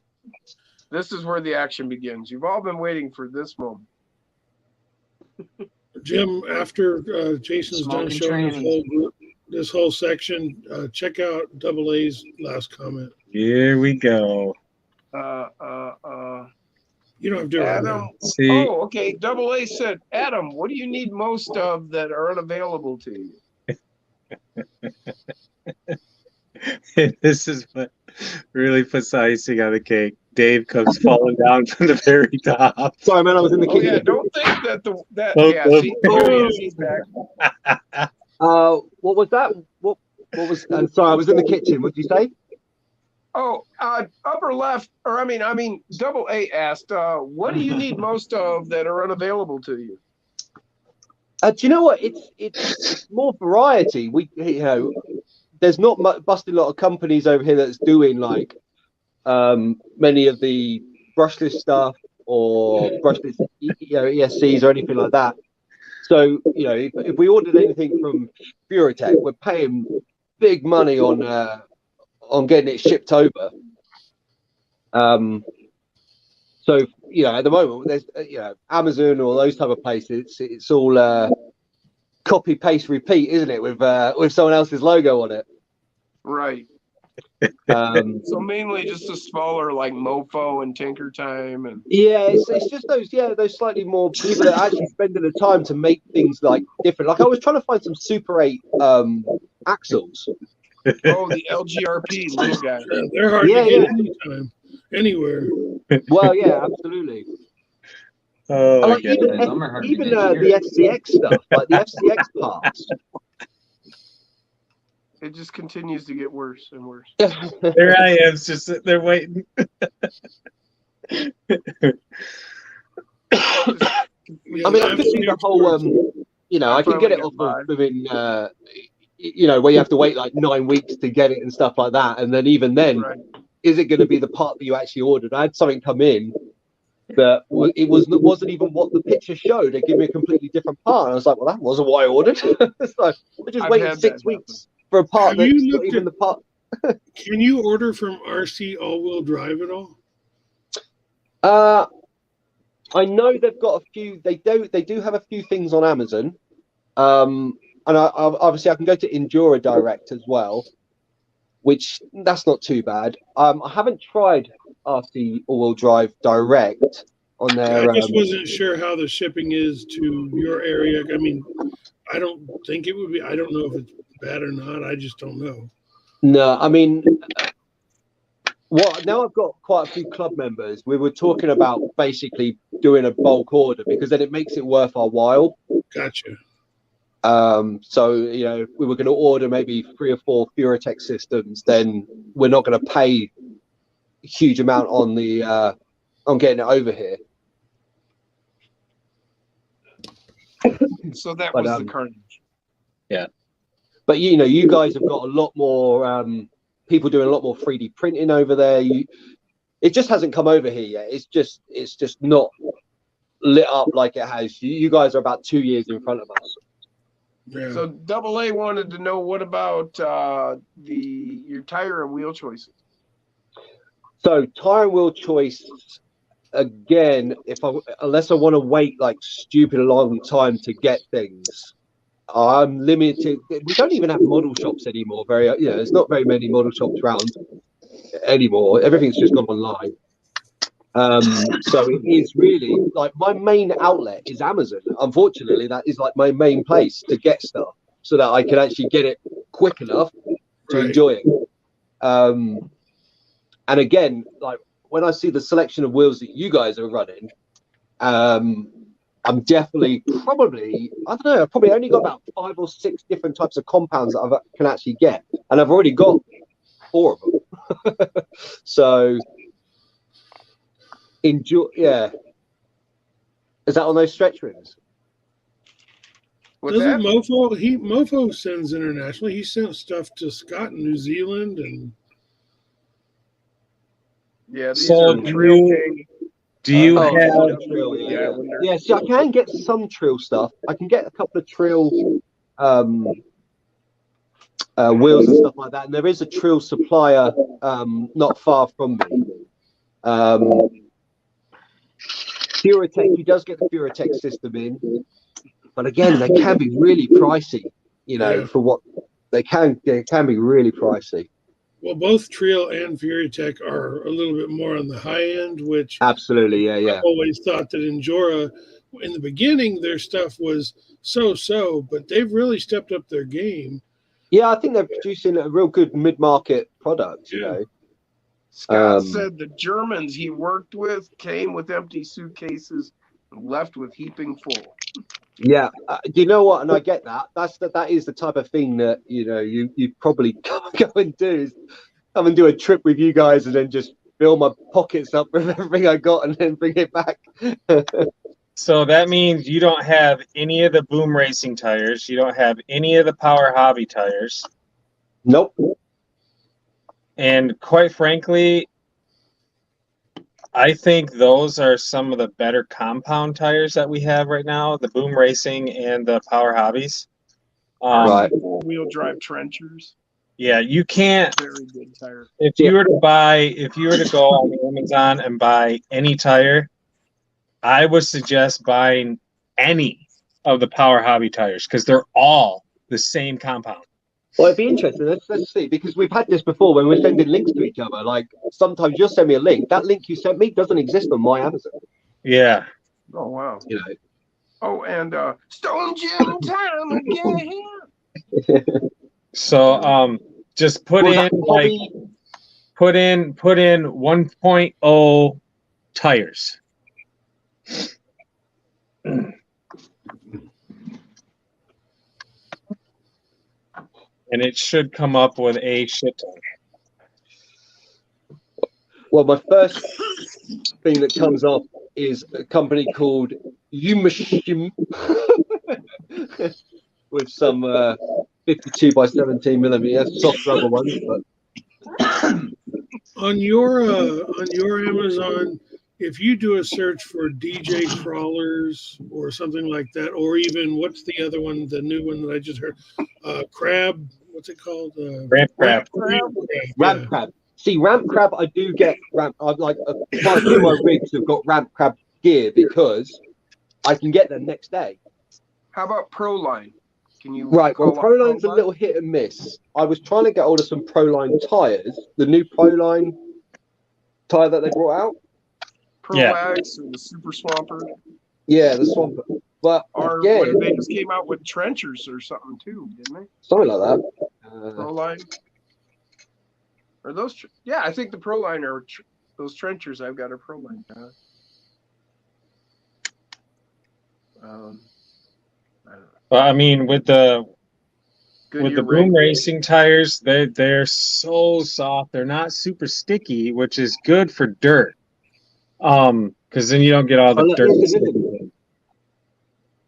This is where the action begins. You've all been waiting for this moment. Jim, after Jason's done showing this whole section, check out Double A's last comment. Here we go. You don't have to do it right now. See, Oh, okay. Double A said, Adam, what do you need most of that are unavailable to you? this is what really puts the icing on the cake. Dave comes falling down from the very top. Sorry, man, I was in the kitchen. Yeah, don't think that see, Oh. there he is, he's back. What was that? What was? I'm sorry, I was in the kitchen. What did you say? Oh, upper left, or I mean, Double A asked, what do you need most of that are unavailable to you? Do you know what? It's more variety. There's not busting a lot of companies over here that's doing like many of the brushless stuff or brushless ESCs or anything like that. So if we ordered anything from Buratech, we're paying big money on getting it shipped over. So at the moment there's Amazon or those type of places. It's all copy paste repeat, isn't it? With someone else's logo on it. Right. So mainly just a smaller like Mofo and Tinker Time and it's just those slightly more people that are actually spending the time to make things like different. Like I was trying to find some Super 8 axles. Oh, the LGRP little guy. Yeah, they're hard to get anytime, anywhere. Well, yeah, absolutely. Oh, like even the FCX stuff, like the FCX parts. It just continues to get worse and worse. There I am, just sitting there waiting. I mean, I could do the whole, I can get it off of within, where you have to wait like 9 weeks to get it and stuff like that. And then even then, is it going to be the part that you actually ordered? I had something come in that wasn't even what the picture showed. They gave me a completely different part. And I was like, well, that wasn't what I ordered. So I just waited 6 weeks. for a part Have you that's not looked even at- the part. Can you order from RC all-wheel drive at all? I know they've got a few. They do have a few things on Amazon. And obviously I can go to Endura Direct as well, which that's not too bad. I haven't tried RC all-wheel drive direct on their. I just wasn't sure how the shipping is to your area. I mean, I don't think it would be. I don't know if it's bad or not. I just don't know. No, I mean, now I've got quite a few club members. We were talking about basically doing a bulk order because then it makes it worth our while. Gotcha. So if we were going to order maybe 3 or 4 Furatech systems, then we're not going to pay a huge amount on the on getting it over here. So that was the carnage. Yeah. But you guys have got a lot more people doing a lot more 3D printing over there. It just hasn't come over here yet. It's just not lit up like it has. You guys are about 2 years in front of us. Yeah. So AA wanted to know, what about your tire and wheel choices? So tire and wheel choice, again, unless I want to wait like stupid long time to get things, I'm limited. We don't even have model shops anymore. There's not very many model shops around anymore. Everything's just gone online. So it is really like my main outlet is Amazon. Unfortunately, that is like my main place to get stuff so that I can actually get it quick enough to enjoy it. And again, like when I see the selection of wheels that you guys are running, I'm definitely probably only got about 5 or 6 different types of compounds that I can actually get, and I've already got 4 of them. So enjoy. Yeah, is that on those stretch rims? Doesn't Mofo sends internationally? He sent stuff to Scott and New Zealand and. Yeah. These So are Trail King. do you have? Trill, yeah. See, I can get some Trill stuff. I can get a couple of Trill wheels and stuff like that. And there is a Trill supplier not far from me. Furatech, he does get the Furatech system in, but again, they can be really pricey. For what they can be really pricey. Well, both Trail and Furatech are a little bit more on the high end, which absolutely, yeah. I've always thought that Endura, in the beginning, their stuff was so, but they've really stepped up their game. Yeah, I think they're producing a real good mid-market product. Scott said the Germans he worked with came with empty suitcases and left with heaping full. Yeah, you know what, and I get that. That is the type of thing that you probably go and do. Is come and do a trip with you guys and then just fill my pockets up with everything I got and then bring it back. So that means you don't have any of the Boom Racing tires. You don't have any of the Power Hobby tires. Nope. And quite frankly, I think those are some of the better compound tires that we have right now, the Boom Racing and the Power Hobbies. Right. 4-wheel drive trenchers. Yeah, you can't. Very good tire. If you were to go on Amazon and buy any tire, I would suggest buying any of the Power Hobby tires because they're all the same compound. Well, it'd be interesting. Let's see, because we've had this before when we're sending links to each other. Like sometimes you'll send me a link. That link you sent me doesn't exist on my Amazon. Yeah. Oh wow. Oh, and Stone Gym time again. So just put in 1.0 tires. And it should come up with a shit ton. Well, my first thing that comes up is a company called Umashim with some 52 by 17 millimeter soft rubber ones. But on your Amazon, if you do a search for DJ crawlers or something like that, or even what's the other one, the new one that I just heard, Crab, what's it called? Ramp crab. Ramp crab. See, ramp crab, I do get ramp. I've like quite a few of my rigs have got ramp crab gear because I can get them next day. How about Proline? Can you Right, well, call up Proline's a little hit and miss. I was trying to get hold of some Proline tires, the new Proline tire that they brought out. Pro-Max or the Super Swamper. Yeah, the Swamper. But Or again, they just came out with trenchers or something too, didn't they? something like that. Proline. Are those? Yeah, I think the Proline are those trenchers. I've got a Proline. I don't know. Well, I mean, with the Goodyear boom racing tires, they're so soft. They're not super sticky, which is good for dirt. Because then you don't get all the dirt.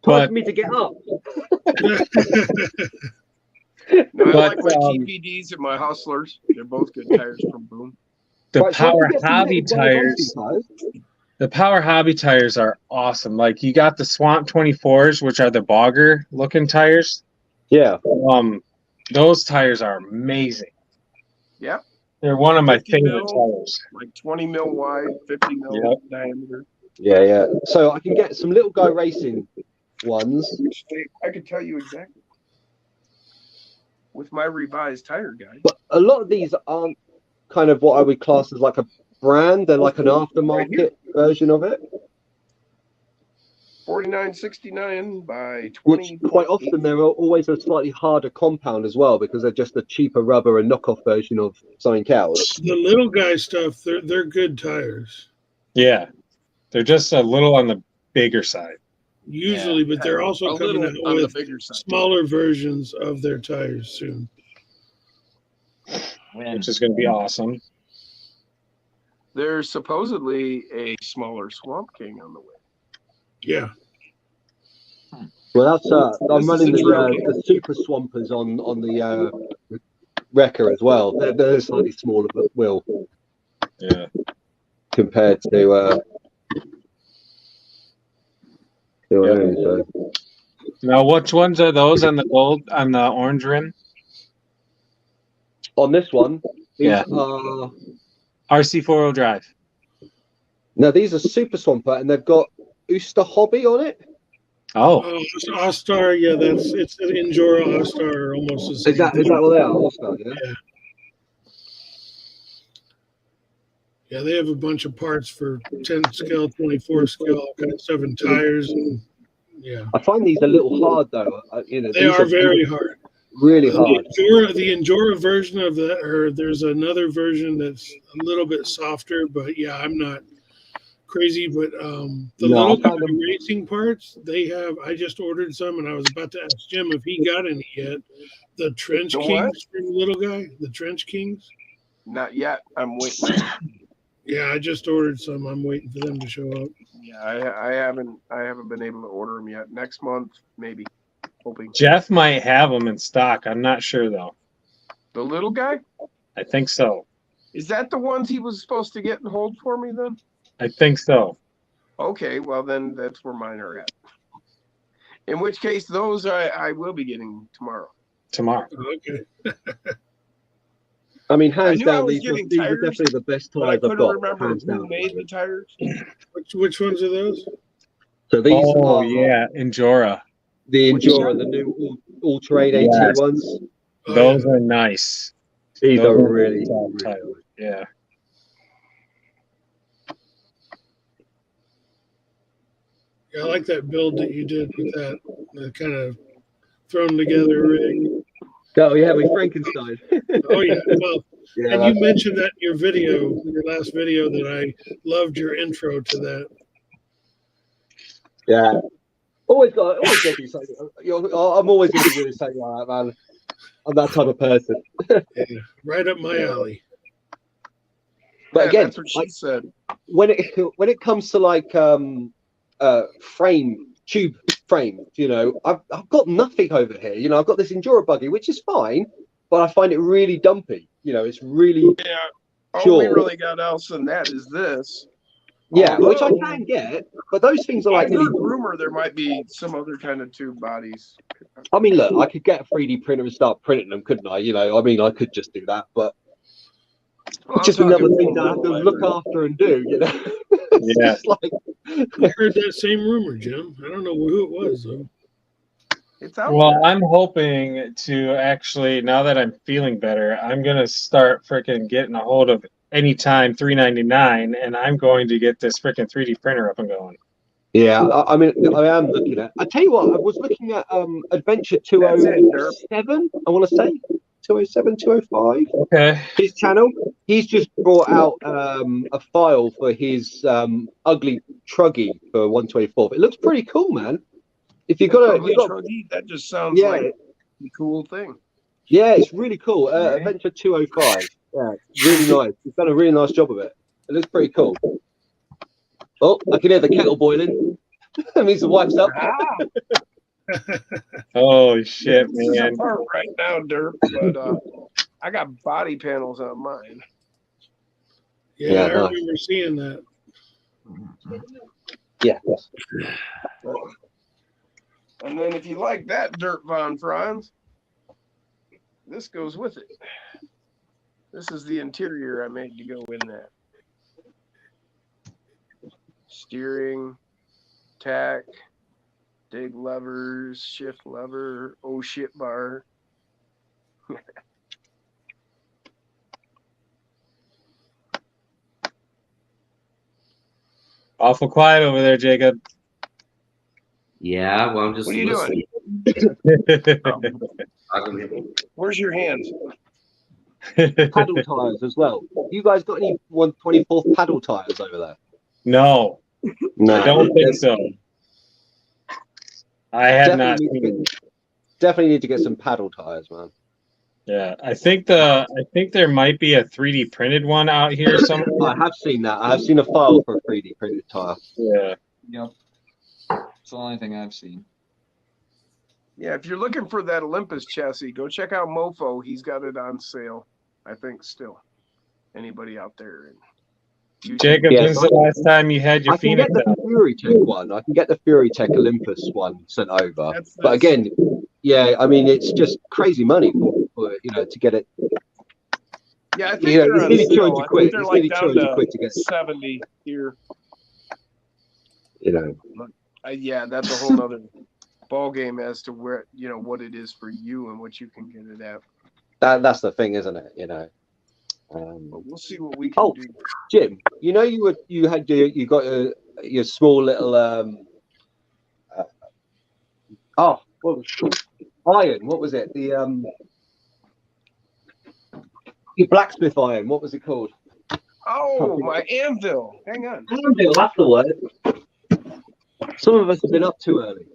Time for me to get up. No, I like my TPDs and my Hustlers. They're both good tires from Boom. The Power Hobby tires. The Power Hobby tires are awesome. Like you got the Swamp 24s, which are the bogger looking tires. Yeah. Those tires are amazing. Yep. They're one of my favorite tires. Like 20 mil wide, 50 mil diameter. Yeah. So I can get some little guy racing ones. I could tell you exactly. With my revised tire guide. But a lot of these aren't kind of what I would class as like a brand. They're like an aftermarket version of it. $49.69 by 20. Which quite often they're always a slightly harder compound as well because they're just a cheaper rubber and knockoff version of something else. The little guy stuff, they're good tires. Yeah. They're just a little on the bigger side. Usually, but they're also coming out with smaller versions of their tires soon. Which is going to be awesome. There's supposedly a smaller Swamp King on the way. Yeah. Well, that's I'm running the Super Swampers on the Wrecker as well. They're slightly smaller, but will. Yeah. Compared to. So. Now, which ones are those on the gold, on the orange rim? On this one, these are RC4 drive. Now these are Super Swamper, and they've got Ooster Hobby on it. Oh, All-Star, yeah, it's an Injora All-Star, almost the same. Is that what they are? All-Star, yeah. Yeah, they have a bunch of parts for 10 scale, 24 scale, all kind of stuff, and tires. And, yeah, I find these a little hard though. They are very hard. Really hard. The Injora version of that, or there's another version that's a little bit softer, but yeah, I'm not crazy. But little racing parts, they have. I just ordered some, and I was about to ask Jim if he got any yet. The Trench Kings from the little guy, the Trench Kings. Not yet. I'm waiting. Yeah, I just ordered some. I'm waiting for them to show up. Yeah, I haven't been able to order them yet. Next month, maybe. Hoping. Jeff might have them in stock. I'm not sure though. The little guy? I think so. Is that the ones he was supposed to get and hold for me then? I think so. Okay, well then that's where mine are at. In which case, those I will be getting tomorrow. Okay. I mean, hands down, these are definitely the best tires I've got. I couldn't remember who made the tires. Which ones are those? So these are Injora. The Injora, the new all-terrain AT ones. Those are nice. These are really tight. Yeah. Yeah, I like that build that you did with that kind of thrown together rig. Oh yeah, with Frankenstein. Oh yeah, well, and you mentioned that in your last video, that I loved your intro to that. Yeah, always got to do something. I'm always going to do something like that, man. I'm that type of person. Yeah, right up my alley. But again, that's what she said. When it comes to like tube frame, I've got nothing over here. I've got this Enduro buggy, which is fine, but I find it really dumpy. It's really all we really got else than that is this. Yeah, which I can get, but those things are I like heard nearly. rumor there might be some other kind of tube bodies. I mean, look, I could get a 3D printer and start printing them, couldn't I? You know, I mean, I could just do that, but it's just another thing that I have to look after and do. You know, it's Yeah. just like I heard that same rumor, Jim. I don't know who it was though. It's out Well, there. I'm hoping to actually, now that I'm feeling better, I'm gonna start freaking getting a hold of Anytime $3.99, and I'm going to get this freaking 3D printer up and going. yeah. I mean, I am looking at. I tell you what, I was looking at Adventure That's it, Derp. 207. I want to say 207, 205. Okay. His channel. He's just brought out a file for his ugly truggy for 124. It looks pretty cool, man. If you've got Truggy, that just sounds like a cool thing. Yeah, it's really cool. Adventure 205. Yeah, really nice. He's done a really nice job of it. It looks pretty cool. Oh, I can hear the kettle boiling. That means the wife's up. Holy shit, This is man. apart right now, Derp, but I got body panels on mine. Yeah, I nice. remember seeing that. Yeah. And then if you like that, Derp Von Franz, this goes with it. This is the interior I made to go in that. Steering, tack, dig levers, shift lever, oh shit bar. Awful quiet over there, Jacob. Yeah, well, I'm just What are you listening. Where's your hands? Paddle tires as well. You guys got any 124th paddle tires over there? No, No. I don't think so. I have not Definitely seen. Definitely need to get some paddle tires, man. Yeah, I think there might be a 3D printed one out here somewhere. I have seen that. I have seen a file for a 3D printed tire. Yeah. Yep. It's the only thing I've seen. Yeah, if you're looking for that Olympus chassis, go check out Mofo. He's got it on sale, I think, still. Anybody out there? Jacob, Yeah, when's the last time you had your I can get Phoenix the out? Fury Tech one. I can get the Fury Tech Olympus one sent over. That's But again, yeah, I mean, it's just crazy money for you know, to get it. Yeah, I think You know, they're it's on nearly sale. 200 I think quid. they're It's like nearly down 200 to quid to get. 70 here. You know. Yeah, that's a whole nother ball game as to where, you know, what it is for you and what you can get it at. That's the thing, isn't it? You know. But we'll see what we can do. Jim, you know, you got your small little what was it called? Iron. What was it? The your blacksmith iron. What was it called? Oh, my anvil. Hang on. Anvil. That's the word. Some of us have been up too early.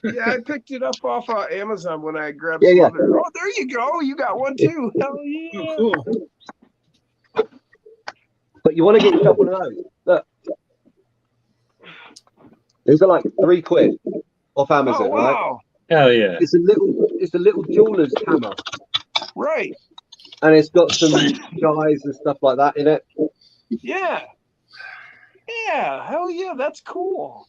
Yeah, I picked it up off Amazon when I grabbed Yeah, some yeah. other. Oh, there you go. You got one too. Hell yeah. Oh, cool. But you want to get yourself one of those. Look. These are like £3 off Amazon, Oh, wow. right? Hell yeah. It's a little jeweler's hammer. Right. And it's got some guys and stuff like that in it. Yeah. Yeah. Hell yeah. That's cool.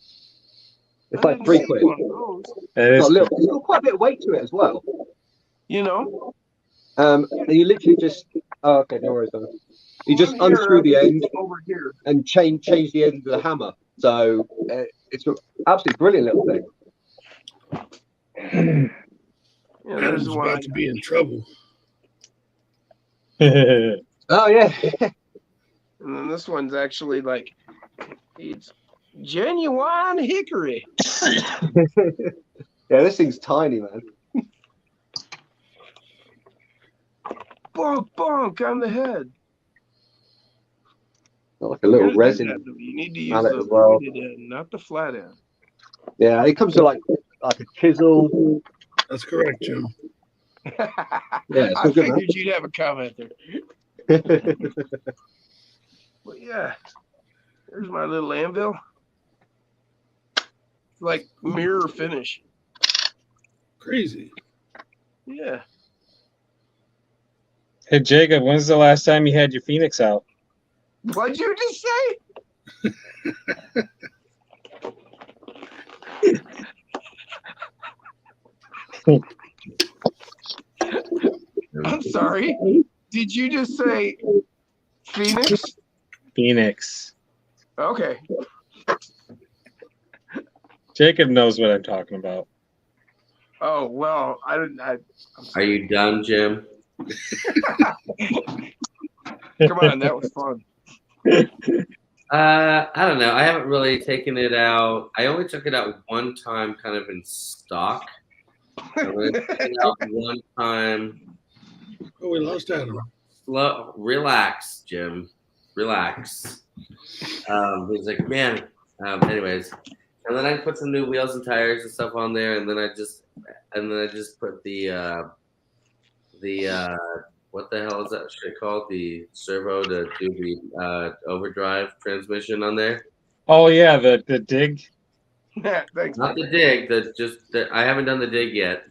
It's like £3. It's got quite a bit of weight to it as well. You know? And you literally just okay, no worries, man. You just unscrew the end over here and change the end of the hammer. So it's an absolutely brilliant little thing. Yeah, there's one about to be in trouble. Oh yeah. And then this one's actually like it's genuine hickory. Yeah, this thing's tiny, man. Bonk, bonk on the head. Like a little resin. You need to use mallet the as well. pointed end, not the flat end. Yeah, it comes to like a chisel. That's correct, Jim. Yeah, it's I all good, figured you'd have a comment there. But yeah, there's my little anvil. Like mirror finish. Crazy. Yeah. Hey Jacob, when's the last time you had your Phoenix out? What'd you just say? I'm sorry. Did you just say Phoenix? Phoenix. Okay. Jacob knows what I'm talking about. Oh well, I didn't. Are you done, Jim? Come on, that was fun. I don't know. I haven't really taken it out. I only took it out one time, kind of in stock. I really took it out one time. Oh, we lost Adam. Slow, relax, Jim. Relax. He's like, man. Anyways, and then I put some new wheels and tires and stuff on there, and then I just put the what the hell is that shit called? The servo to do the overdrive transmission on there. Oh yeah, the dig. Thanks. Not the dig. I haven't done the dig yet.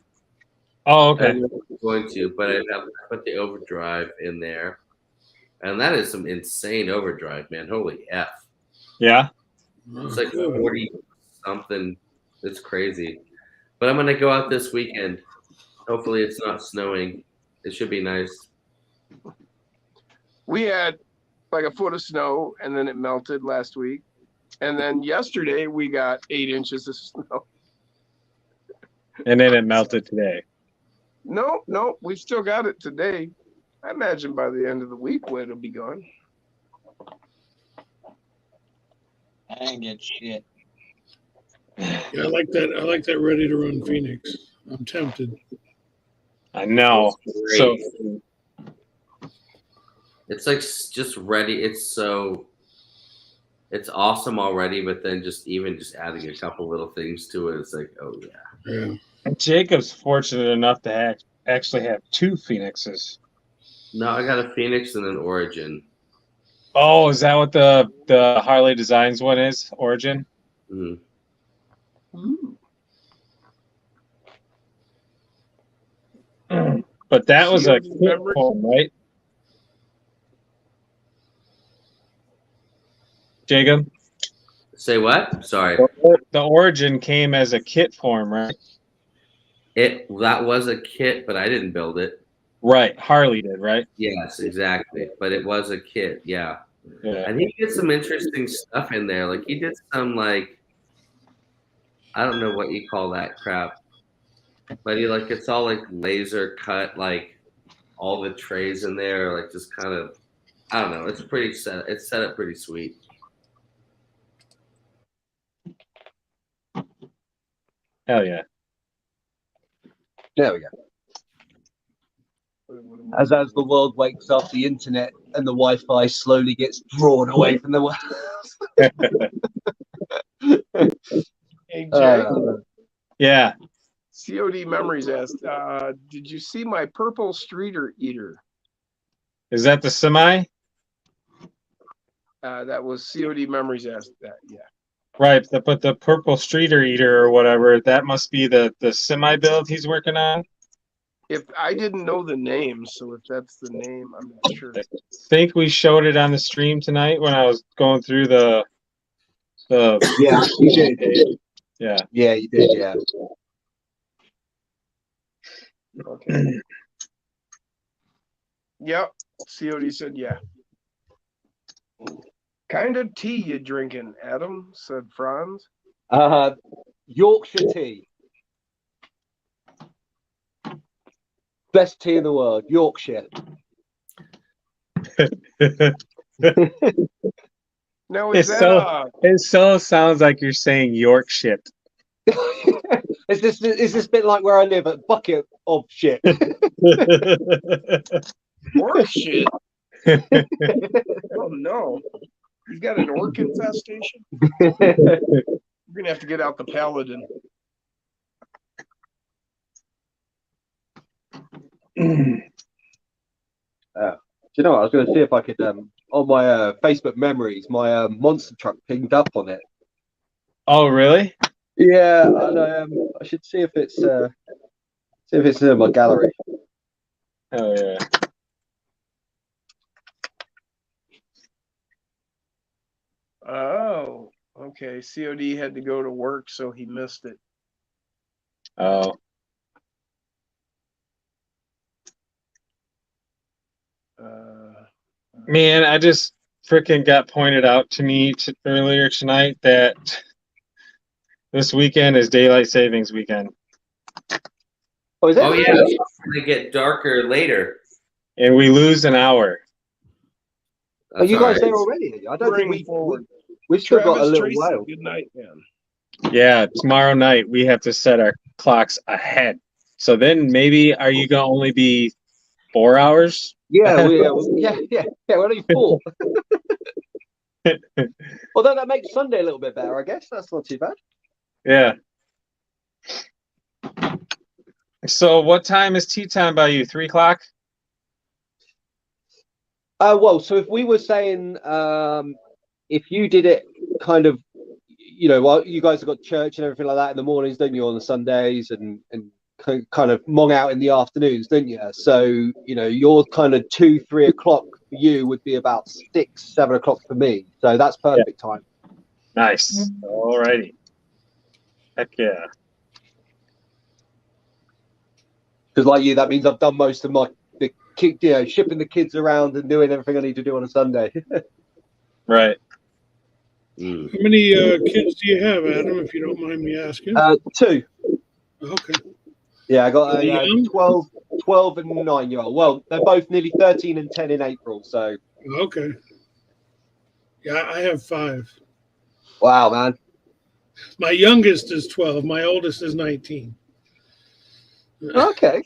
Oh okay. I'm going to, but I put the overdrive in there, and that is some insane overdrive, man. Holy F! Yeah. It's like 40 something. It's crazy. But I'm gonna go out this weekend. Hopefully, it's not snowing. It should be nice. We had like a foot of snow, and then it melted last week, and then yesterday we got 8 inches of snow. And then it melted today. No, we still got it today. I imagine by the end of the week it'll be gone. I didn't get shit. Yeah, I like that. I like that ready to run Phoenix. I'm tempted. I know. So it's like just ready. It's awesome already, but then just adding a couple little things to it, it's like, oh yeah. Yeah. Jacob's fortunate enough to actually have 2 Phoenixes. No, I got a Phoenix and an Origin. Oh, is that what the Harley Designs one is? Origin? Mm-hmm. But that was a kit form, right? Jacob? Say what? Sorry. The Origin came as a kit form, right? That was a kit, but I didn't build it. Right. Harley did, right? Yes, exactly. But it was a kit, yeah. Yeah. And he did some interesting stuff in there. Like he did some I don't know what you call that crap. But it's all like laser cut, like all the trays in there, like just kind of, I don't know. It's set up pretty sweet. Hell yeah. There we go. As the world wakes up, the internet and the Wi-Fi slowly gets drawn away from the world. Hey Jay. Yeah. COD Memories asked, did you see my purple streeter eater? Is that the semi? That was COD Memories asked that, yeah. Right, but the purple streeter eater or whatever, that must be the semi build he's working on. If I didn't know the name, so if that's the name, I'm not sure. I think we showed it on the stream tonight when I was going through the yeah, you did. Yeah. Yeah, you did, yeah. Okay. Yep. COD said yeah. Kind of tea you drinking, Adam? Said Franz. Yorkshire tea. Best tea in the world, Yorkshire. No, it so sounds like you're saying York shit. Is this bit like where I live, a bucket of shit? Orc shit. Oh no. He's got an orc infestation. We're gonna have to get out the paladin. Do you know what? I was going to see if I could, on my Facebook memories, my monster truck pinged up on it. Oh, really? Yeah, and I should see if it's in my gallery. Oh yeah. Oh, okay. COD had to go to work, so he missed it. Oh, man, I just freaking got pointed out to me earlier tonight that this weekend is daylight savings weekend. Oh, is it? Oh yeah, it's gonna get darker later. And we lose an hour. Are you That's guys there all already? I don't think Bring forward. we've still got a Travis little Tracy, while. good night, man. Yeah, tomorrow night we have to set our clocks ahead. So then maybe are you gonna only be 4 hours? Yeah, we're only 4. Although that makes Sunday a little bit better, I guess. That's not too bad. Yeah. So what time is tea time by you? 3 o'clock? Well, so if we were saying, if you did it kind of, while you guys have got church and everything like that in the mornings, don't you, on the Sundays, and kind of mong out in the afternoons, don't you? So, your kind of 2, 3 o'clock for you would be about 6, 7 o'clock for me. So that's perfect time. Nice. All righty. Heck yeah. Because like you, that means I've done most of shipping the kids around and doing everything I need to do on a Sunday. Right. How many kids do you have, Adam, if you don't mind me asking? 2. Okay. Yeah, I got Are they a young? 12 and 9-year-old. Well, they're both nearly 13 and 10 in April. So, Okay. Yeah, I have 5. wow, man. My youngest is 12. My oldest is 19. Okay.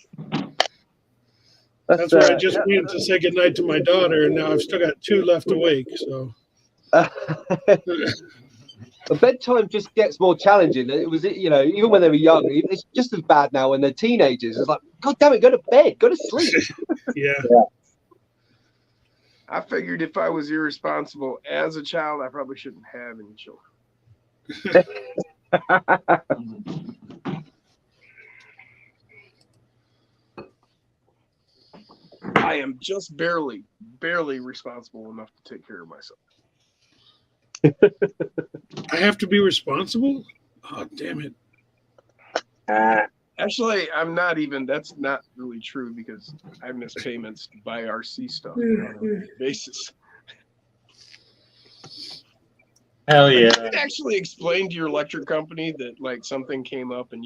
That's where I just went to say goodnight to my daughter, and now I've still got 2 left awake. So. Bedtime just gets more challenging. It was, even when they were young, it's just as bad now when they're teenagers. It's like, God damn it, go to bed, go to sleep. Yeah. I figured if I was irresponsible as a child, I probably shouldn't have any children. I am just barely responsible enough to take care of myself. I have to be responsible? Oh, damn it. Actually, I'm not even. That's not really true because I miss payments to buy RC stuff on a daily basis. Hell yeah. You can actually explain to your electric company that like something came up and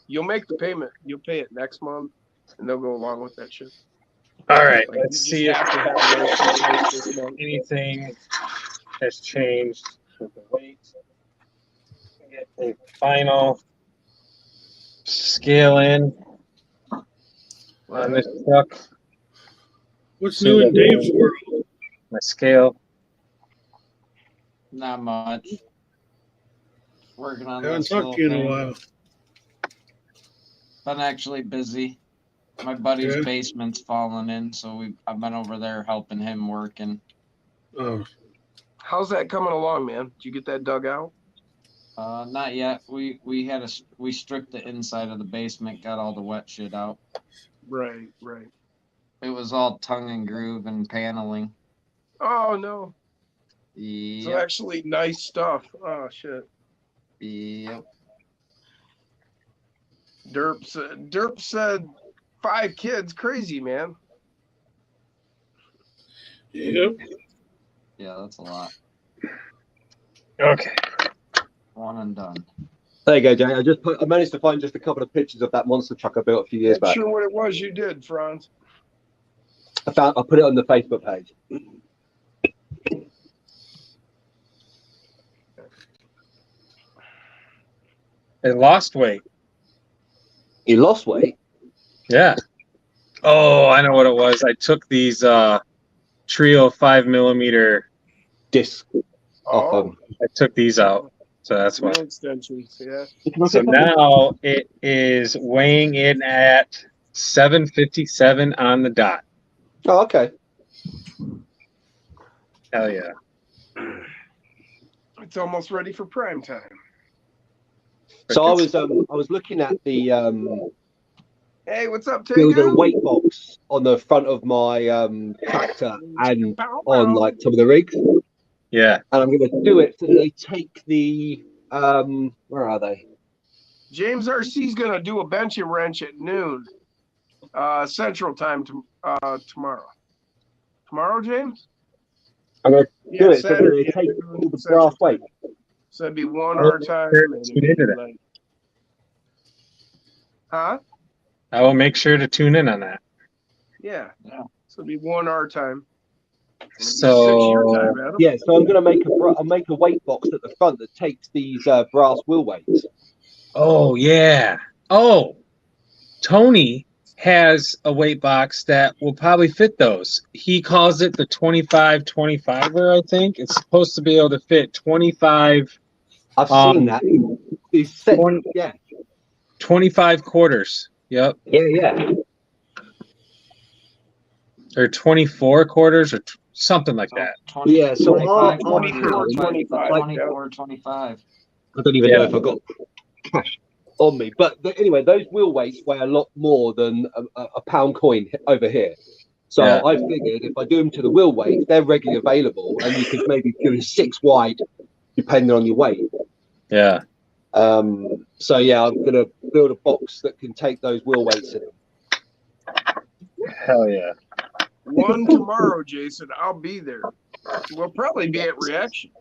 you'll make the payment. You'll pay it next month and they'll go along with that shit. All right. Like, Let's see if anything has changed with the weight. Get a final scale in on this truck. What's new in Dave's world? My scale. Not much. Working on I haven't this talked to you in a thing. while. Been actually busy. My buddy's Yeah. basement's falling in, so I've been over there helping him working. Oh. How's that coming along, man? Did you get that dug out? Not yet. We stripped the inside of the basement, got all the wet shit out. Right. It was all tongue and groove and paneling. Oh no. Yep. So actually nice stuff. Oh shit. Yep. Derp said 5 kids. Crazy, man. Yep. Yeah, that's a lot. Okay. One and done. There you go, Jay. I managed to find just a couple of pictures of that monster truck I built a few years I'm back. sure what it was you did, Franz. I put it on the Facebook page. It lost weight. You lost weight? Yeah. Oh, I know what it was. I took these Trio 5mm disc off them. I took these out. So that's why. Wheel extensions, yeah. So now it is weighing in at 757 on the dot. Oh, okay. Hell yeah. It's almost ready for prime time. So I was looking at the Hey, what's up, there was a Tago? weight box on the front of my tractor and on like some of the rigs. Yeah. And I'm going to do it so that they take the where are they? James RC's going to do a bench and wrench at noon Central Time tomorrow. Tomorrow, James? I'm going to Yeah, do it so that Saturday they take afternoon all the Central brass weight. So it'd be 1 hour time. And it'd be like, huh? I will make sure to tune in on that. Yeah. So it'd be 1 hour time. So time, Adam. Yeah, so I'm going to make a weight box at the front that takes these brass wheel weights. Oh yeah. Oh, Tony has a weight box that will probably fit those. He calls it the 25-25er, I think. It's supposed to be able to fit 25. I've seen that. These set, 20, yeah. 25 quarters. Yep. Yeah. Or 24 quarters or something like that. 20, Yeah, so 25, 24, 25. 24, 25. I don't even know if I've got cash on me. But anyway, those wheel weights weigh a lot more than a pound coin over here. So I figured if I do them to the wheel weights, they're readily available, and you could maybe do 6 wide, depending on your weight. Yeah. So yeah, I'm gonna build a box that can take those wheel weights in. Hell yeah. 1 tomorrow, Jason. I'll be there. We'll probably be at Reaction.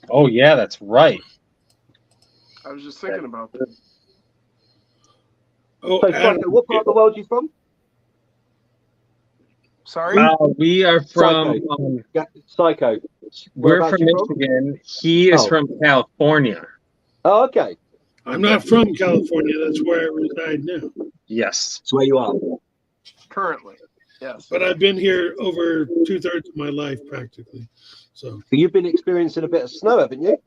Oh yeah, that's right. I was just thinking about that. Oh, So, Adam, what part of the world are you from? Sorry? We are from Psycho. we're Whereabouts from you from? Michigan. He is Oh. from California. Oh, okay. I'm not from California. That's where I reside now. Yes. That's where you are. Currently. Yes. But I've been here over 2/3 of my life, practically. So You've been experiencing a bit of snow, haven't you?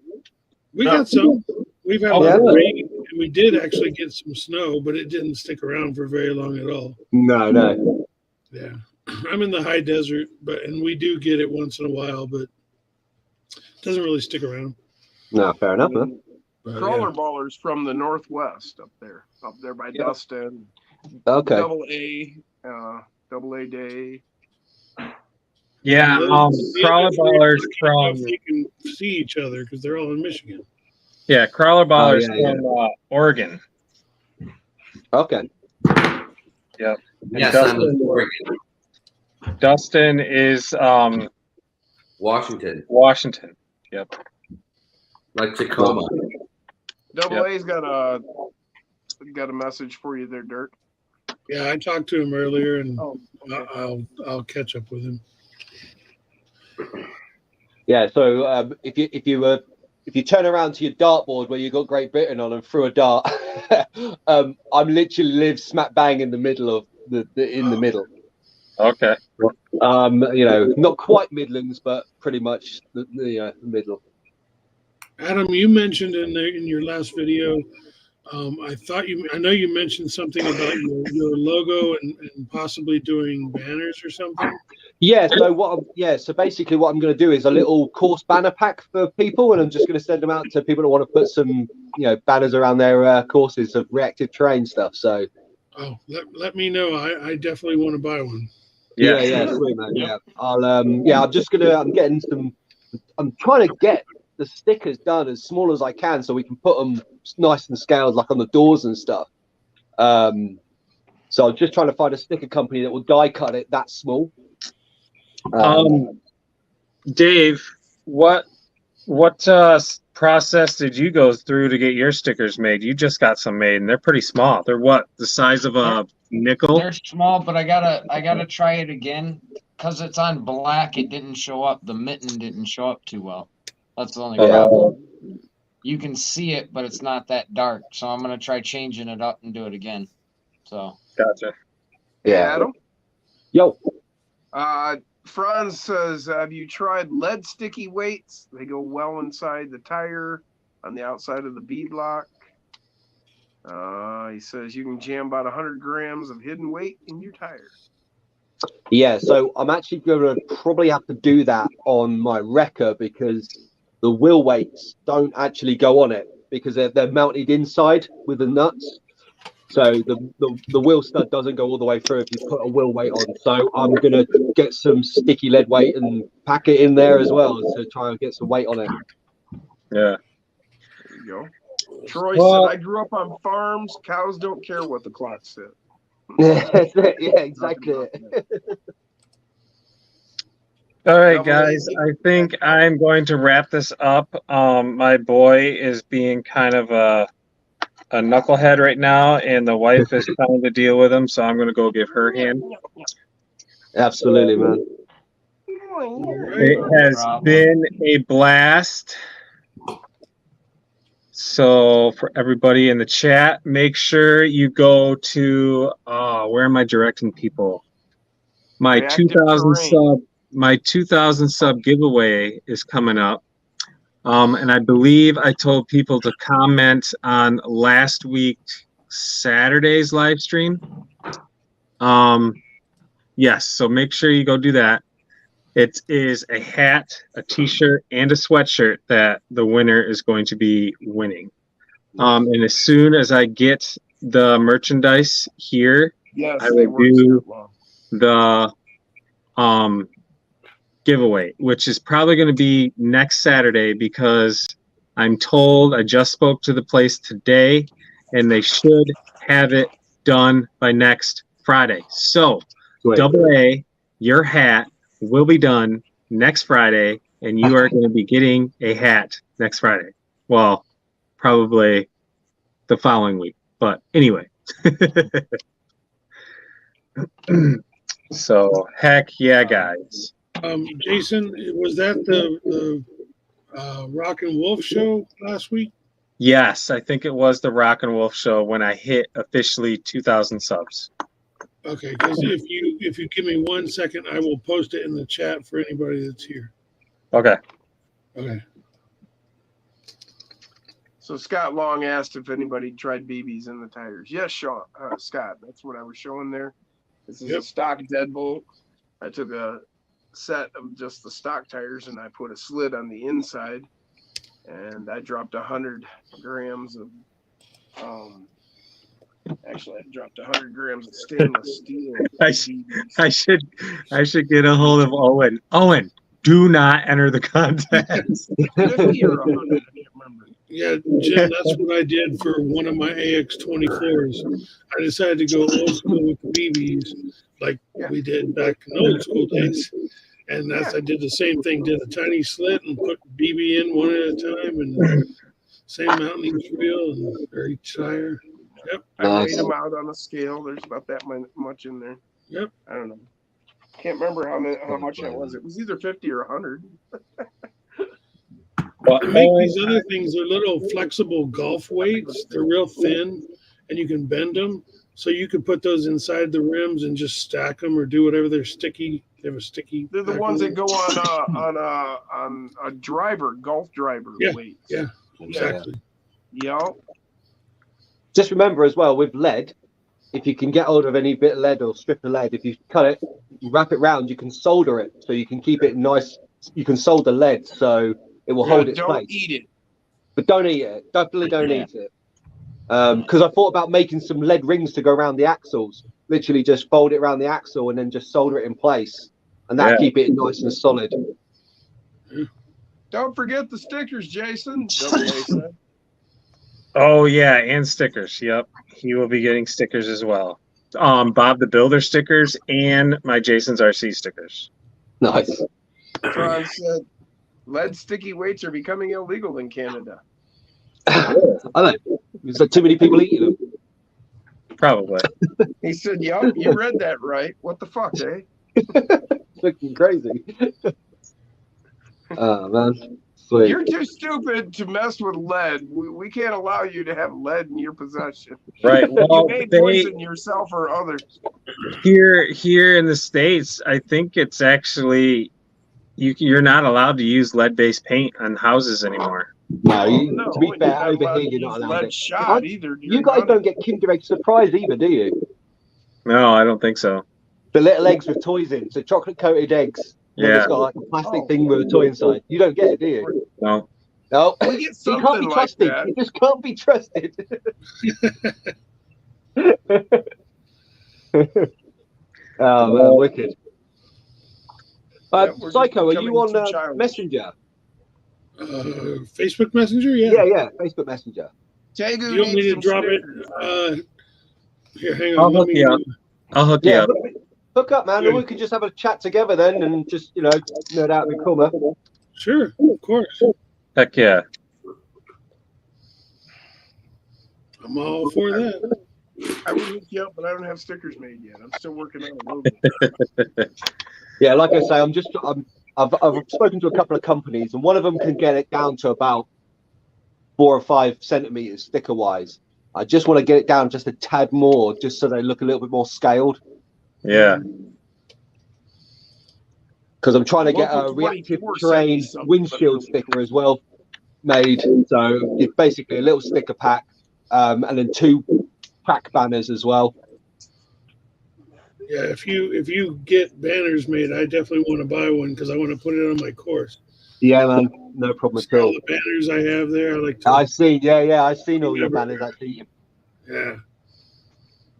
we got some. We've had a Oh, lot of yeah. rain, and we did actually get some snow, but it didn't stick around for very long at all. No. Yeah, I'm in the high desert, and we do get it once in a while, but it doesn't really stick around. No, fair enough. Huh? But, Crawler ballers from the Northwest up there by Dustin. Okay. Double A day. Yeah, the crawler other three, ballers I don't know from if they can see each other because they're all in Michigan. crawler ballers yeah. from Oregon. Okay. Yep. And Yes, I'm in Oregon. Dustin is Washington. Washington. Yep. Like Tacoma. Double A's got a message for you there, Dirk. Yeah, I talked to him earlier, and I'll catch up with him. Yeah. So if you turn around to your dartboard where you got Great Britain on and threw a dart, I'm literally live smack bang in the middle of in the middle. Okay. Not quite Midlands, but pretty much the middle. Adam, you mentioned in your last video, I know you mentioned something about your logo and possibly doing banners or something. Yeah. So basically, what I'm going to do is a little course banner pack for people, and I'm just going to send them out to people that want to put some, banners around their courses of reactive terrain stuff. So. Oh, let me know. I definitely want to buy one. Yeah, sweet man. Yeah, I'm trying to get the stickers done as small as I can so we can put them nice and scaled, like on the doors and stuff. So I'm just trying to find a sticker company that will die cut it that small. Dave, what process did you go through to get your stickers made? You just got some made, and they're pretty small. They're what, the size of a nickel? They're small, but I gotta try it again because it's on black. It didn't show up. The mitten didn't show up too well. That's the only problem. You can see it, but it's not that dark. So I'm gonna try changing it up and do it again. So Gotcha. Yeah. Adam? Yo. Franz says, have you tried lead sticky weights? They go well inside the tire on the outside of the bead lock. He says you can jam about 100 grams of hidden weight in your tire. Yeah, so I'm actually going to probably have to do that on my wrecker because the wheel weights don't actually go on it because they're mounted inside with the nuts. So the wheel stud doesn't go all the way through if you put a wheel weight on. So I'm gonna get some sticky lead weight and pack it in there as well to try and get some weight on it. Yeah. There you go. Troy Well- said, "I grew up on farms. Cows don't care what the clock said." Yeah, exactly. All right, guys. I think I'm going to wrap this up. My boy is being kind of a knucklehead right now, and the wife is trying to deal with him, so I'm going to go give her a hand. Absolutely, man. It has been a blast. So for everybody in the chat, make sure you go to where am I directing people? My 2,000 sub giveaway is coming up. And I believe I told people to comment on last week Saturday's live stream. Yes, so make sure you go do that. It is a hat, a t-shirt, and a sweatshirt that the winner is going to be winning. And as soon as I get the merchandise here, Yes, I will do the giveaway, which is probably going to be next Saturday because I'm told, I just spoke to the place today, and they should have it done by next Friday. So, Double A, your hat will be done next Friday, and you are going to be getting a hat next Friday. Well, probably the following week, but anyway. So, heck yeah, guys. Jason, was that the Rock and Wolf show last week? Yes, I think it was the Rock and Wolf show when I hit officially 2,000 subs. Okay, because if you give me 1 second, I will post it in the chat for anybody that's here. Okay. Okay. So Scott Long asked if anybody tried BBs in the tires. Yes, Sean, Scott, that's what I was showing there. This is a stock deadbolt. I took a set of just the stock tires and I put a slit on the inside, and I dropped 100 grams of actually I dropped 100 grams of stainless steel. I should get a hold of Owen. Owen, do not enter the contest. 50 or 100, I can't remember. Yeah, Jim, that's what I did for one of my AX24s. I decided to go old school with the BBs like we did back in the old school days. And I did the same thing, did a tiny slit and put BB in one at a time, and same mounting each wheel and or each tire. Yep. I weighed them out on a scale. There's about that much in there. Yep. I don't know. Can't remember how much that was. It was either 50 or 100. To make these other things, they're little flexible golf weights. They're real thin, and you can bend them. So you can put those inside the rims and just stack them or do whatever. They're sticky. They have a sticky. They're the ones that go on a driver, golf driver weights. Yeah, exactly. Yeah. Just remember as well with lead, if you can get hold of any bit of lead or strip of lead, if you cut it, wrap it round, you can solder it so you can keep it nice. You can solder lead so it will hold its place. Don't eat it. But don't eat it. Definitely don't eat it. Because I thought about making some lead rings to go around the axles. Literally just fold it around the axle and then just solder it in place. And that'll keep it nice and solid. Don't forget the stickers, Jason. Double A said. Oh yeah, and stickers. Yep, he will be getting stickers as well. Bob the Builder stickers and my Jason's RC stickers. Nice. Tron said, lead sticky weights are becoming illegal in Canada. I don't know. Is there too many people eating them? Probably. He said, yup, you read that right. What the fuck, eh? Looking crazy. Oh, man. Sweet. You're too stupid to mess with lead. We can't allow you to have lead in your possession. Right. Well, you may poison yourself or others. Here in the States, I think it's actually you're not allowed to use lead-based paint on houses anymore. No, to be fair, over here you're not allowed to. You guys don't get Kinder Egg Surprise either, do you? No, I don't think so. The little eggs with toys in, so chocolate-coated eggs. Yeah. It's got like a plastic thing with a toy inside. You don't get it, do you? No. No. We get You can't be like trusted. that. You just can't be trusted. Oh man, wicked. Yeah, we're Psycho, are you becoming too on childish. Messenger? Facebook Messenger, yeah. Yeah, Facebook Messenger. Tegu Do you want me needs to some drop stickers. it? Here, hang on. I'll Let hook me. you up. I'll hook you Yeah, up. hook up, man, and we can just have a chat together then, and just nerd out in the corner. Sure, of course. Heck yeah. I'm all for that. I would hook you up, but I don't have stickers made yet. I'm still working on a logo. Yeah, like I say, I've spoken to a couple of companies, and one of them can get it down to about 4 or 5 centimeters sticker wise. I just want to get it down just a tad more, just so they look a little bit more scaled. Yeah. Because I'm trying to get a Local reactive 24 terrain sent me windshield something. sticker as well made. So it's basically a little sticker pack, and then 2 track banners as well. Yeah, if you get banners made, I definitely want to buy one because I want to put it on my course. Yeah, man, no problem See at all all. the banners I have there. I like to. I've seen, I've seen all your banners actually. Yeah.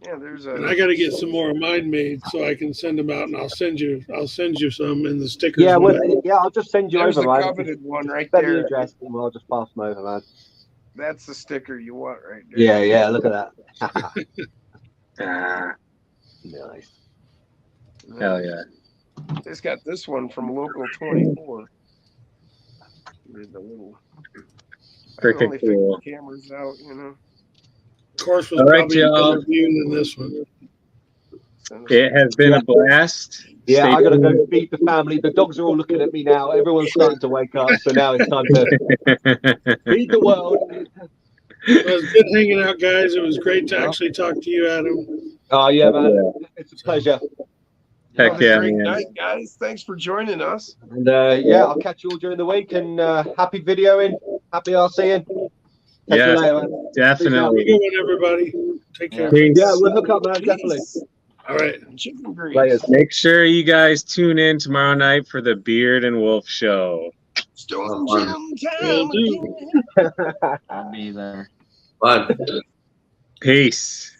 Yeah, there's a. And I got to get some more of mine made so I can send them out, and I'll send you some in the stickers. Yeah, when well, I'll just send you There's over, the man. coveted one right Send me there. the address, and I'll just pass them over, man. That's the sticker you want right there. Yeah, look at that. Nice. Hell yeah. It's got this one from Local 24. There's the little. I can Freaking only figure cool. the cameras out, you know. Of course, was All right, probably a y'all. better view than this one. It has been a blast. Yeah, Stay I gotta go tuned. feed the family. The dogs are all looking at me now. Everyone's starting to wake up, so now it's time to feed the world. Well, it was good hanging out, guys. It was great to actually talk to you, Adam. Oh yeah, man, it's a pleasure. Heck Have a yeah, great man. night, guys. Thanks for joining us. And yeah, I'll catch you all during the week. And happy videoing, happy RCing. Catch you Yes, later, man. Have a definitely. good one, everybody. Take care. Peace. Yeah, we'll hook up, man. Definitely. Peace. All right. Chicken grease. Later. Make sure you guys tune in tomorrow night for the Beard and Wolf show. Storm Jam Will time do. again. I'll be there. But Peace.